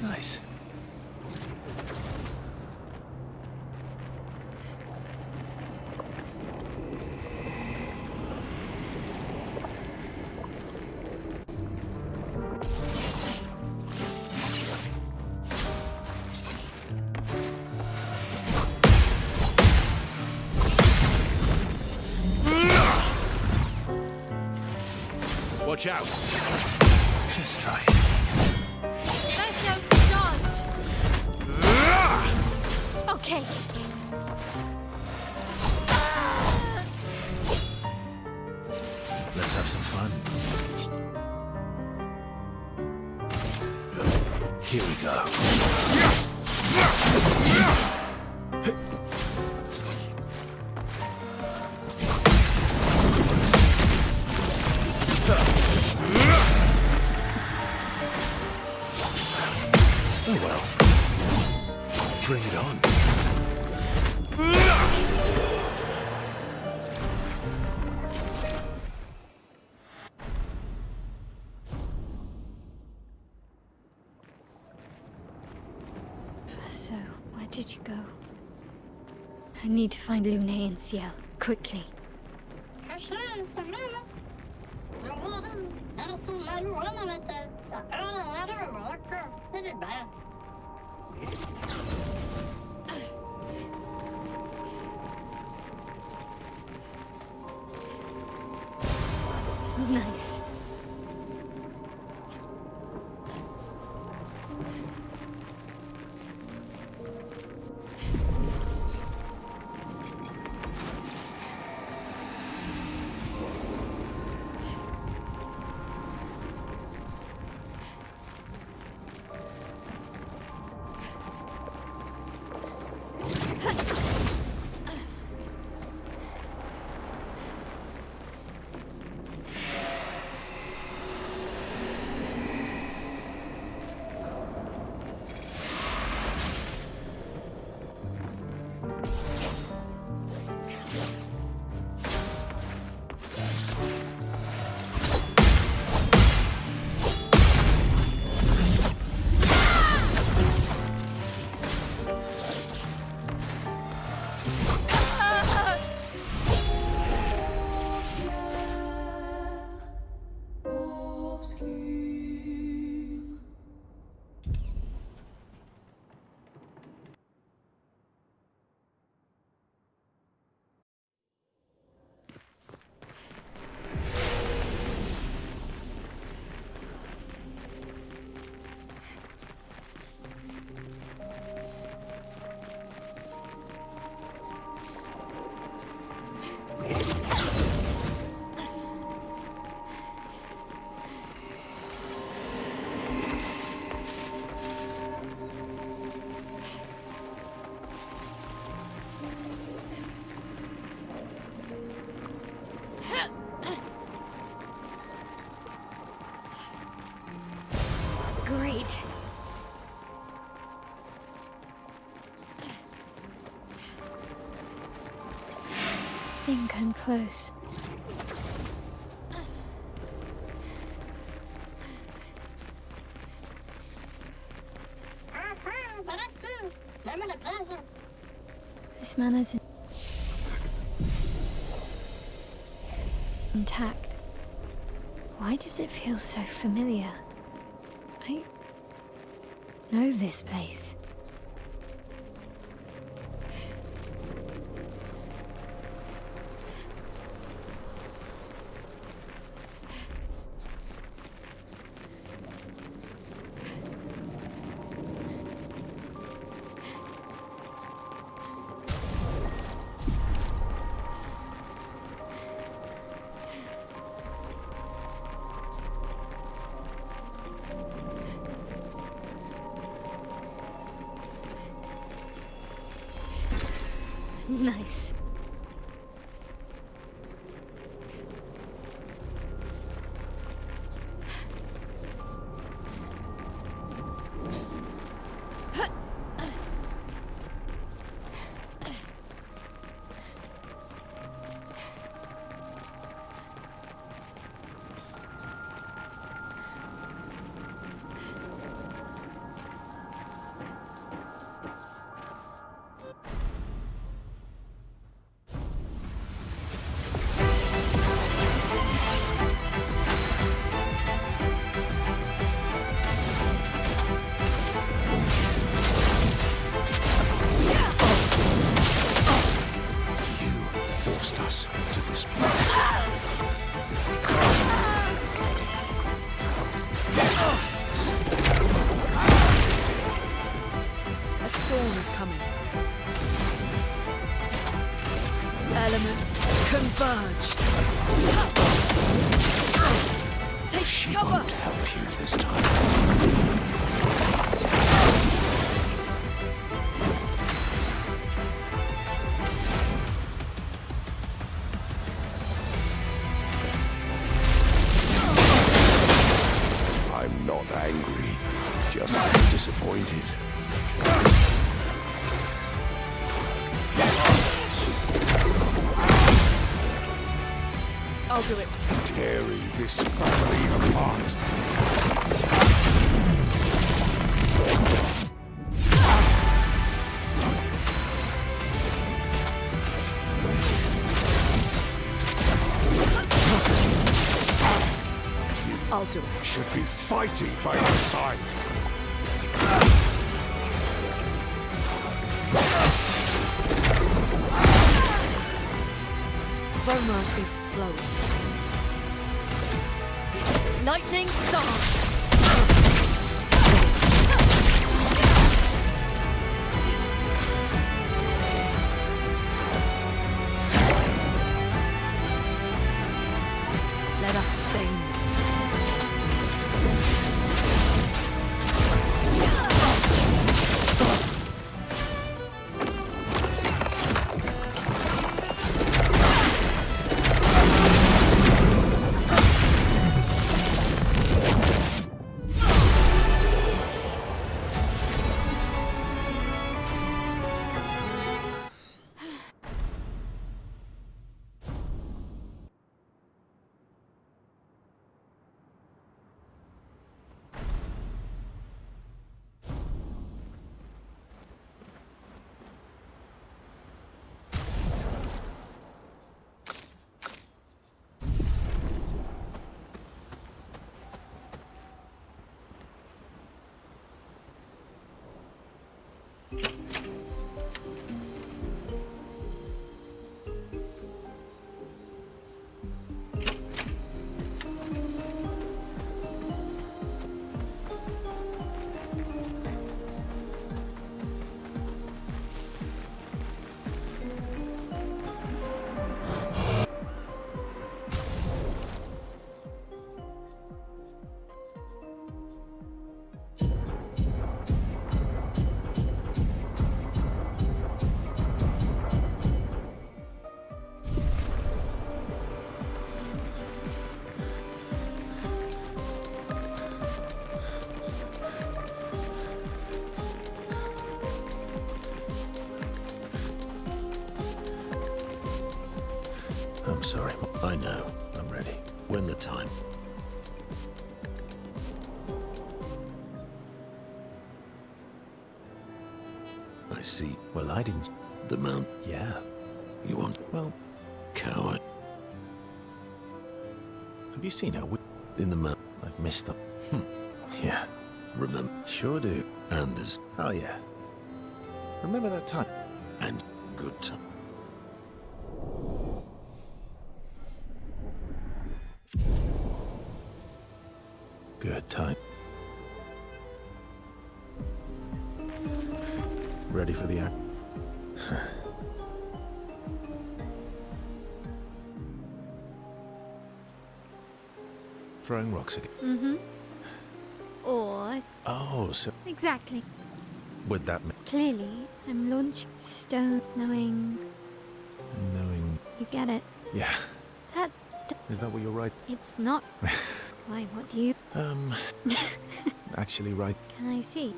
S2: Nice. Watch out! Just try it.
S7: Okay.
S2: Let's have some fun. Here we go. Oh well. Bring it on.
S7: So, where did you go? I need to find Lune and Ciel, quickly. Nice.
S9: close. This man is intact. Why does it feel so familiar? I know this place. Nice.
S5: A storm is coming. Elements converge. Take cover.
S10: Won't help you this time.
S3: I'm not angry, just disappointed.
S5: I'll do it.
S3: Tearing this family apart.
S5: I'll do it.
S3: Should be fighting by your side.
S5: Roma is flowing. Lightning dance. Let us stain them.
S2: sorry.
S10: I know.
S2: I'm ready.
S10: When the time. I see.
S2: Well, I didn't...
S10: The mount.
S2: Yeah.
S10: You want?
S2: Well,
S10: Coward.
S2: have you seen her?
S10: In the mount.
S2: I've missed them. Yeah.
S10: Remember.
S2: Sure do.
S10: And there's.
S2: Oh, yeah. Remember that time?
S10: And good time.
S2: Good time. Ready for the act? Throwing rocks again.
S7: Mm-hmm. Or
S2: Oh, so
S7: exactly.
S2: would that mean
S9: Clearly, I'm launching stone knowing
S2: knowing?
S9: you get it.
S2: Yeah.
S9: That
S2: Is that what you're right?
S9: it's not. Why, what do you
S2: Actually, right.
S9: can I see?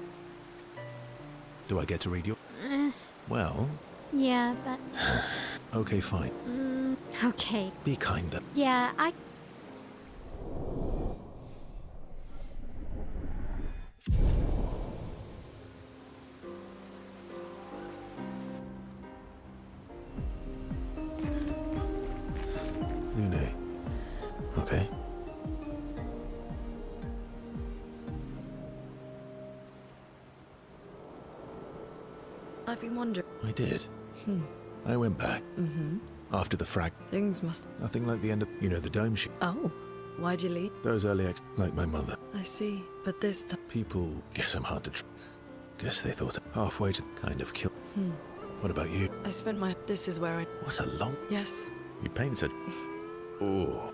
S2: Do I get to read your?
S9: Uh,
S2: Well,
S9: yeah, but
S2: okay, fine.
S9: okay.
S2: Be kinder.
S9: Yeah, I
S2: Lune. Okay.
S5: I've been wondering.
S2: I did. I went back. After the frag.
S5: Things must.
S2: Nothing like the end of... You know, the dome ship.
S5: Oh, why'd you leave?
S2: Those early like my mother.
S5: I see. But this time.
S2: People guess I'm hard to guess they thought halfway to kind of kill. What about you?
S5: I spent my. This is where I.
S2: What a long...
S5: Yes.
S2: You painted. Oh.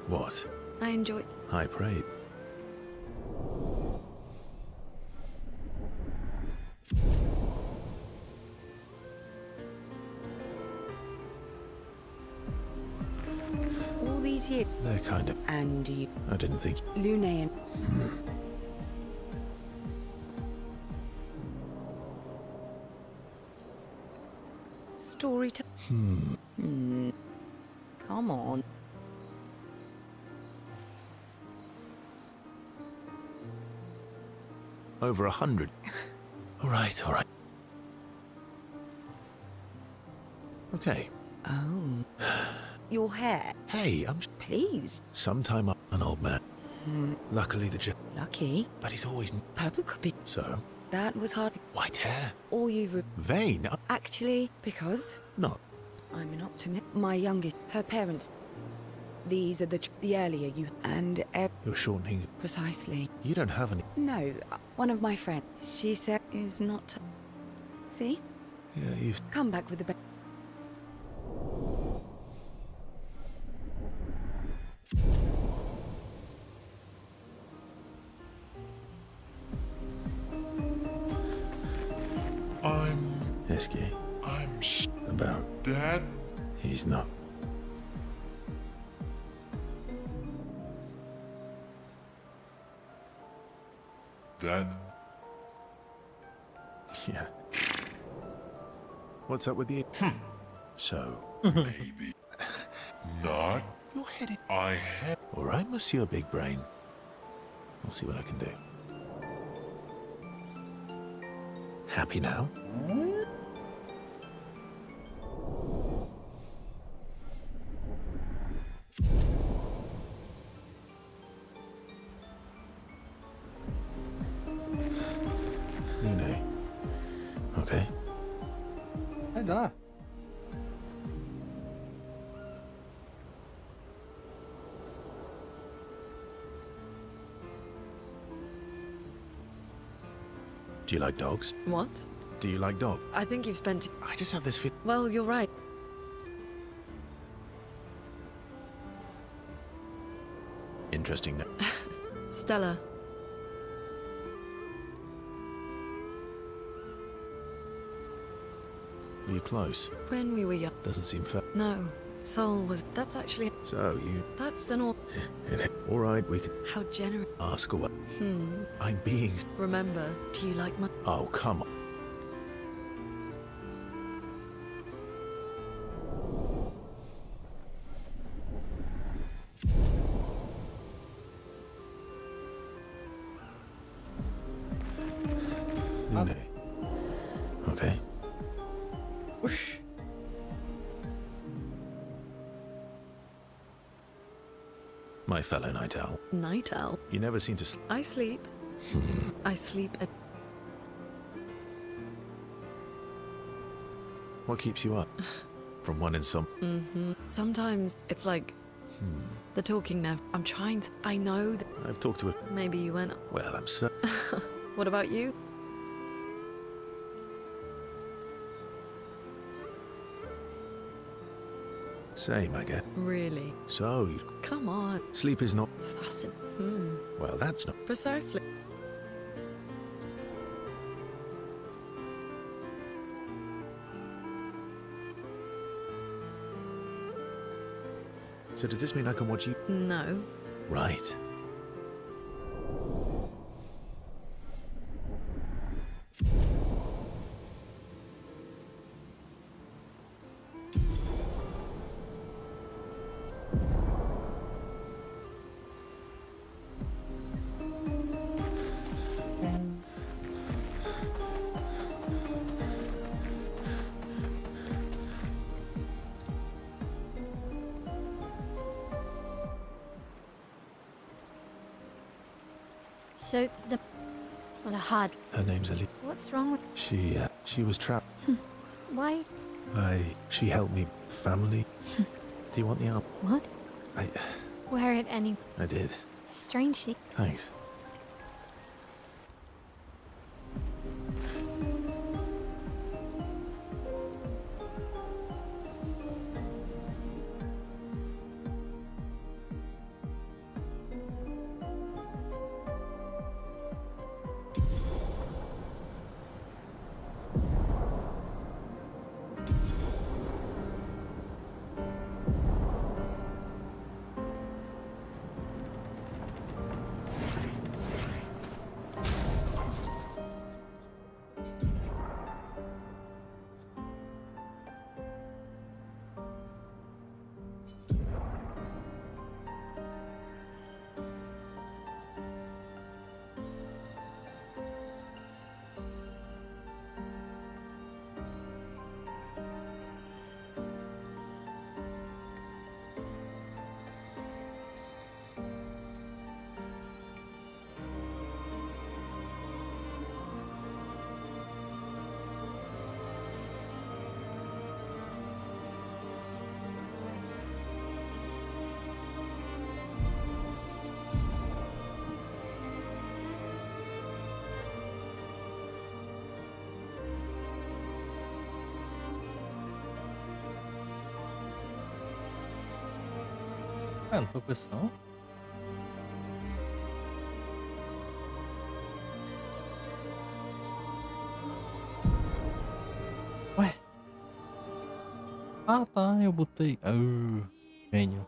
S2: What?
S5: I enjoyed.
S2: High praise.
S6: All these years.
S2: They're kind of...
S6: And you.
S2: I didn't think...
S6: Lune and. Story time. Come on.
S2: Over 100. All right, all right. Okay.
S6: Oh. Your hair.
S2: Hey, I'm...
S6: Please.
S2: Sometime up an old man. Luckily the jet...
S6: Lucky.
S2: But he's always...
S6: Purple copy.
S2: So?
S6: That was hard.
S2: White hair.
S6: All you've.
S2: Vain?
S6: Actually, because
S2: Not.
S6: I'm an optimist. My youngest, her parents. These are the earlier you and
S2: You're shortening it.
S6: precisely.
S2: You don't have any...
S6: No, one of my friends. She said is not. See,
S2: Yeah, you've...
S6: come back with the.
S2: Esky.
S3: I'm
S2: About.
S3: Dad?
S2: He's not.
S3: Dad?
S2: Yeah. What's up with you? So...
S3: Maybe. Not.
S2: You're headed...
S3: I have.
S2: All right, Monsieur Big Brain. I'll see what I can do. Happy now? Lune. Okay.
S1: Vai dar.
S2: Do you like dogs?
S5: What?
S2: Do you like dogs?
S5: I think you've spent.
S2: I just have this feeling.
S5: Well, you're right.
S2: Interesting.
S5: Stella.
S2: Were you close?
S5: When we were young.
S2: Doesn't seem fair.
S5: No. Sol was. That's actually.
S2: So you...
S5: That's an all.
S2: All right, we can
S5: How generous.
S2: ask away. I'm being...
S5: Remember, do you like my.
S2: Oh, come on. my fellow night owl.
S5: Night owl?
S2: You never seem to
S5: I sleep. I sleep at...
S2: What keeps you up? From one insomnia?
S5: Sometimes it's like... The talking never... I'm trying to... I know that...
S2: I've talked to a...
S5: Maybe you went...
S2: Well, I'm so...
S5: What about you?
S2: Same, I guess.
S5: Really?
S2: So,
S5: Come on.
S2: sleep is not...
S5: Fascinating.
S2: Well, that's not...
S5: Precisely.
S2: So does this mean I can watch you?
S5: No.
S2: Right.
S9: So the... What a hard...
S2: Her name's Ali.
S9: What's wrong with...
S2: She was trapped.
S9: Why?
S2: She helped me. Family. Do you want the album?
S9: What?
S2: I
S9: Wear it any...
S2: did.
S9: Strangely...
S2: Thanks.
S1: Ah, não tô com isso não. Ué? Ah tá, eu botei. Gênio.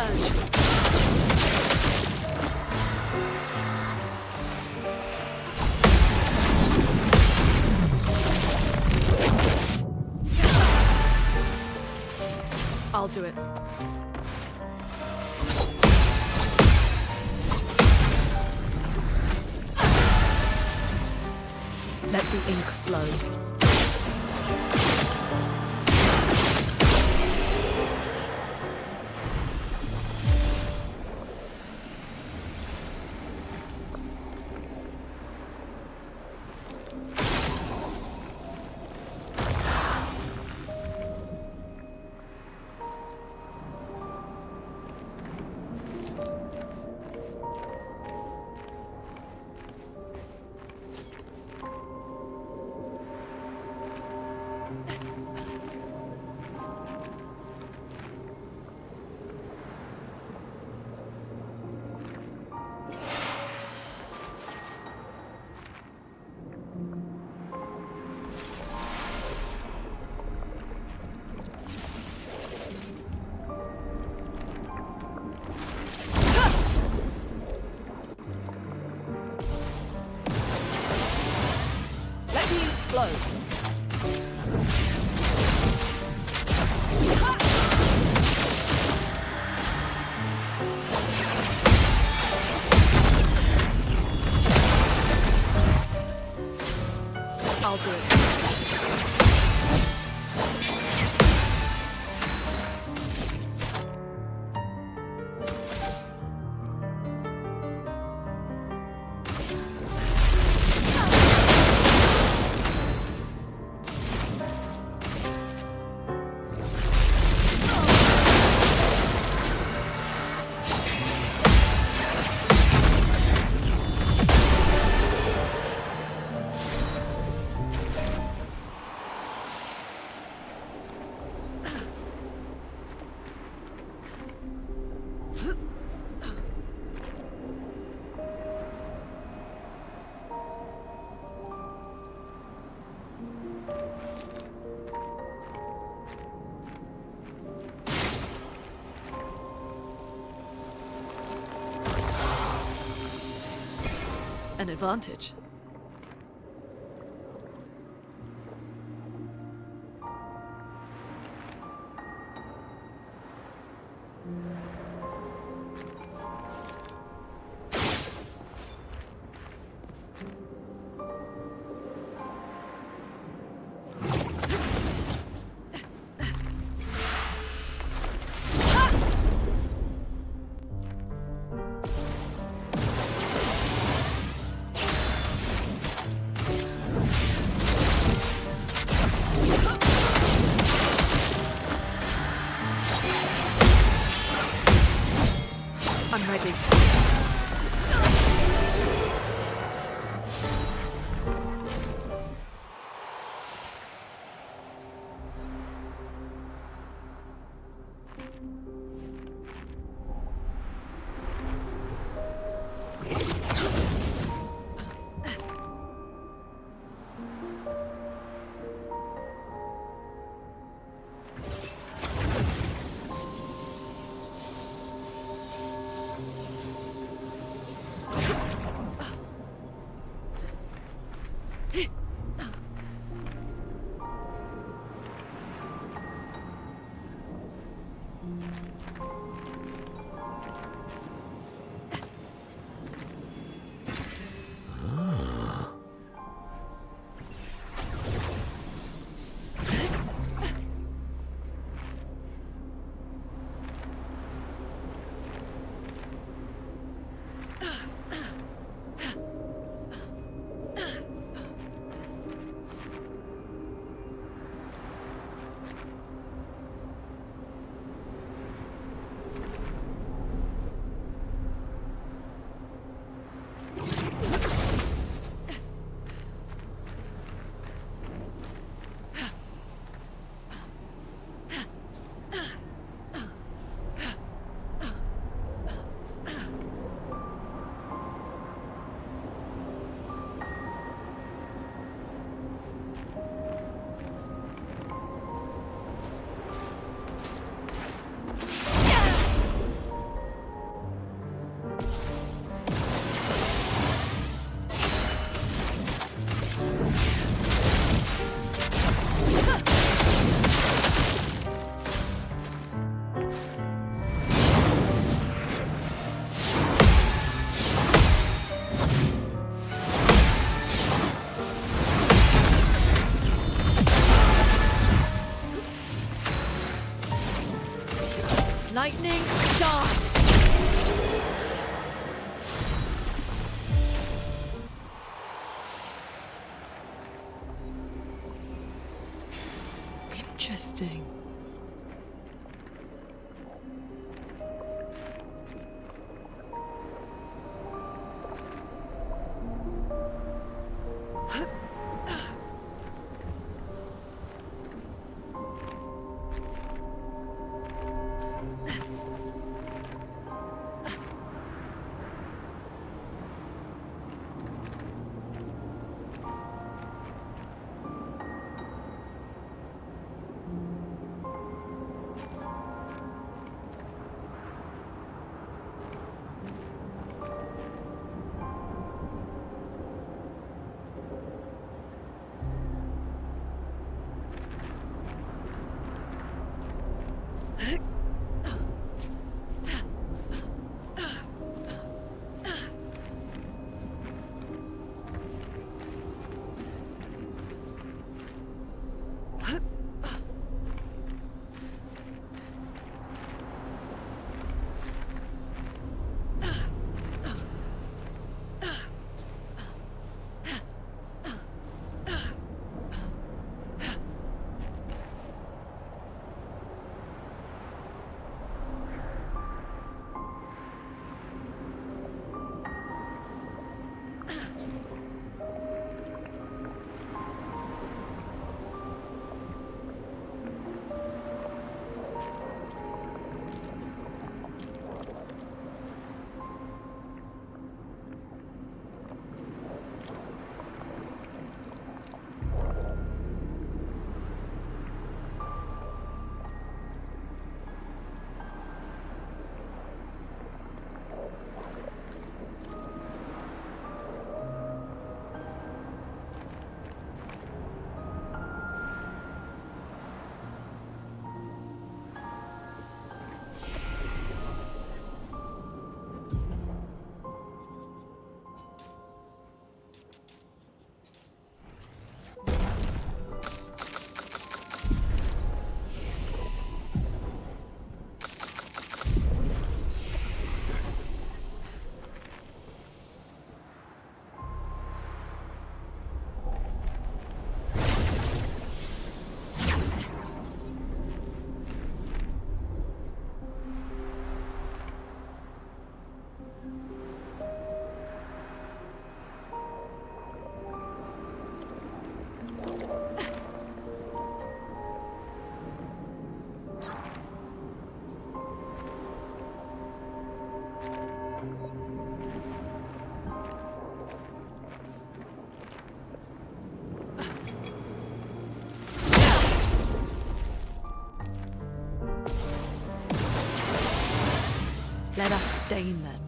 S5: Surge! I'll do it. Let the ink flow. Flow. I'll do it. An advantage. I'm ready. Lightning dies! Interesting. Let us stain them.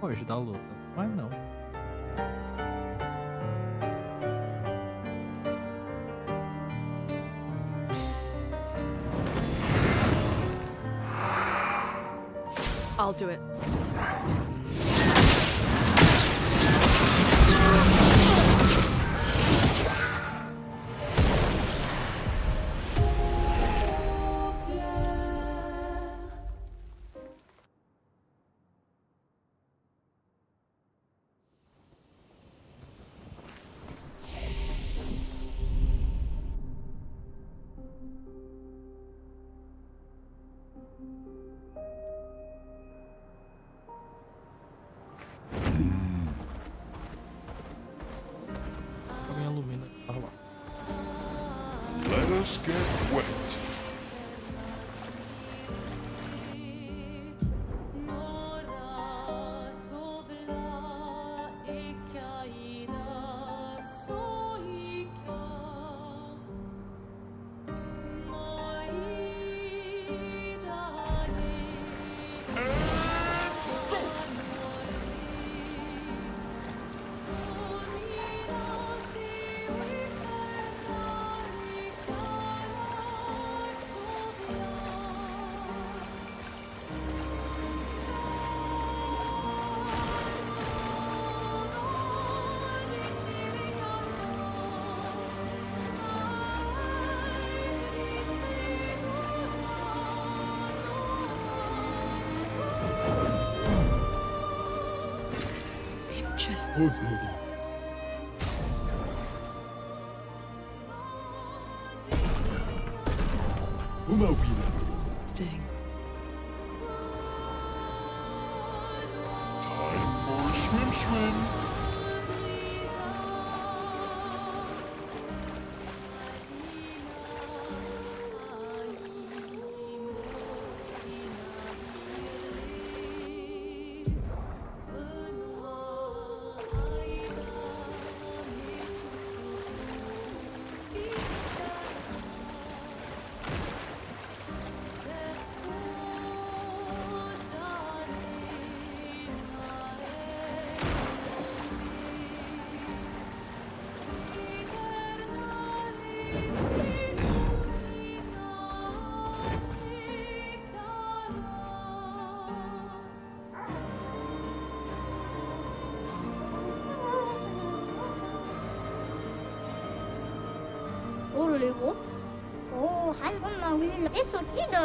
S1: auge da luta. Mas não.
S5: I'll do it.
S1: Alguém ilumina. Tá lá.
S3: Let us get wet.
S5: Interesting.
S3: Time for a swim.
S9: Oh, le héros. Oh, Halbon Mawil. Et Sokid.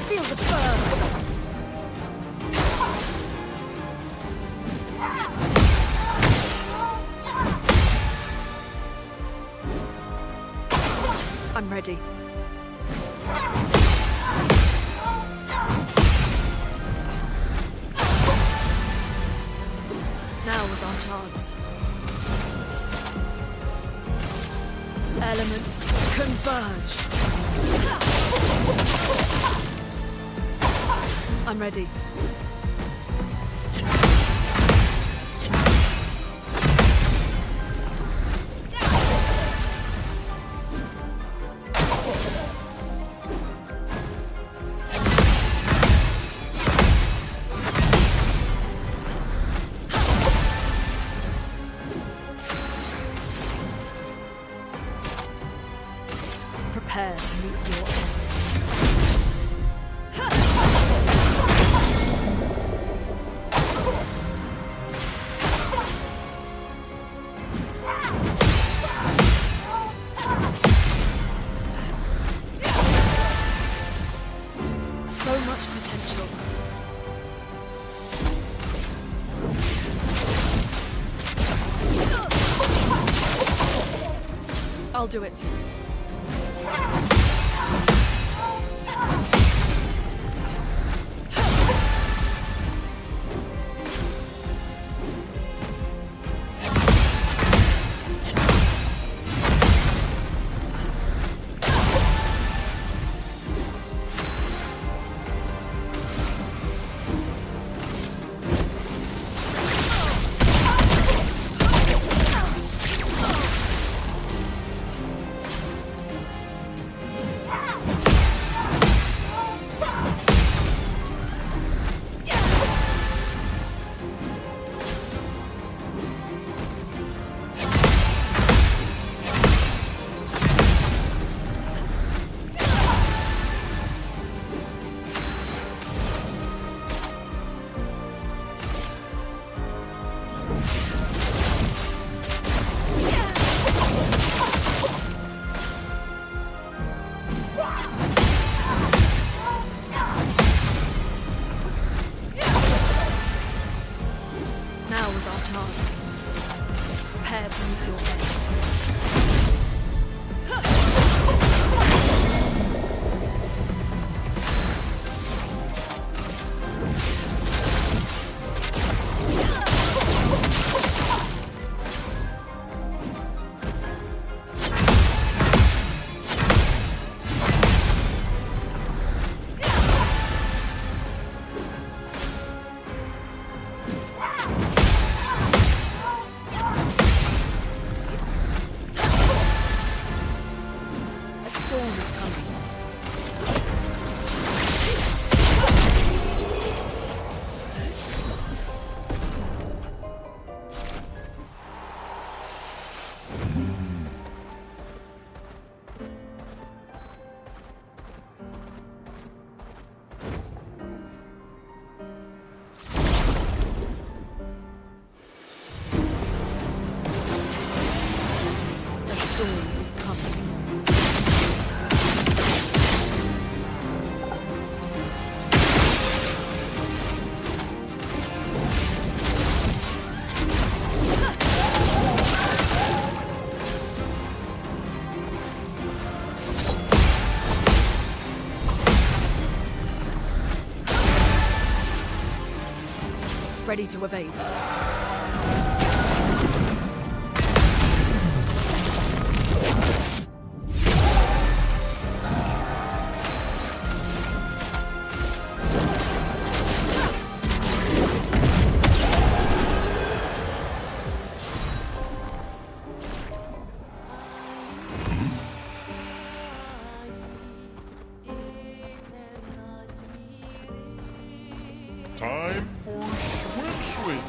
S5: Feel the burn. I'm ready. Now was our chance. Elements converge. I'm ready. Prepare to meet your end. So much potential. I'll do it. our chance. Prepare to meet your fate. A storm is coming. A storm is coming. Ready to evade.
S3: Time for swim swim.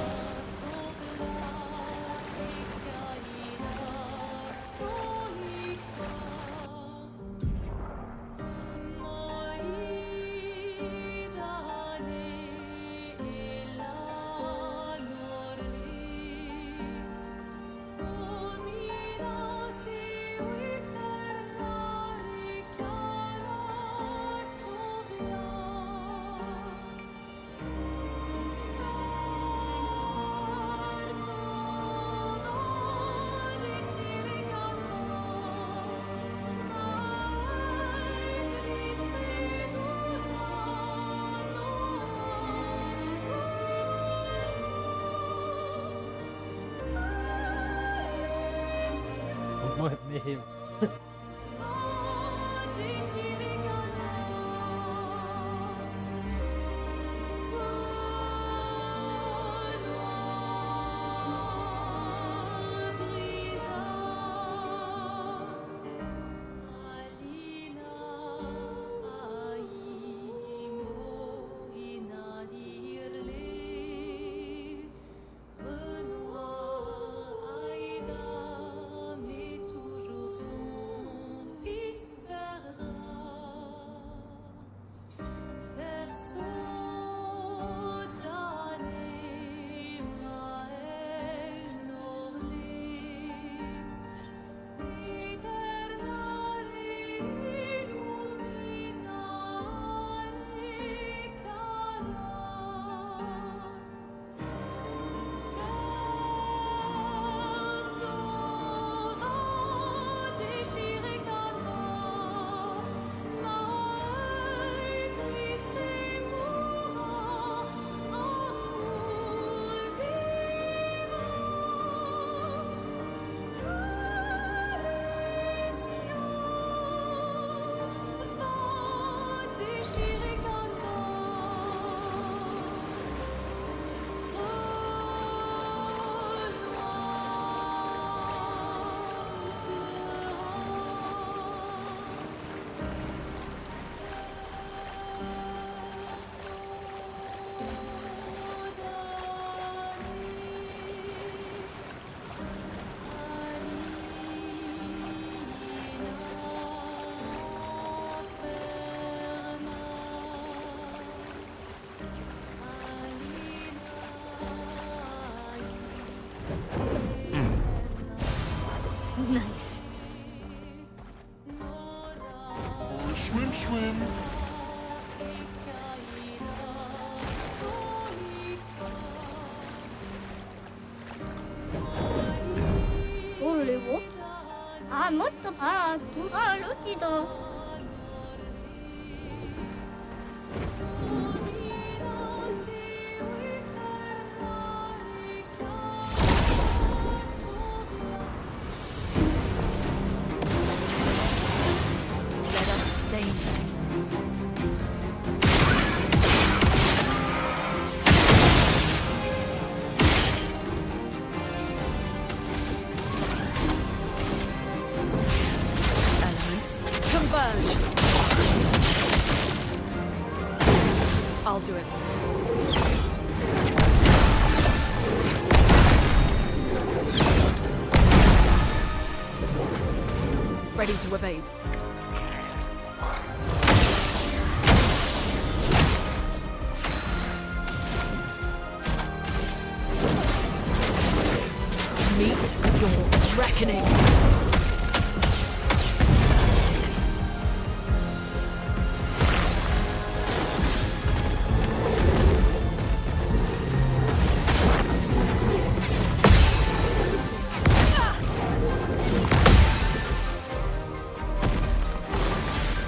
S1: Morreu.
S7: Nice.
S3: For swim swim.
S9: あ、もっとあら、あ、ロッチだ。
S5: Let us stay here. Elements, converge! I'll do it. Ready to evade. Meet your reckoning.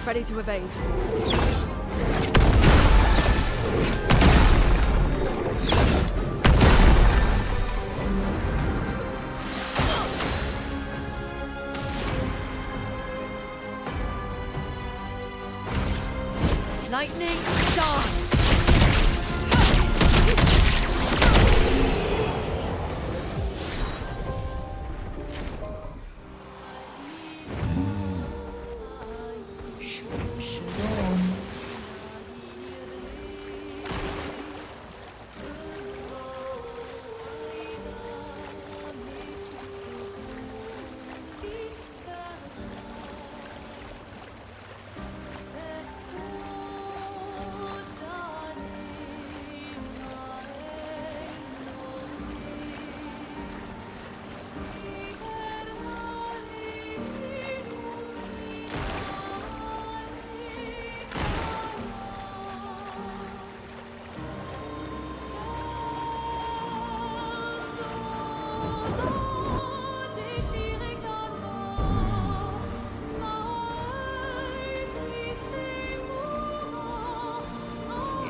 S5: Ready to evade. Lightning dance!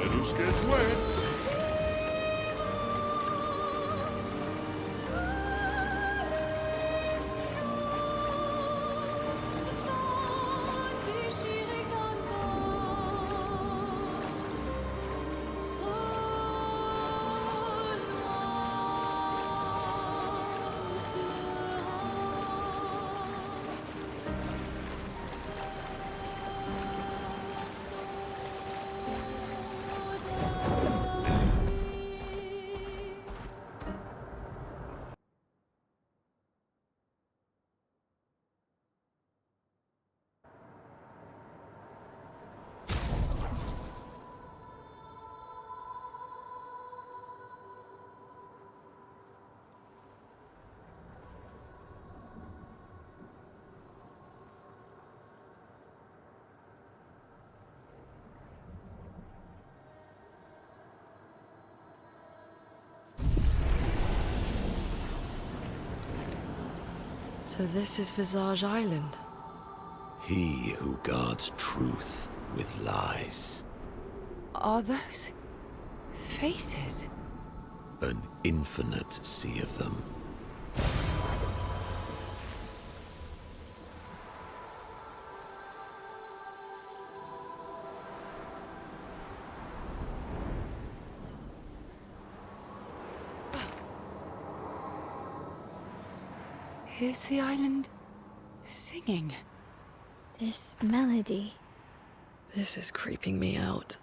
S3: Let us get wet.
S5: So this is Visage Island.
S10: He who guards truth with lies.
S6: Are those faces?
S10: An infinite sea of them.
S6: Is the island singing?
S9: This melody.
S5: This is creeping me out.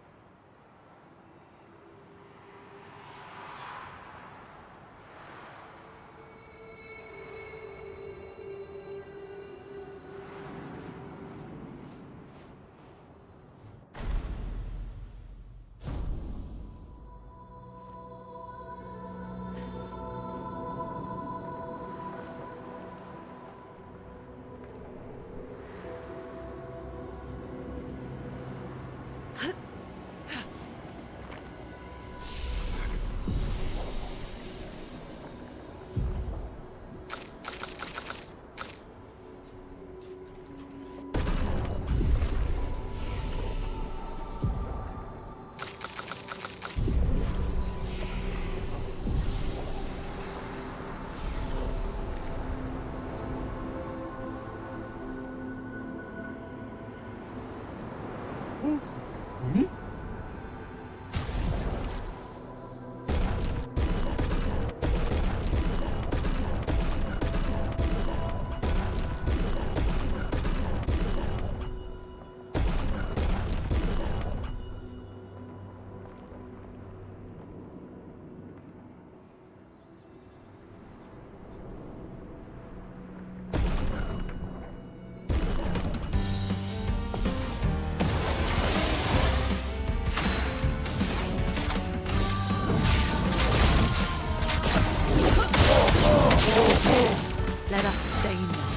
S5: Let us stain them.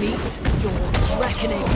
S5: Meet your reckoning.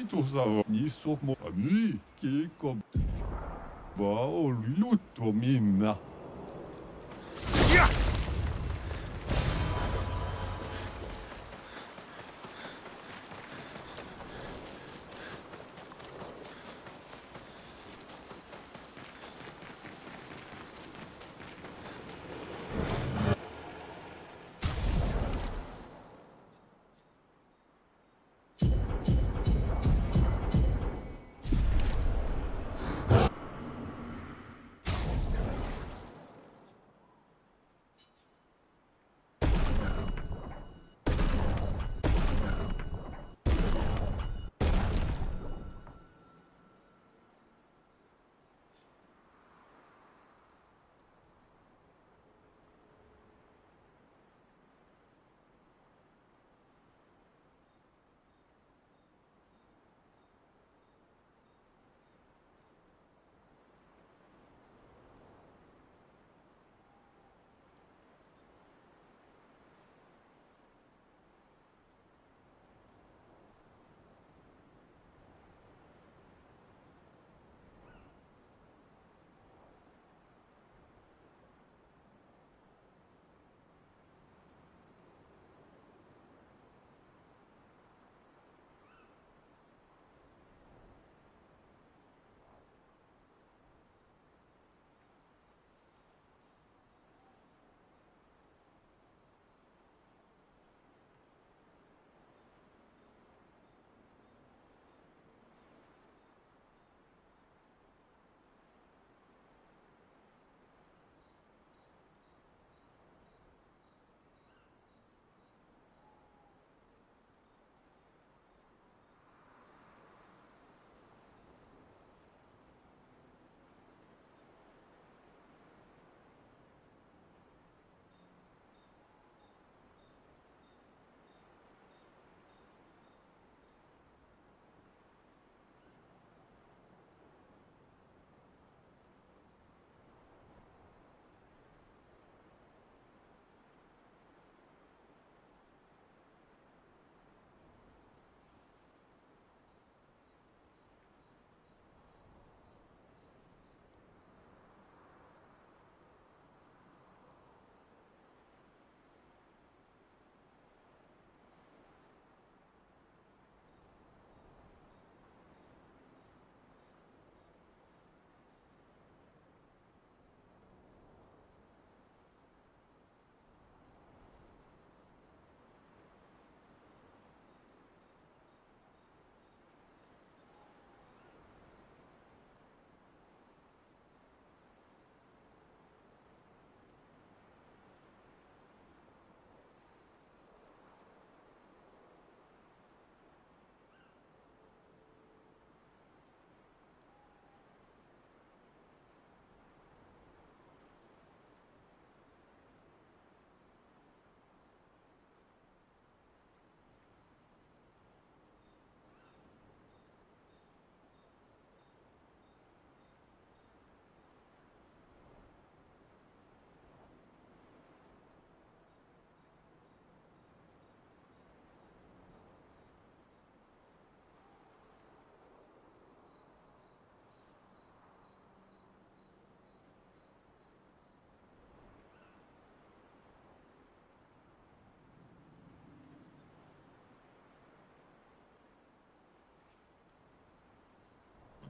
S3: tosava nisso morani che com va o lutto minna.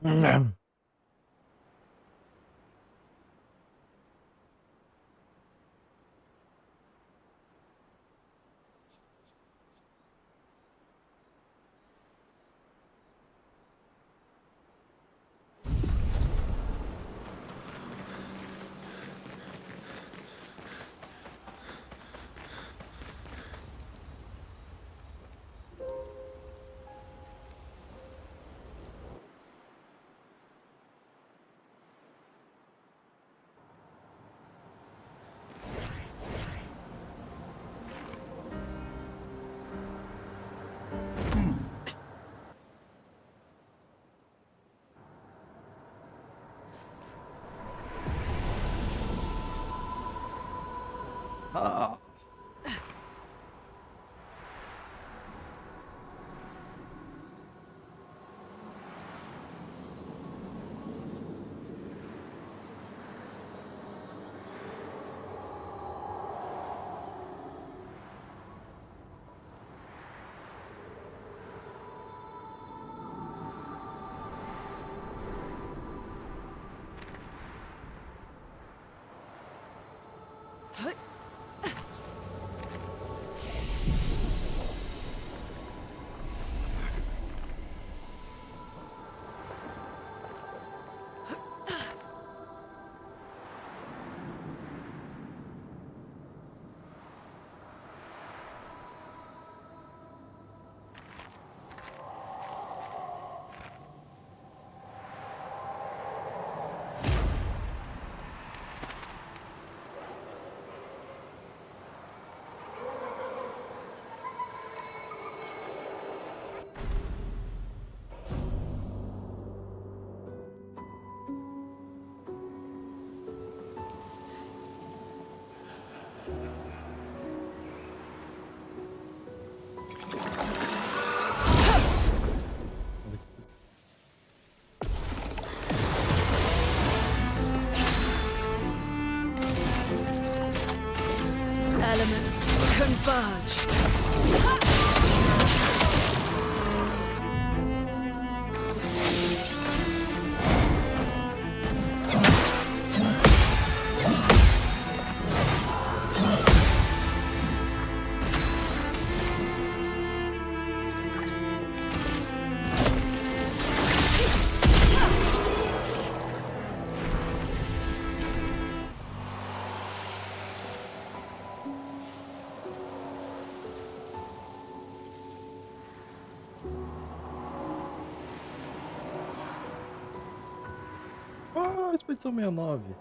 S1: Ah.
S5: converge.
S1: Ah, Expedição 69.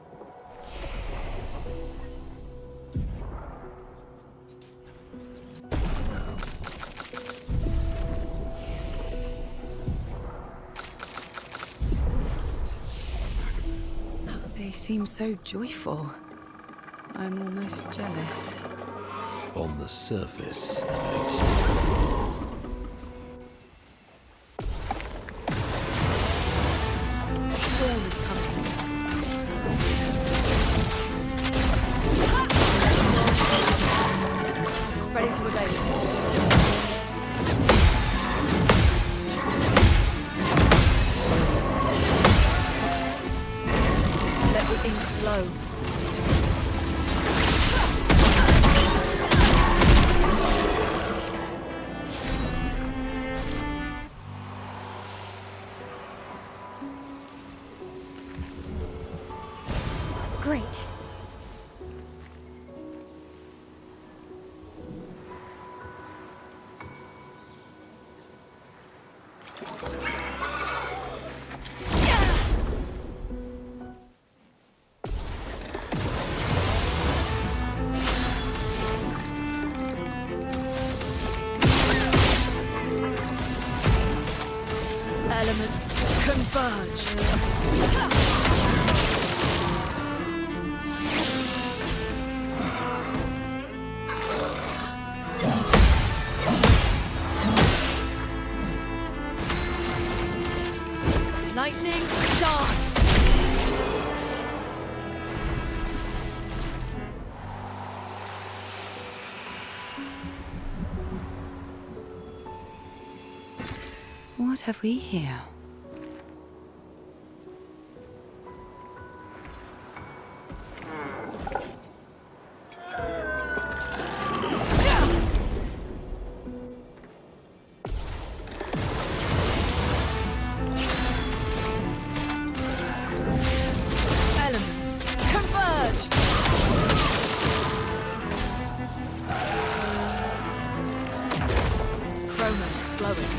S6: They seem so joyful. I'm almost jealous.
S10: On the surface, at least.
S5: Storm is coming. Ready to evade. Let the ink flow.
S9: Great.
S5: Elements converge. Lightning dance.
S6: What have we here?
S5: Elements converge. Chroma's flowing.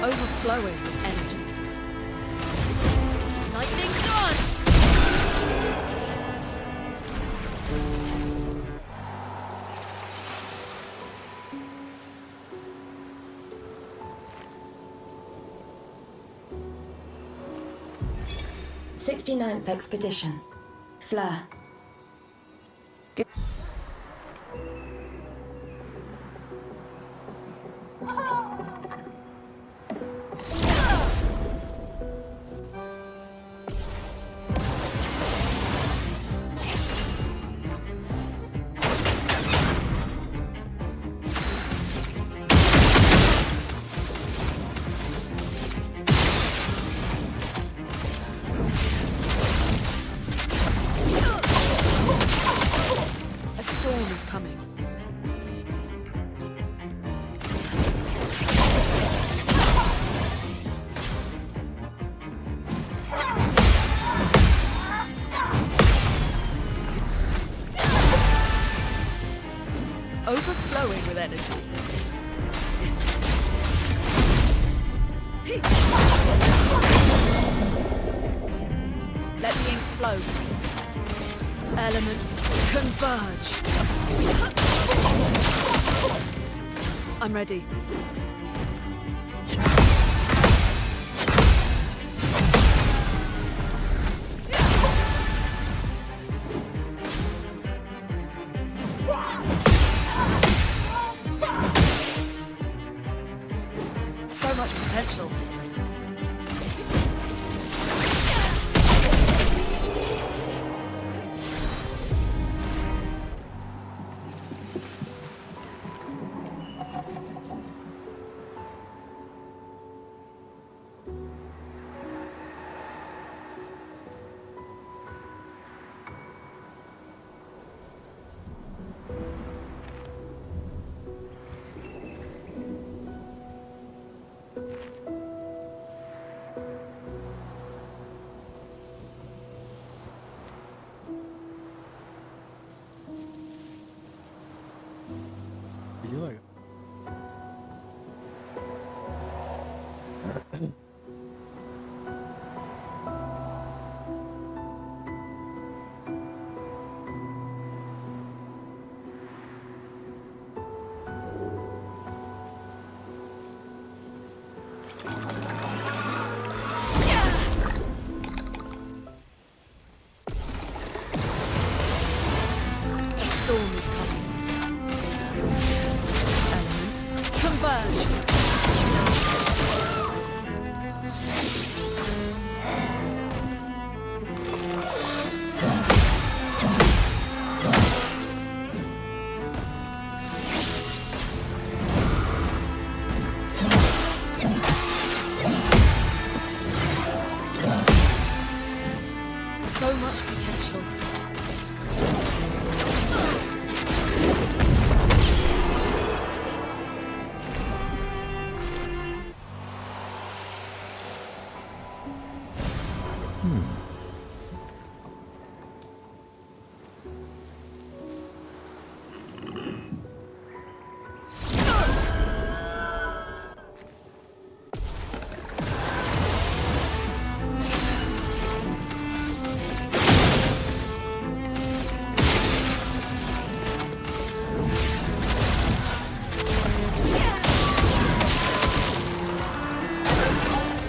S5: Overflowing with energy. Lightning dance!
S9: '69th Expedition. Fleur.
S5: A storm is coming. Overflowing with energy. Let the ink flow. Elements converge. I'm ready. So much potential.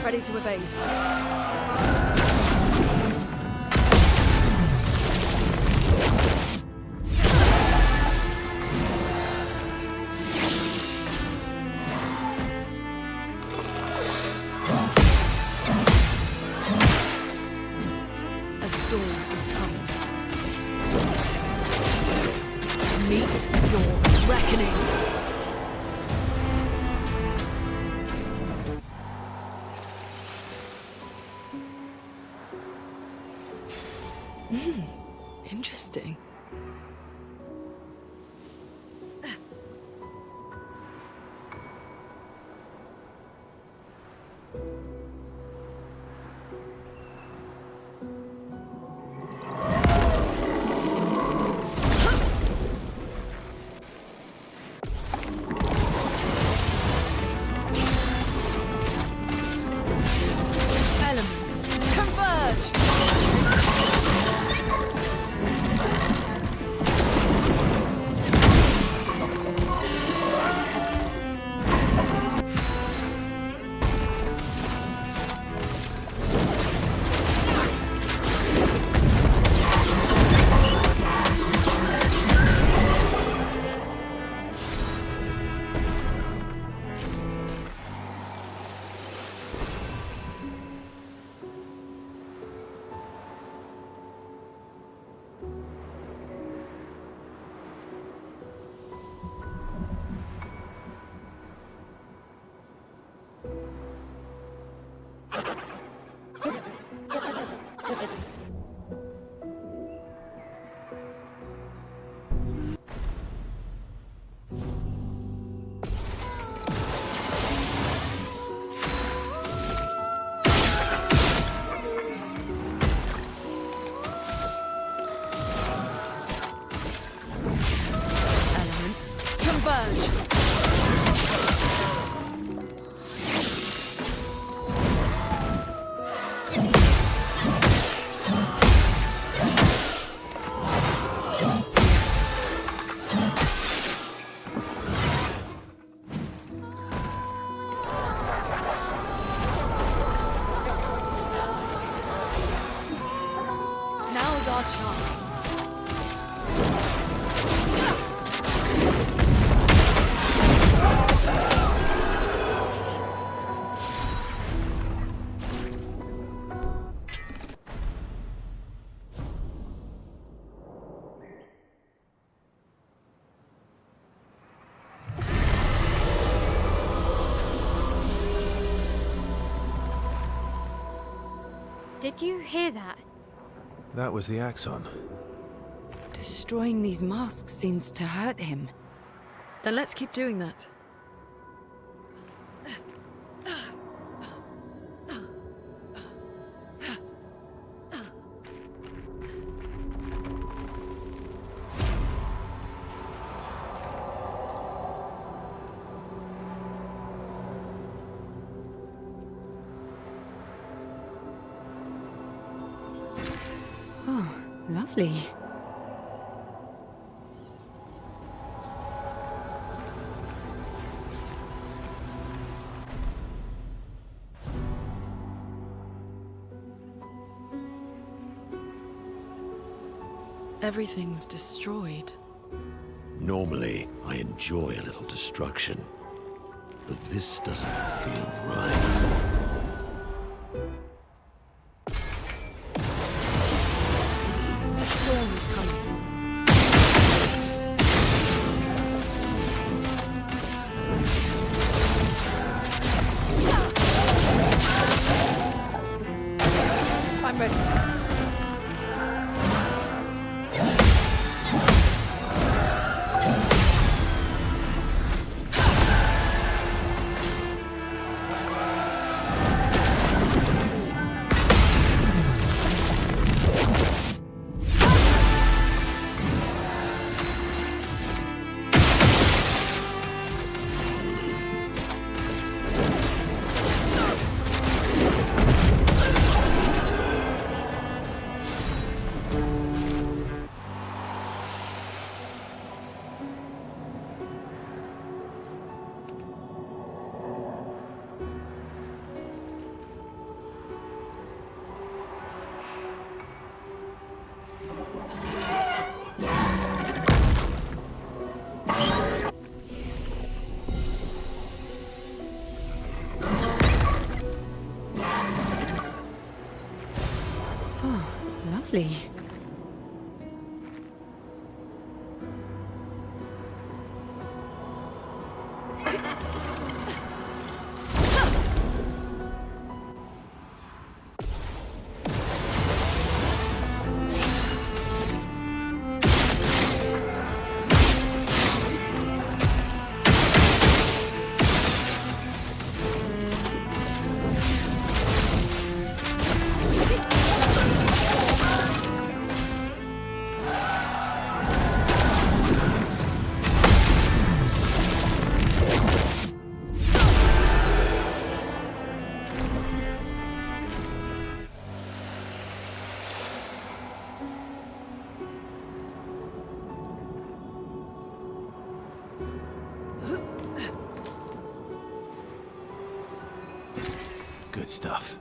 S5: Ready to evade. A storm is coming. Meet your reckoning. Interesting. Elements converge! Now's our chance.
S7: Did you hear that?
S2: That was the Axon.
S6: Destroying these masks seems to hurt him.
S5: Then let's keep doing that.
S6: Oh, lovely.
S5: Everything's destroyed.
S10: Normally, I enjoy a little destruction, but this doesn't feel right.
S5: A storm is coming. I'm ready.
S6: Lovely.
S2: Good stuff.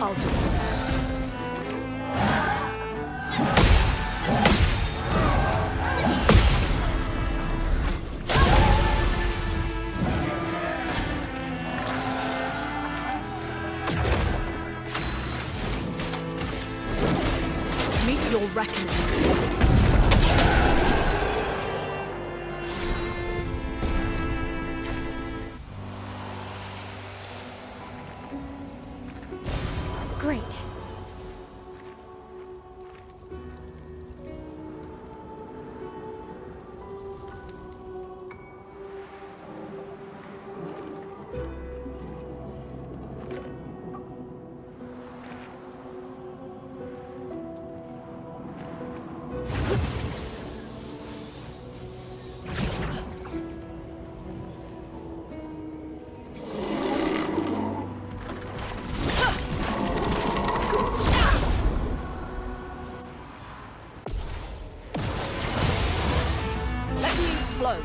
S5: I'll do it. Meet your reckoning.
S9: Great.
S5: Let me flow.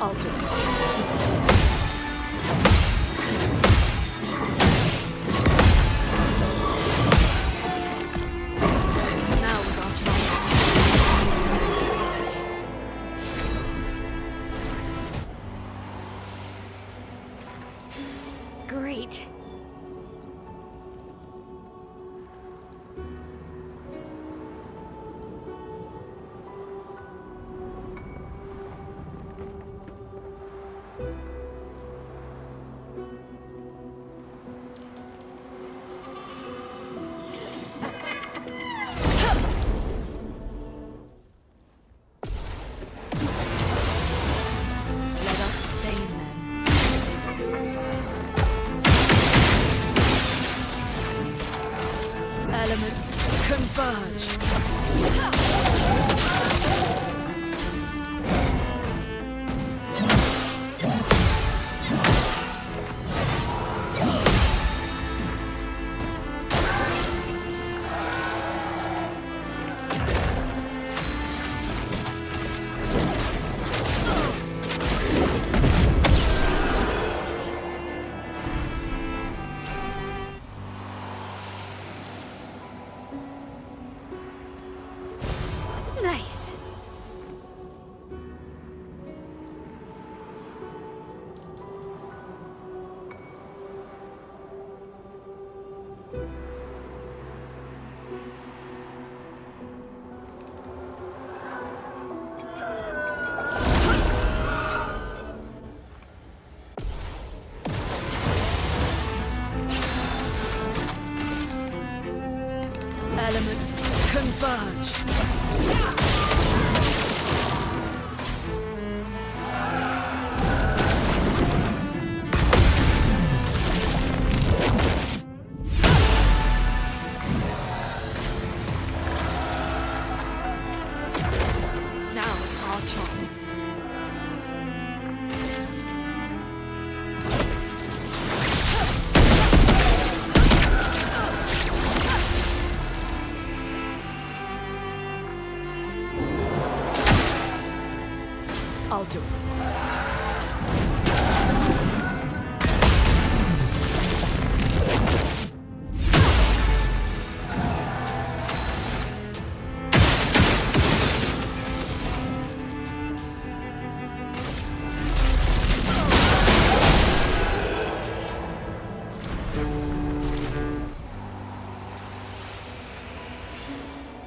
S5: I'll do it. Now is our chance.
S9: Great.
S5: Let us stain them. Converge. Now's our chance. I'll do it.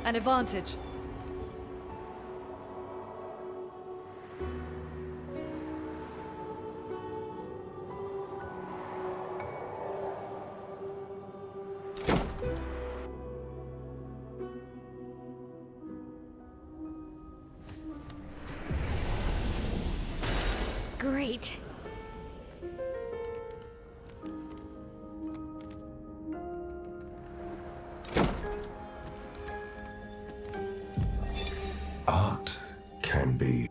S5: An advantage.
S7: Great.
S8: Art can be.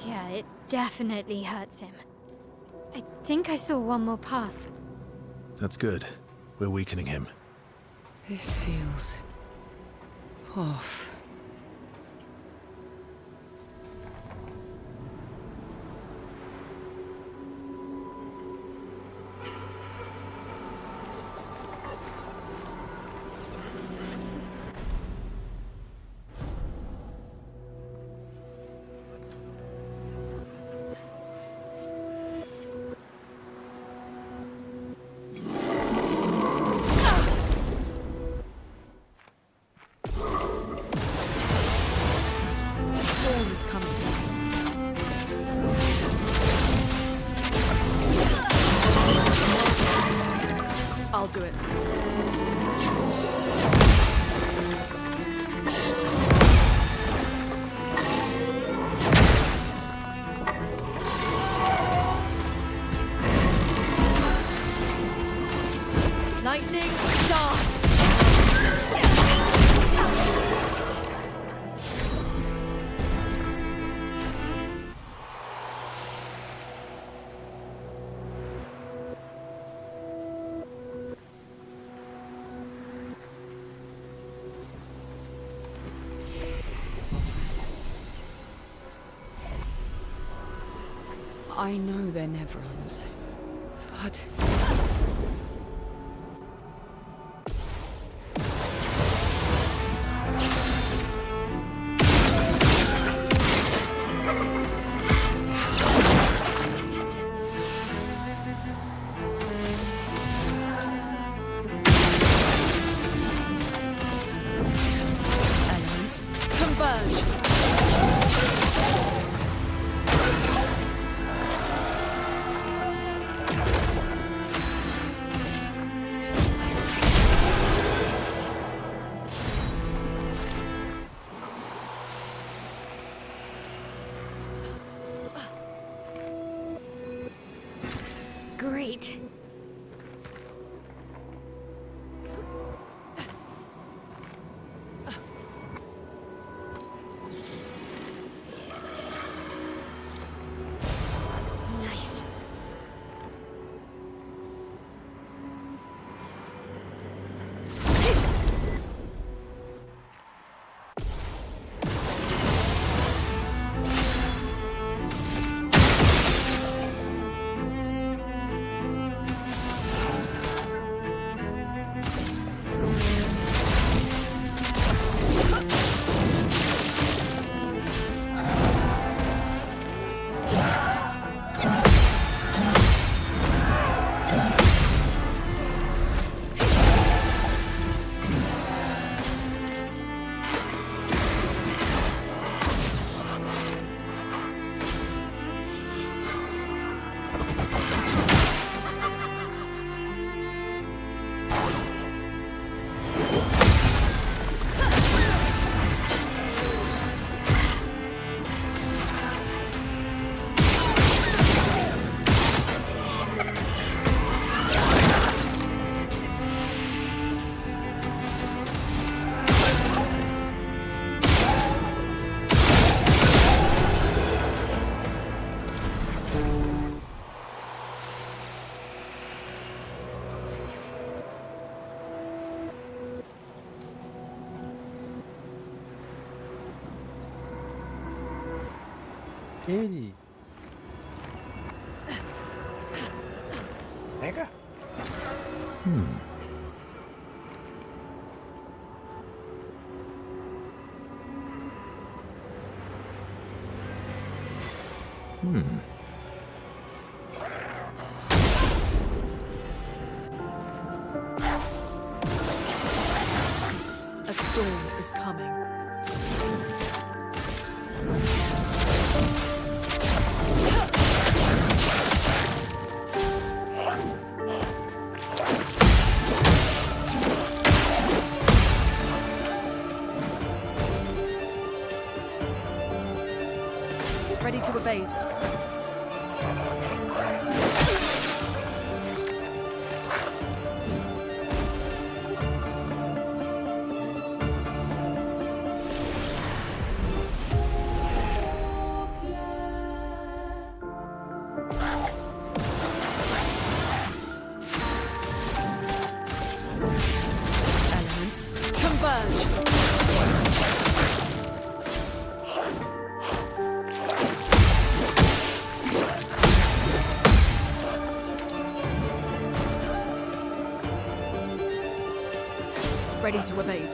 S7: Yeah, it definitely hurts him. I think I saw one more path.
S2: That's good. We're weakening him.
S6: This feels off.
S5: Storm is coming. I'll do it. Lightning dance!
S6: I know they're Nevrons, but...
S5: Elements, converge!
S7: Great. Nice.
S1: Ele. Pega.
S5: A storm is coming. Ready to evade. Elements, converge! Ready to evade.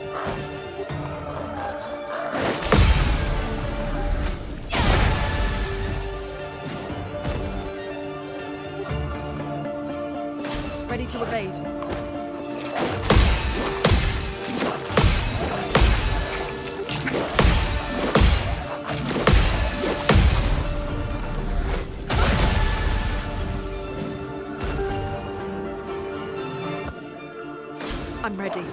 S5: Ready to evade. I'm ready.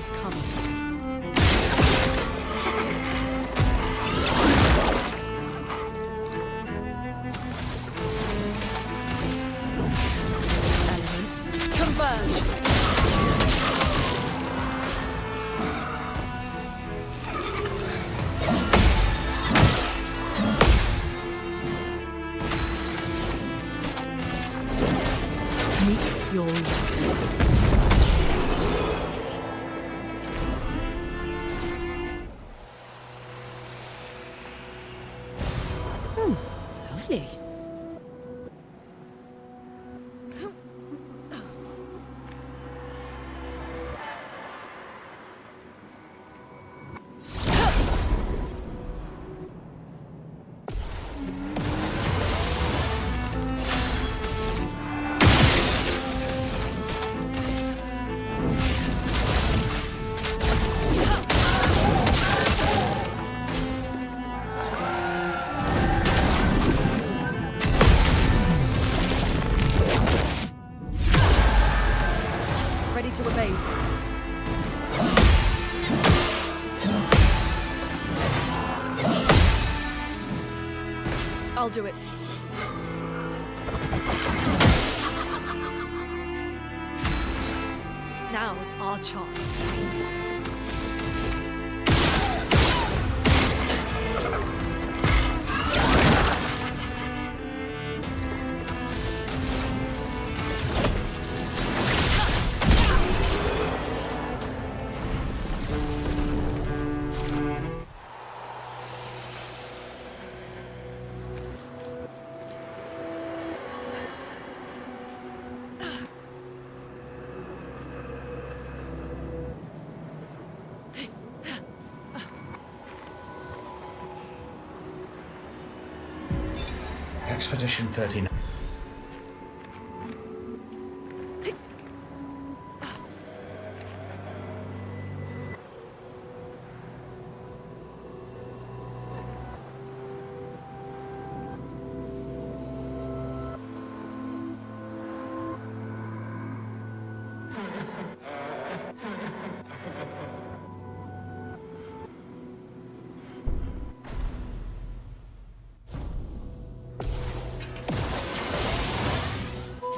S5: is coming. Elements converge. Meet your
S6: Lovely.
S5: ready to evade. I'll do it. Now's our chance.
S11: Expedition 39.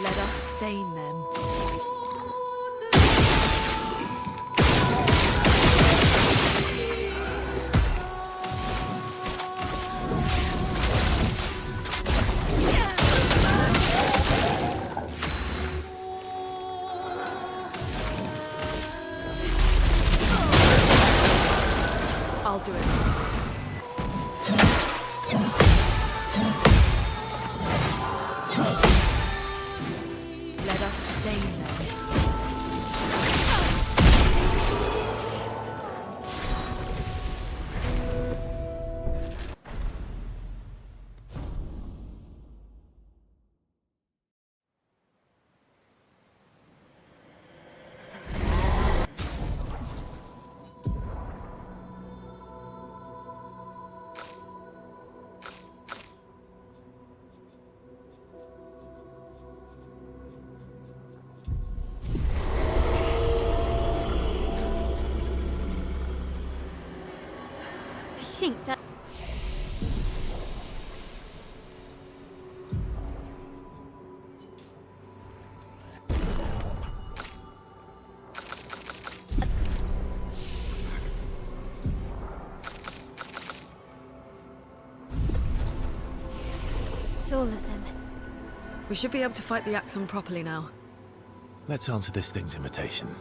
S5: Let us stain them. I'll do it. Let us stain them.
S7: I think that...
S9: It's all of them.
S5: We should be able to fight the Axum properly now.
S2: Let's answer this thing's invitation.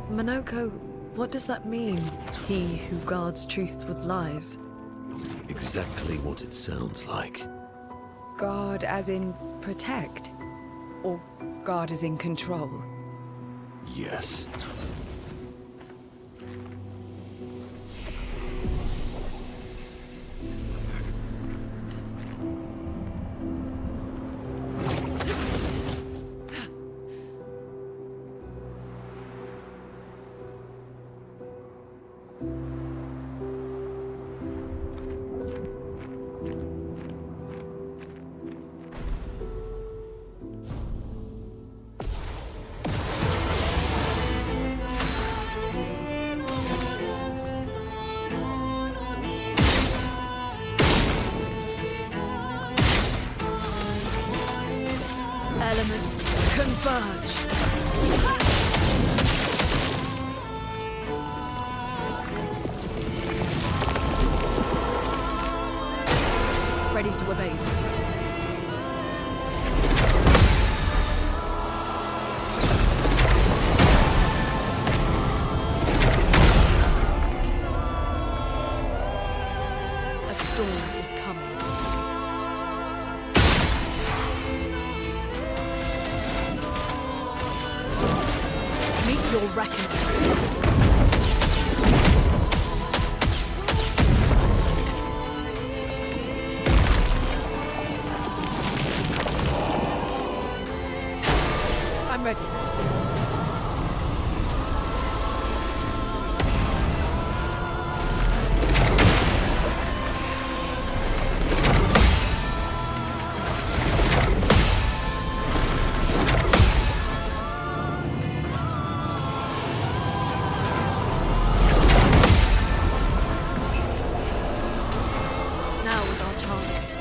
S5: Monoko What does that mean? He who guards truth with lies.
S10: Exactly what it sounds like.
S6: Guard as in protect? Or guard as in control?
S10: Yes.
S5: Elements converge. Ready to evade. A storm is coming. Meet your reckoning. I'm ready. Now is our chance.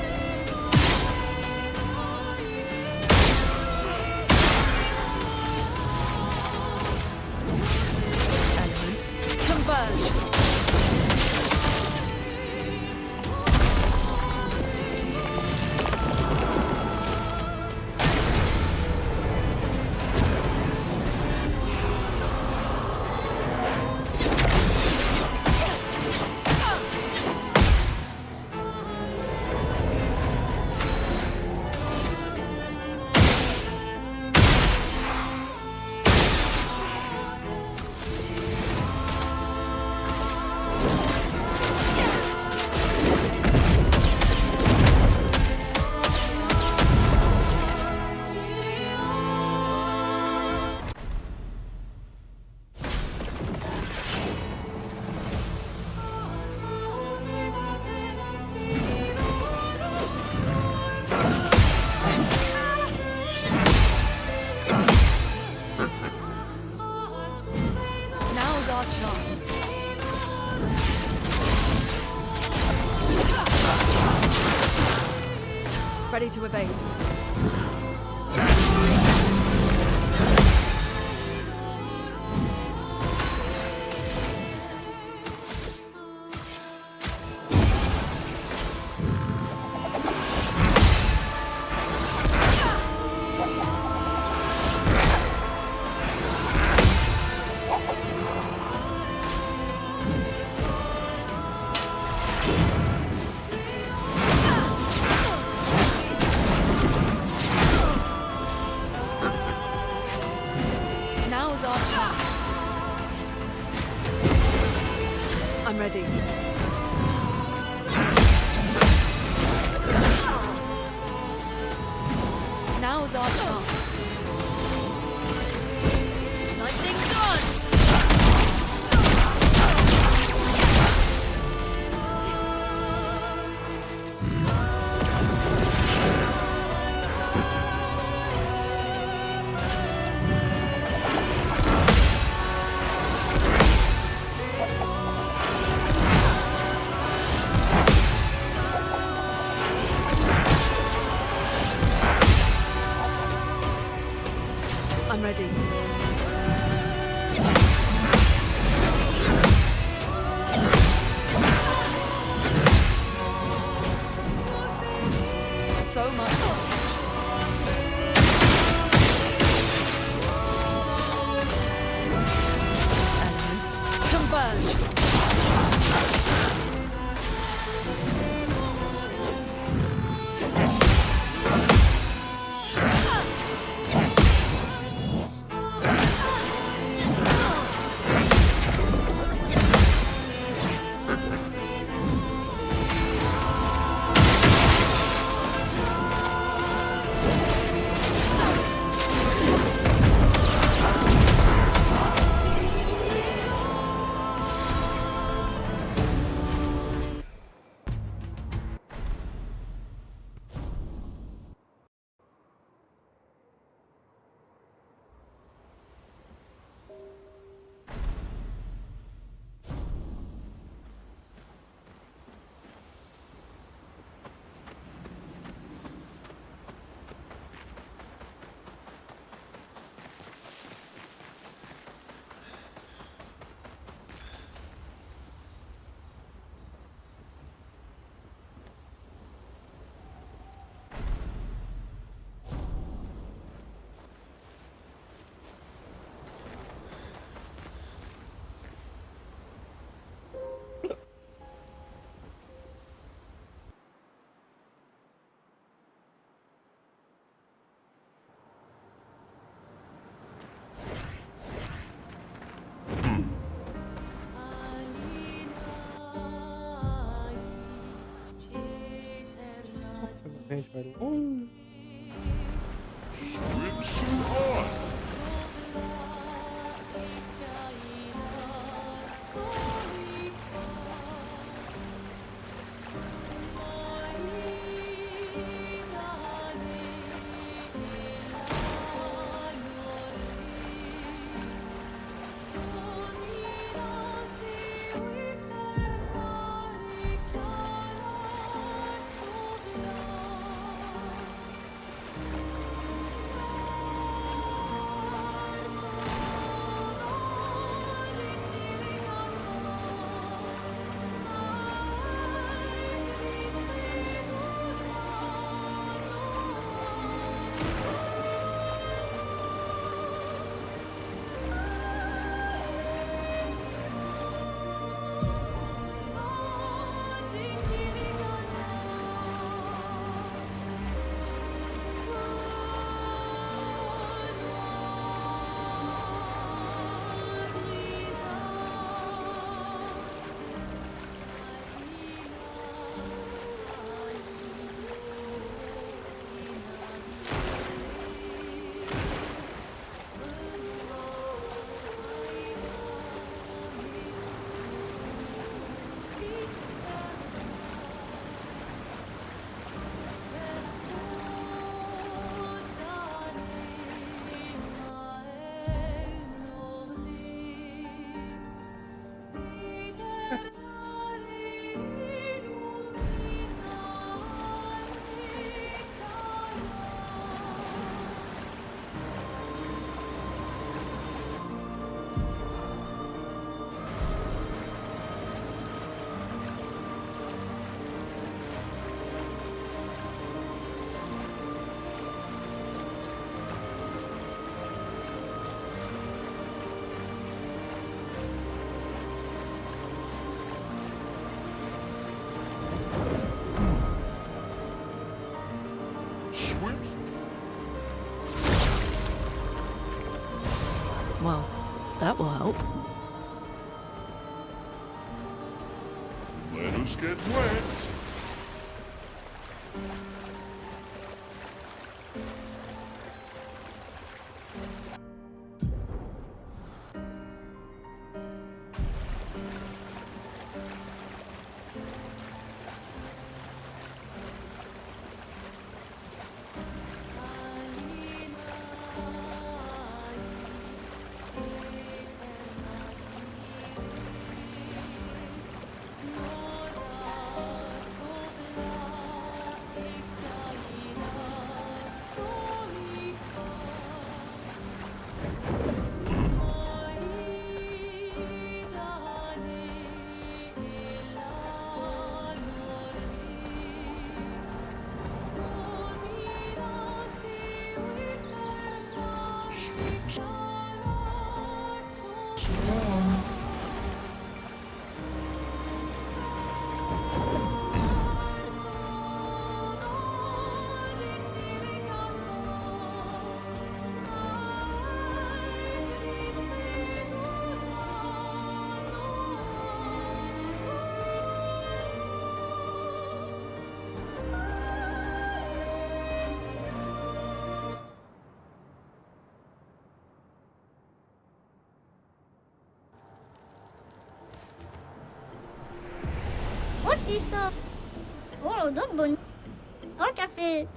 S5: Elements converge. Now's our chance. Ready to evade. Now's our chance. I'm ready. Now's our chance. Lightning dance! I'm ready. So much potential. Elements
S1: a gente vai longe.
S3: Swimsuit on!
S5: Well, that will help.
S3: Let us get wet.
S9: Qu'est-ce que c'est ça? Oh, l'odeur bonne. Oh, le café.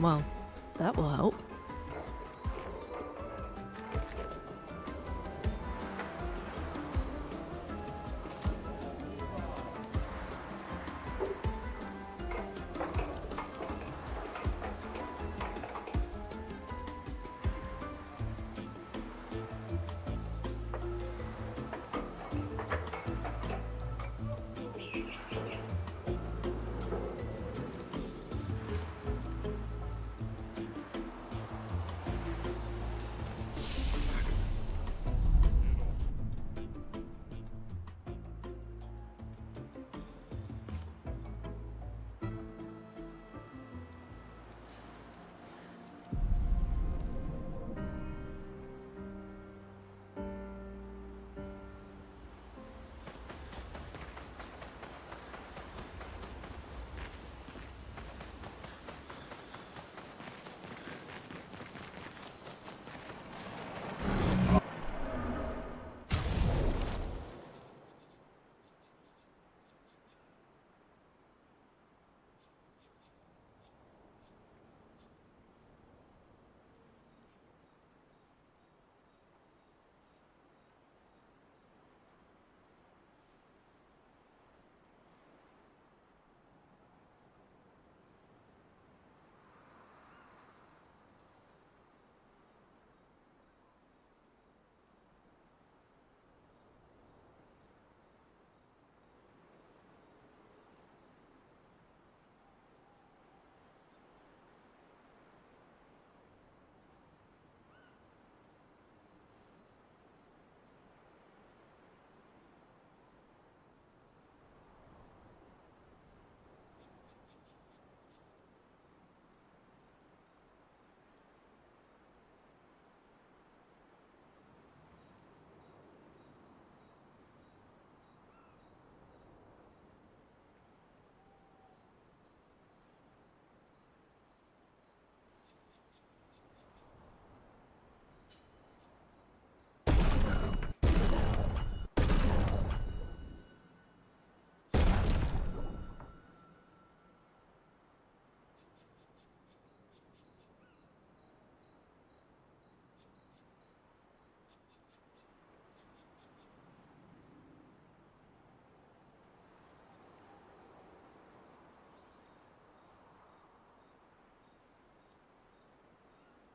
S5: Well, that will help.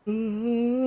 S1: Hmm.